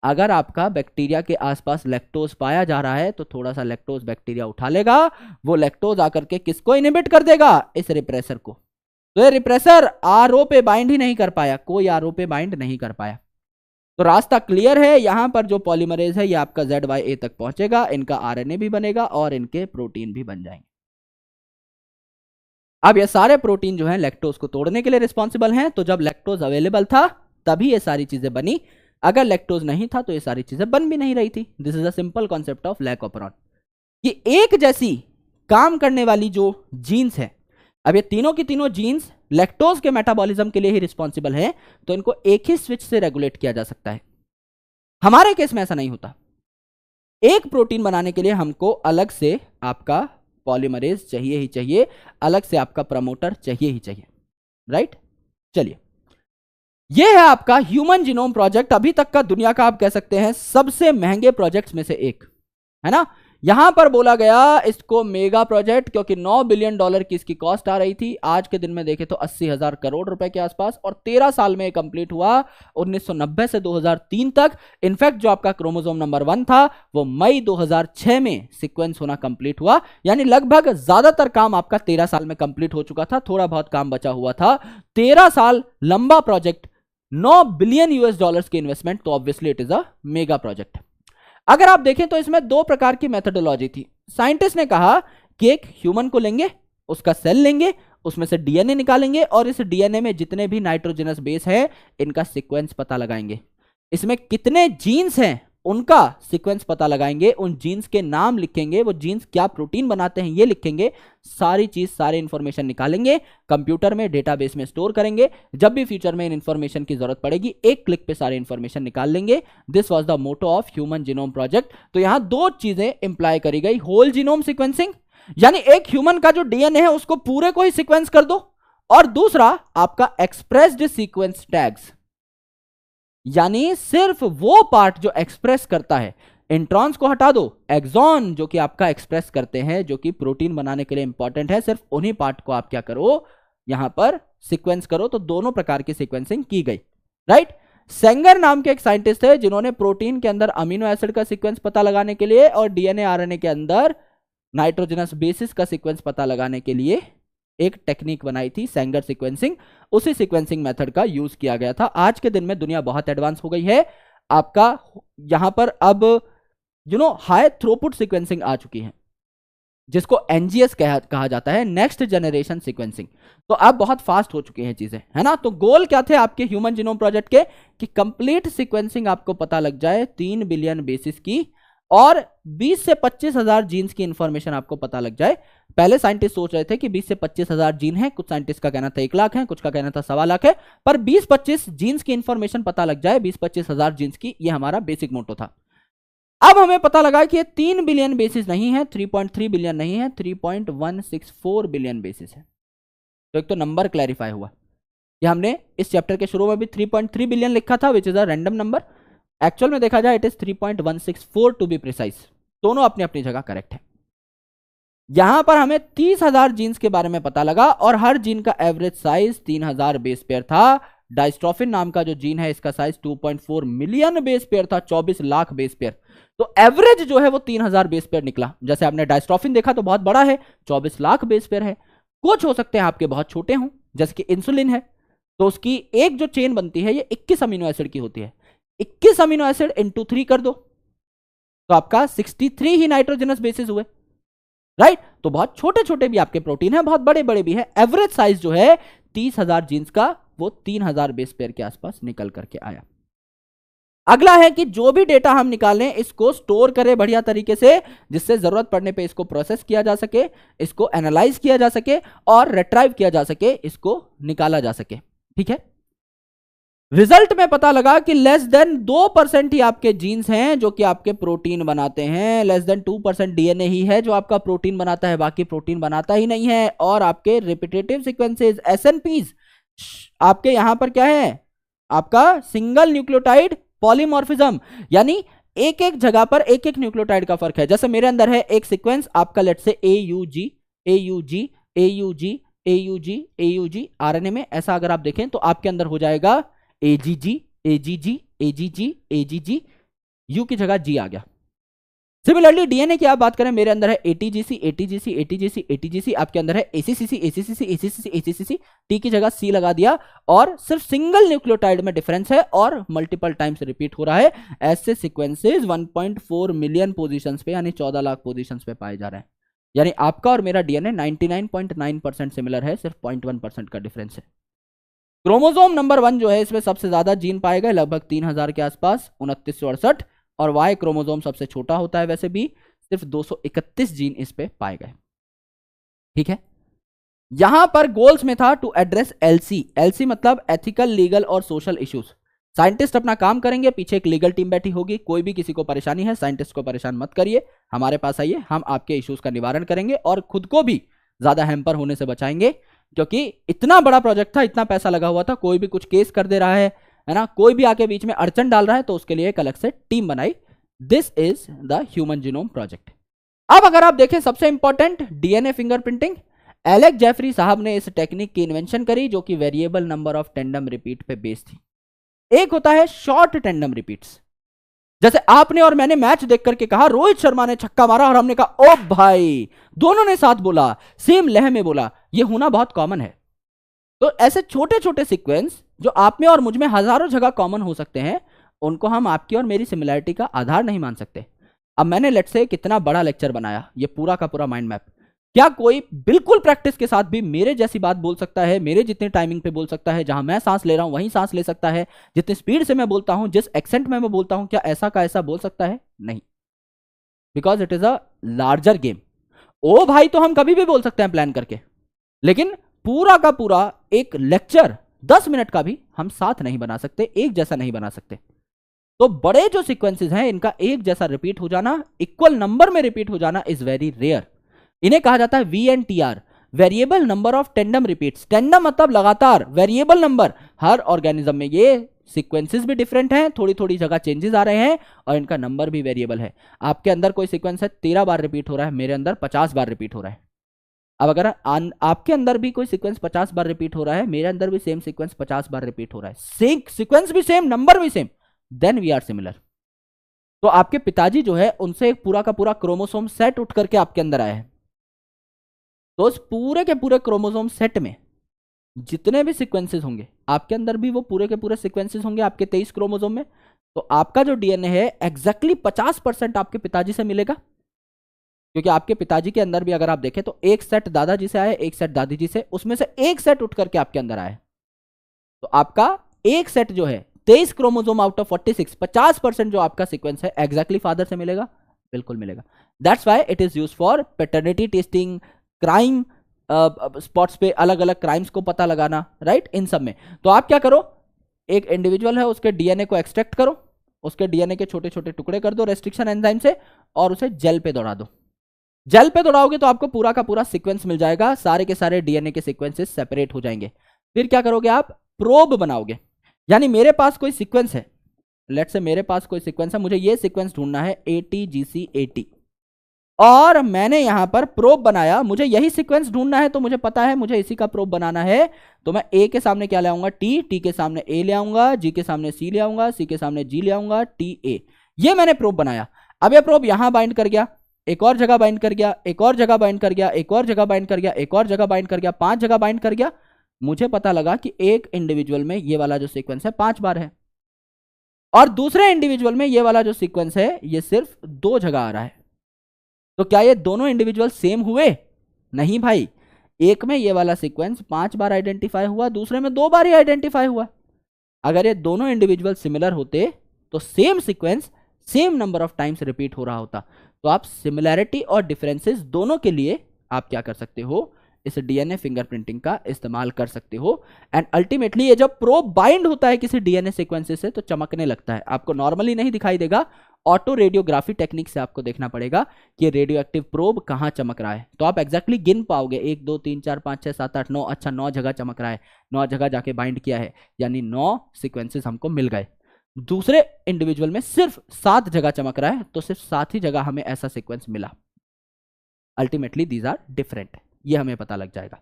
अगर आपका बैक्टीरिया के आसपास लैक्टोज पाया जा रहा है तो थोड़ा सा लैक्टोज बैक्टीरिया उठा लेगा, वो लैक्टोज आकर के किसको इनहिबिट कर देगा, इस रिप्रेसर को। तो ये रिप्रेसर आरओ पे बाइंड ही नहीं कर पाया, कोई आरओ पे बाइंड नहीं कर पाया। तो रास्ता क्लियर है, यहां पर जो पॉलीमरेज है ये आपका ZYA तक पहुंचेगा, इनका RNA भी बनेगा और इनके प्रोटीन भी बन जाएंगे। अब ये सारे प्रोटीन जो है लैक्टोज को तोड़ने के लिए रिस्पॉन्सिबल हैं। तो जब लैक्टोज अवेलेबल था तभी ये सारी चीजें बनी, अगर लैक्टोज नहीं था तो ये सारी चीजें बन भी नहीं रही थी। This is a simple concept of lac operon. ये एक जैसी काम करने वाली जो जीन्स है, अब ये तीनों की तीनों जीन्स लैक्टोज के मेटाबॉलिज्म के लिए ही रिस्पॉन्सिबल है, तो इनको एक ही स्विच से रेगुलेट किया जा सकता है। हमारे केस में ऐसा नहीं होता। एक प्रोटीन बनाने के लिए हमको अलग से आपका पॉलीमरेज चाहिए ही चाहिए, अलग से आपका प्रमोटर चाहिए ही चाहिए, राइट। चलिए, यह है आपका ह्यूमन जीनोम प्रोजेक्ट, अभी तक का दुनिया का आप कह सकते हैं सबसे महंगे प्रोजेक्ट्स में से एक, है ना। यहां पर बोला गया इसको मेगा प्रोजेक्ट क्योंकि $9 बिलियन की इसकी कॉस्ट आ रही थी। आज के दिन में देखें तो 80,000 करोड़ रुपए के आसपास, और 13 साल में कंप्लीट हुआ, 1990 से 2003 तक। इनफैक्ट जो आपका क्रोमोसोम नंबर 1 था वो मई 2006 में सीक्वेंस होना कंप्लीट हुआ, यानी लगभग ज्यादातर काम आपका 13 साल में कंप्लीट हो चुका था, थोड़ा बहुत काम बचा हुआ था। 13 साल लंबा प्रोजेक्ट, $9 बिलियन की इन्वेस्टमेंट, तो obviously it is a mega project. अगर आप देखें तो इसमें दो प्रकार की मेथोडोलॉजी थी। साइंटिस्ट ने कहा कि एक ह्यूमन को लेंगे, उसका सेल लेंगे, उसमें से डीएनए निकालेंगे और इस डीएनए में जितने भी नाइट्रोजनस बेस है इनका सीक्वेंस पता लगाएंगे, इसमें कितने जीन्स हैं उनका सीक्वेंस पता लगाएंगे, उन जीन्स के नाम लिखेंगे, वो जीन्स क्या प्रोटीन बनाते हैं ये लिखेंगे, सारी चीज सारे इंफॉर्मेशन निकालेंगे, कंप्यूटर में डेटाबेस में स्टोर करेंगे। जब भी फ्यूचर में इन इंफॉर्मेशन की जरूरत पड़ेगी एक क्लिक पे सारे इंफॉर्मेशन निकाल लेंगे। This was the motto of human genome project. तो यहां दो चीजें इंप्लाई करी गई, होल जीनोम सीक्वेंसिंग, यानी एक ह्यूमन का जो डीएनए है उसको पूरे को ही सीक्वेंस कर दो, और दूसरा आपका एक्सप्रेस्ड सीक्वेंस टैग्स, यानी सिर्फ वो पार्ट जो एक्सप्रेस करता है, इंट्रॉन्स को हटा दो, एक्सॉन जो कि आपका एक्सप्रेस करते हैं, जो कि प्रोटीन बनाने के लिए इंपॉर्टेंट है, सिर्फ उन्हीं पार्ट को आप क्या करो, यहां पर सीक्वेंस करो। तो दोनों प्रकार की सीक्वेंसिंग की गई, राइट। सेंगर नाम के एक साइंटिस्ट है जिन्होंने प्रोटीन के अंदर अमीनो एसिड का सीक्वेंस पता लगाने के लिए और डीएनए आरएनए के अंदर नाइट्रोजनस बेसिस का सीक्वेंस पता लगाने के लिए एक टेक्निक बनाई थी, सेंगर सीक्वेंसिंग। उसी सीक्वेंसिंग मेथड का यूज किया गया था। आज के दिन में दुनिया बहुत एडवांस हो गई है, आपका यहां पर अब हाई थ्रूपुट सीक्वेंसिंग आ चुकी है, जिसको NGS कहा जाता है, नेक्स्ट जनरेशन सीक्वेंसिंग। तो अब बहुत फास्ट हो चुकी हैं चीजें, है ना। तो गोल क्या थे आपके ह्यूमन जीनोम प्रोजेक्ट के, कि कंप्लीट सीक्वेंसिंग आपको पता लग जाए 3 बिलियन बेसिस की, और 20 से 25 हजार जीन्स की इंफॉर्मेशन आपको पता लग जाए। पहले साइंटिस्ट सोच रहे थे कि 20 से 25 हजार जीन है, कुछ साइंटिस्ट का कहना था 1 लाख है, कुछ का कहना था 1.25 लाख है, पर 20-25 जीन्स की इंफॉर्मेशन पता लग जाए, 20-25 हजार जीन्स की, ये हमारा बेसिक मोटो था। अब हमें पता लगा कि ये 3 बिलियन बेसिस नहीं है, 3.3 बिलियन नहीं है, 3.164 बिलियन बेसिस है। तो एक तो नंबर क्लैरिफाई हुआ। ये हमने इस चैप्टर के शुरू में भी 3.3 बिलियन लिखा था, which is a random number. Actual में देखा जाए it is 3.164 to be precise. दोनों अपनी अपनी जगह करेक्ट है। यहां पर हमें 30,000 जीन्स के बारे में पता लगा और हर जीन का एवरेज साइज 3,000 बेस पेयर था। डायस्ट्रोफिन नाम का जो जीन है इसका साइज 2.4 मिलियन बेस पेयर था, 24 लाख बेस पेयर। तो एवरेज जो है वो 3,000 बेस पेयर निकला। जैसे आपने डायस्ट्रोफिन देखा तो बहुत बड़ा है, 24 लाख बेस पेयर है। कुछ हो सकते हैं आपके बहुत छोटे हों, जैसे कि इंसुलिन है, तो उसकी एक जो चेन बनती है ये 21 अमीनो एसिड की होती है। 21 अमीनो एसिड इंटू 3 कर दो तो आपका 63 ही नाइट्रोजनस बेसिस हुए, राइट। तो बहुत छोटे छोटे भी आपके प्रोटीन है, बहुत बड़े बड़े भी है। एवरेज साइज जो है 30,000 जीन्स का वो 3,000 बेस पेयर के आसपास निकल करके आया। अगला है कि जो भी डेटा हम निकालें इसको स्टोर करें बढ़िया तरीके से, जिससे जरूरत पड़ने पे इसको प्रोसेस किया जा सके, इसको एनालाइज किया जा सके और रिट्राइव किया जा सके, इसको निकाला जा सके। ठीक है, रिजल्ट में पता लगा कि लेस देन 2% ही आपके जीन्स हैं जो कि आपके प्रोटीन बनाते हैं, लेस देन 2% डीएनए ही है जो आपका प्रोटीन बनाता है, बाकी प्रोटीन बनाता ही नहीं है। और आपके रिपीटेटिव सीक्वेंसेस एसएनपीज, आपके यहां पर क्या है, आपका सिंगल न्यूक्लियोटाइड पॉलीमॉर्फिज्म, यानी एक एक जगह पर एक एक न्यूक्लियोटाइड का फर्क है। जैसे मेरे अंदर है एक सीक्वेंस आपका, लेट से AUG AUG AUG AUG AUG RNA में, ऐसा अगर आप देखें तो आपके अंदर हो जाएगा AGG AGG AGG AGG, you की जगह जी आ गया। सिमिलरली डीएनए की आप बात करें, मेरे अंदर है ATGC ATGC ATGC ATGC, आपके अंदर है ACCC ACCC ACCC ACCC, T की जगह सी लगा दिया, और सिर्फ सिंगल न्यूक्लियोटाइड में डिफरेंस है और मल्टीपल टाइम्स रिपीट हो रहा है। ऐसे सीक्वेंसेस 1.4 मिलियन पोजीशंस पे, यानी 14 लाख पोजीशंस पे पाए जा रहे हैं। यानी आपका और मेरा डीएनए 99.9% सिमिलर है, सिर्फ 0.1% का डिफरेंस है। क्रोमोसोम नंबर 1 जो है, इसमें सबसे ज्यादा जीन पाए गए, लगभग 3000 के आसपास, 2968, और वाई क्रोमोसोम सबसे छोटा होता है वैसे भी, सिर्फ 231 जीन इस पे पाए गए। ठीक है, यहां पर गोल्स में था टू एड्रेस एलसी मतलब एथिकल, लीगल और सोशल इश्यूज। साइंटिस्ट अपना काम करेंगे, पीछे एक लीगल टीम बैठी होगी, कोई भी किसी को परेशानी है साइंटिस्ट को परेशान मत करिए, हमारे पास आइए, हम आपके इश्यूज का निवारण करेंगे और खुद को भी ज्यादा हैम्पर होने से बचाएंगे, क्योंकि इतना बड़ा प्रोजेक्ट था, इतना पैसा लगा हुआ था, कोई भी कुछ केस कर दे रहा है ना, कोई भी आके बीच में अड़चन डाल रहा है, तो उसके लिए एक अलग से टीम बनाई। This is the human genome project. अब अगर आप देखें, सबसे important DNA fingerprinting, Alex Jeffrey साहब ने इस टेक्निक की इन्वेंशन करी, जो कि variable number of tandem repeat पे बेस्ड थी। एक होता है शॉर्ट टेंडम रिपीट्स, जैसे आपने और मैंने मैच देख करके कहा रोहित शर्मा ने छक्का मारा और हमने कहा ओ भाई, दोनों ने साथ बोला, सेम लय में बोला, यह होना बहुत कॉमन है। तो ऐसे छोटे छोटे सीक्वेंस जो आप में और मुझ में हजारों जगह कॉमन हो सकते हैं, उनको हम आपकी और मेरी सिमिलैरिटी का आधार नहीं मान सकते। अब मैंने लेट से कितना बड़ा लेक्चर बनाया, ये पूरा का पूरा माइंड मैप, क्या कोई बिल्कुल प्रैक्टिस के साथ भी मेरे जैसी बात बोल सकता है, मेरे जितने टाइमिंग पे बोल सकता है, जहां मैं सांस ले रहा हूं वहीं सांस ले सकता है, जितनी स्पीड से मैं बोलता हूं, जिस एक्सेंट में मैं बोलता हूं, क्या ऐसा का ऐसा बोल सकता है? नहीं, because it is a larger game. ओ भाई तो हम कभी भी बोल सकते हैं प्लान करके, लेकिन पूरा का पूरा एक लेक्चर 10 मिनट का भी हम साथ नहीं बना सकते, एक जैसा नहीं बना सकते। तो बड़े जो सीक्वेंसेस हैं, इनका एक जैसा रिपीट हो जाना, इक्वल नंबर में रिपीट हो जाना इज वेरी रेयर। इन्हें कहा जाता है VNTR, variable number of tandem repeats. Tandem मतलब लगातार, वेरिएबल नंबर, हर ऑर्गेनिज्म में ये सीक्वेंसेस भी डिफरेंट हैं, थोड़ी थोड़ी जगह चेंजेस आ रहे हैं और इनका नंबर भी वेरिएबल है। आपके अंदर कोई सीक्वेंस है 13 बार रिपीट हो रहा है, मेरे अंदर 50 बार रिपीट हो रहा है। अब अगर आपके अंदर भी कोई सीक्वेंस 50 बार रिपीट हो रहा है, मेरे अंदर भी सेम सीक्वेंस 50 बार रिपीट हो रहा है, सेम सीक्वेंस भी सेम, नंबर भी same, then we are similar. तो आपके पिताजी जो है, उनसे एक पूरा का पूरा क्रोमोसोम सेट उठ करके आपके अंदर आया है। तो उस पूरे के पूरे क्रोमोसोम सेट में जितने भी सीक्वेंसेस होंगे, आपके अंदर भी वो पूरे के पूरे सीक्वेंसेस होंगे आपके 23 क्रोमोसोम में। तो आपका जो डीएनए है एग्जैक्टली 50% आपके पिताजी से मिलेगा, क्योंकि आपके पिताजी के अंदर भी अगर आप देखें तो एक सेट दादाजी से आया, एक सेट दादी जी से, उसमें से एक सेट उठ करके आपके अंदर आया। तो आपका एक सेट जो है 23 क्रोमोसोम आउट ऑफ 46, 50% जो आपका सीक्वेंस है एग्जैक्टली फादर से मिलेगा, बिल्कुल मिलेगा। That's why it is used for paternity testing, crime spots पे अलग अलग क्राइम्स को पता लगाना, राइट, इन सब में। तो आप क्या करो, एक इंडिविजुअल है उसके डीएनए को एक्सट्रैक्ट करो, उसके डीएनए के छोटे छोटे टुकड़े कर दो रेस्ट्रिक्शन एंजाइम से, और उसे जेल पे दौड़ा दो। जेल पे दौड़ाओगे तो आपको पूरा का पूरा सीक्वेंस मिल जाएगा, सारे के सारे डीएनए के सीक्वेंसेस सेपरेट हो जाएंगे। फिर क्या करोगे आप, प्रोब बनाओगे। यानी मेरे पास कोई सीक्वेंस है, लेट्स से मेरे पास कोई सीक्वेंस है, मुझे ये सीक्वेंस ढूंढना है ATGC80, और मैंने यहां पर प्रोब बनाया, मुझे यही सीक्वेंस ढूंढना है, तो मुझे पता है मुझे इसी का प्रोब बनाना है। तो मैं A के सामने क्या ले आऊंगा, T के सामने A ले आऊंगा, G के सामने C ले आऊंगा, C के सामने G ले आऊंगा, TA। ये मैंने प्रोब बनाया। अब ये प्रोब यहां बाइंड कर गया, एक और जगह बाइंड कर गया, एक और जगह बाइंड कर गया, एक और जगह बाइंड कर गया, एक और जगह बाइंड कर गया, 5 जगह बाइंड कर गया। मुझे पता लगा कि एक इंडिविजुअल में ये वाला जो सीक्वेंस है 5 बार है, और दूसरे इंडिविजुअल में ये वाला जो सीक्वेंस है ये सिर्फ 2 जगह आ रहा है। तो क्या ये दोनों इंडिविजुअल सेम हुए? नहीं भाई, एक में ये वाला सीक्वेंस 5 बार आइडेंटिफाई हुआ, दूसरे में 2 बार ही आइडेंटिफाई हुआ। अगर ये दोनों इंडिविजुअल सिमिलर होते तो same sequence same number of times repeat हो रहा होता। तो आप सिमिलैरिटी और डिफरेंसेस दोनों के लिए आप क्या कर सकते हो, इस डीएनए फिंगरप्रिंटिंग का इस्तेमाल कर सकते हो। एंड अल्टीमेटली ये जब प्रोब बाइंड होता है किसी डीएनए सीक्वेंसेस से तो चमकने लगता है, आपको नॉर्मली नहीं दिखाई देगा, ऑटो रेडियोग्राफी टेक्निक से आपको देखना पड़ेगा कि रेडियो एक्टिव प्रोब कहां चमक रहा है। तो आप एग्जैक्टली गिन पाओगे 1 2 3 4 5 6 7 8 9, अच्छा 9 जगह चमक रहा है, 9 जगह जाके बाइंड किया है, यानी 9 सीक्वेंसेस हमको मिल गए। दूसरे इंडिविजुअल में सिर्फ 7 जगह चमक रहा है, तो सिर्फ 7 ही जगह हमें ऐसा सीक्वेंस मिला। अल्टीमेटली दीज आर डिफरेंट, ये हमें पता लग जाएगा।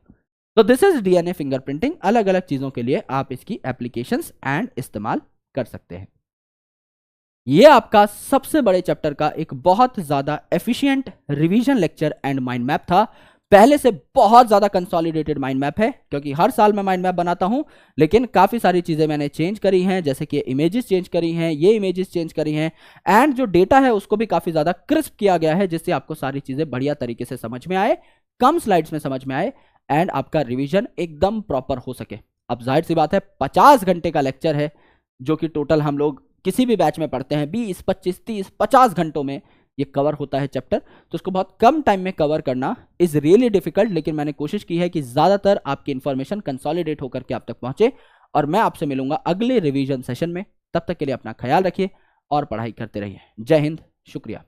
तो दिस इज डीएनए फिंगरप्रिंटिंग। अलग अलग चीजों के लिए आप इसकी एप्लीकेशंस एंड इस्तेमाल कर सकते हैं। ये आपका सबसे बड़े चैप्टर का एक बहुत ज्यादा efficient revision lecture and mind map था। पहले से बहुत ज्यादा कंसोलिडेटेड माइंड मैप है, क्योंकि हर साल मैं माइंड मैप बनाता हूं, लेकिन काफी सारी चीजें मैंने चेंज करी हैं, जैसे कि इमेजेस चेंज करी हैं, ये इमेजेस चेंज करी हैं, एंड जो डेटा है उसको भी काफी ज्यादा क्रिस्प किया गया है, जिससे आपको सारी चीजें बढ़िया तरीके से समझ में आए, कम स्लाइड्स में समझ में आए, एंड आपका रिवीजन एकदम प्रॉपर हो सके। अब जाहिर सी बात है 50 घंटे का लेक्चर है, जो कि टोटल हम लोग किसी भी बैच में पढ़ते हैं 20 25 30 50 घंटों में ये कवर होता है चैप्टर। तो उसको बहुत कम टाइम में कवर करना इज रियली डिफिकल्ट, लेकिन मैंने कोशिश की है कि ज्यादातर आपकी इंफॉर्मेशन कंसोलिडेट होकर के आप तक पहुंचे। और मैं आपसे मिलूंगा अगले रिवीजन सेशन में, तब तक के लिए अपना ख्याल रखिए और पढ़ाई करते रहिए। जय हिंद, शुक्रिया।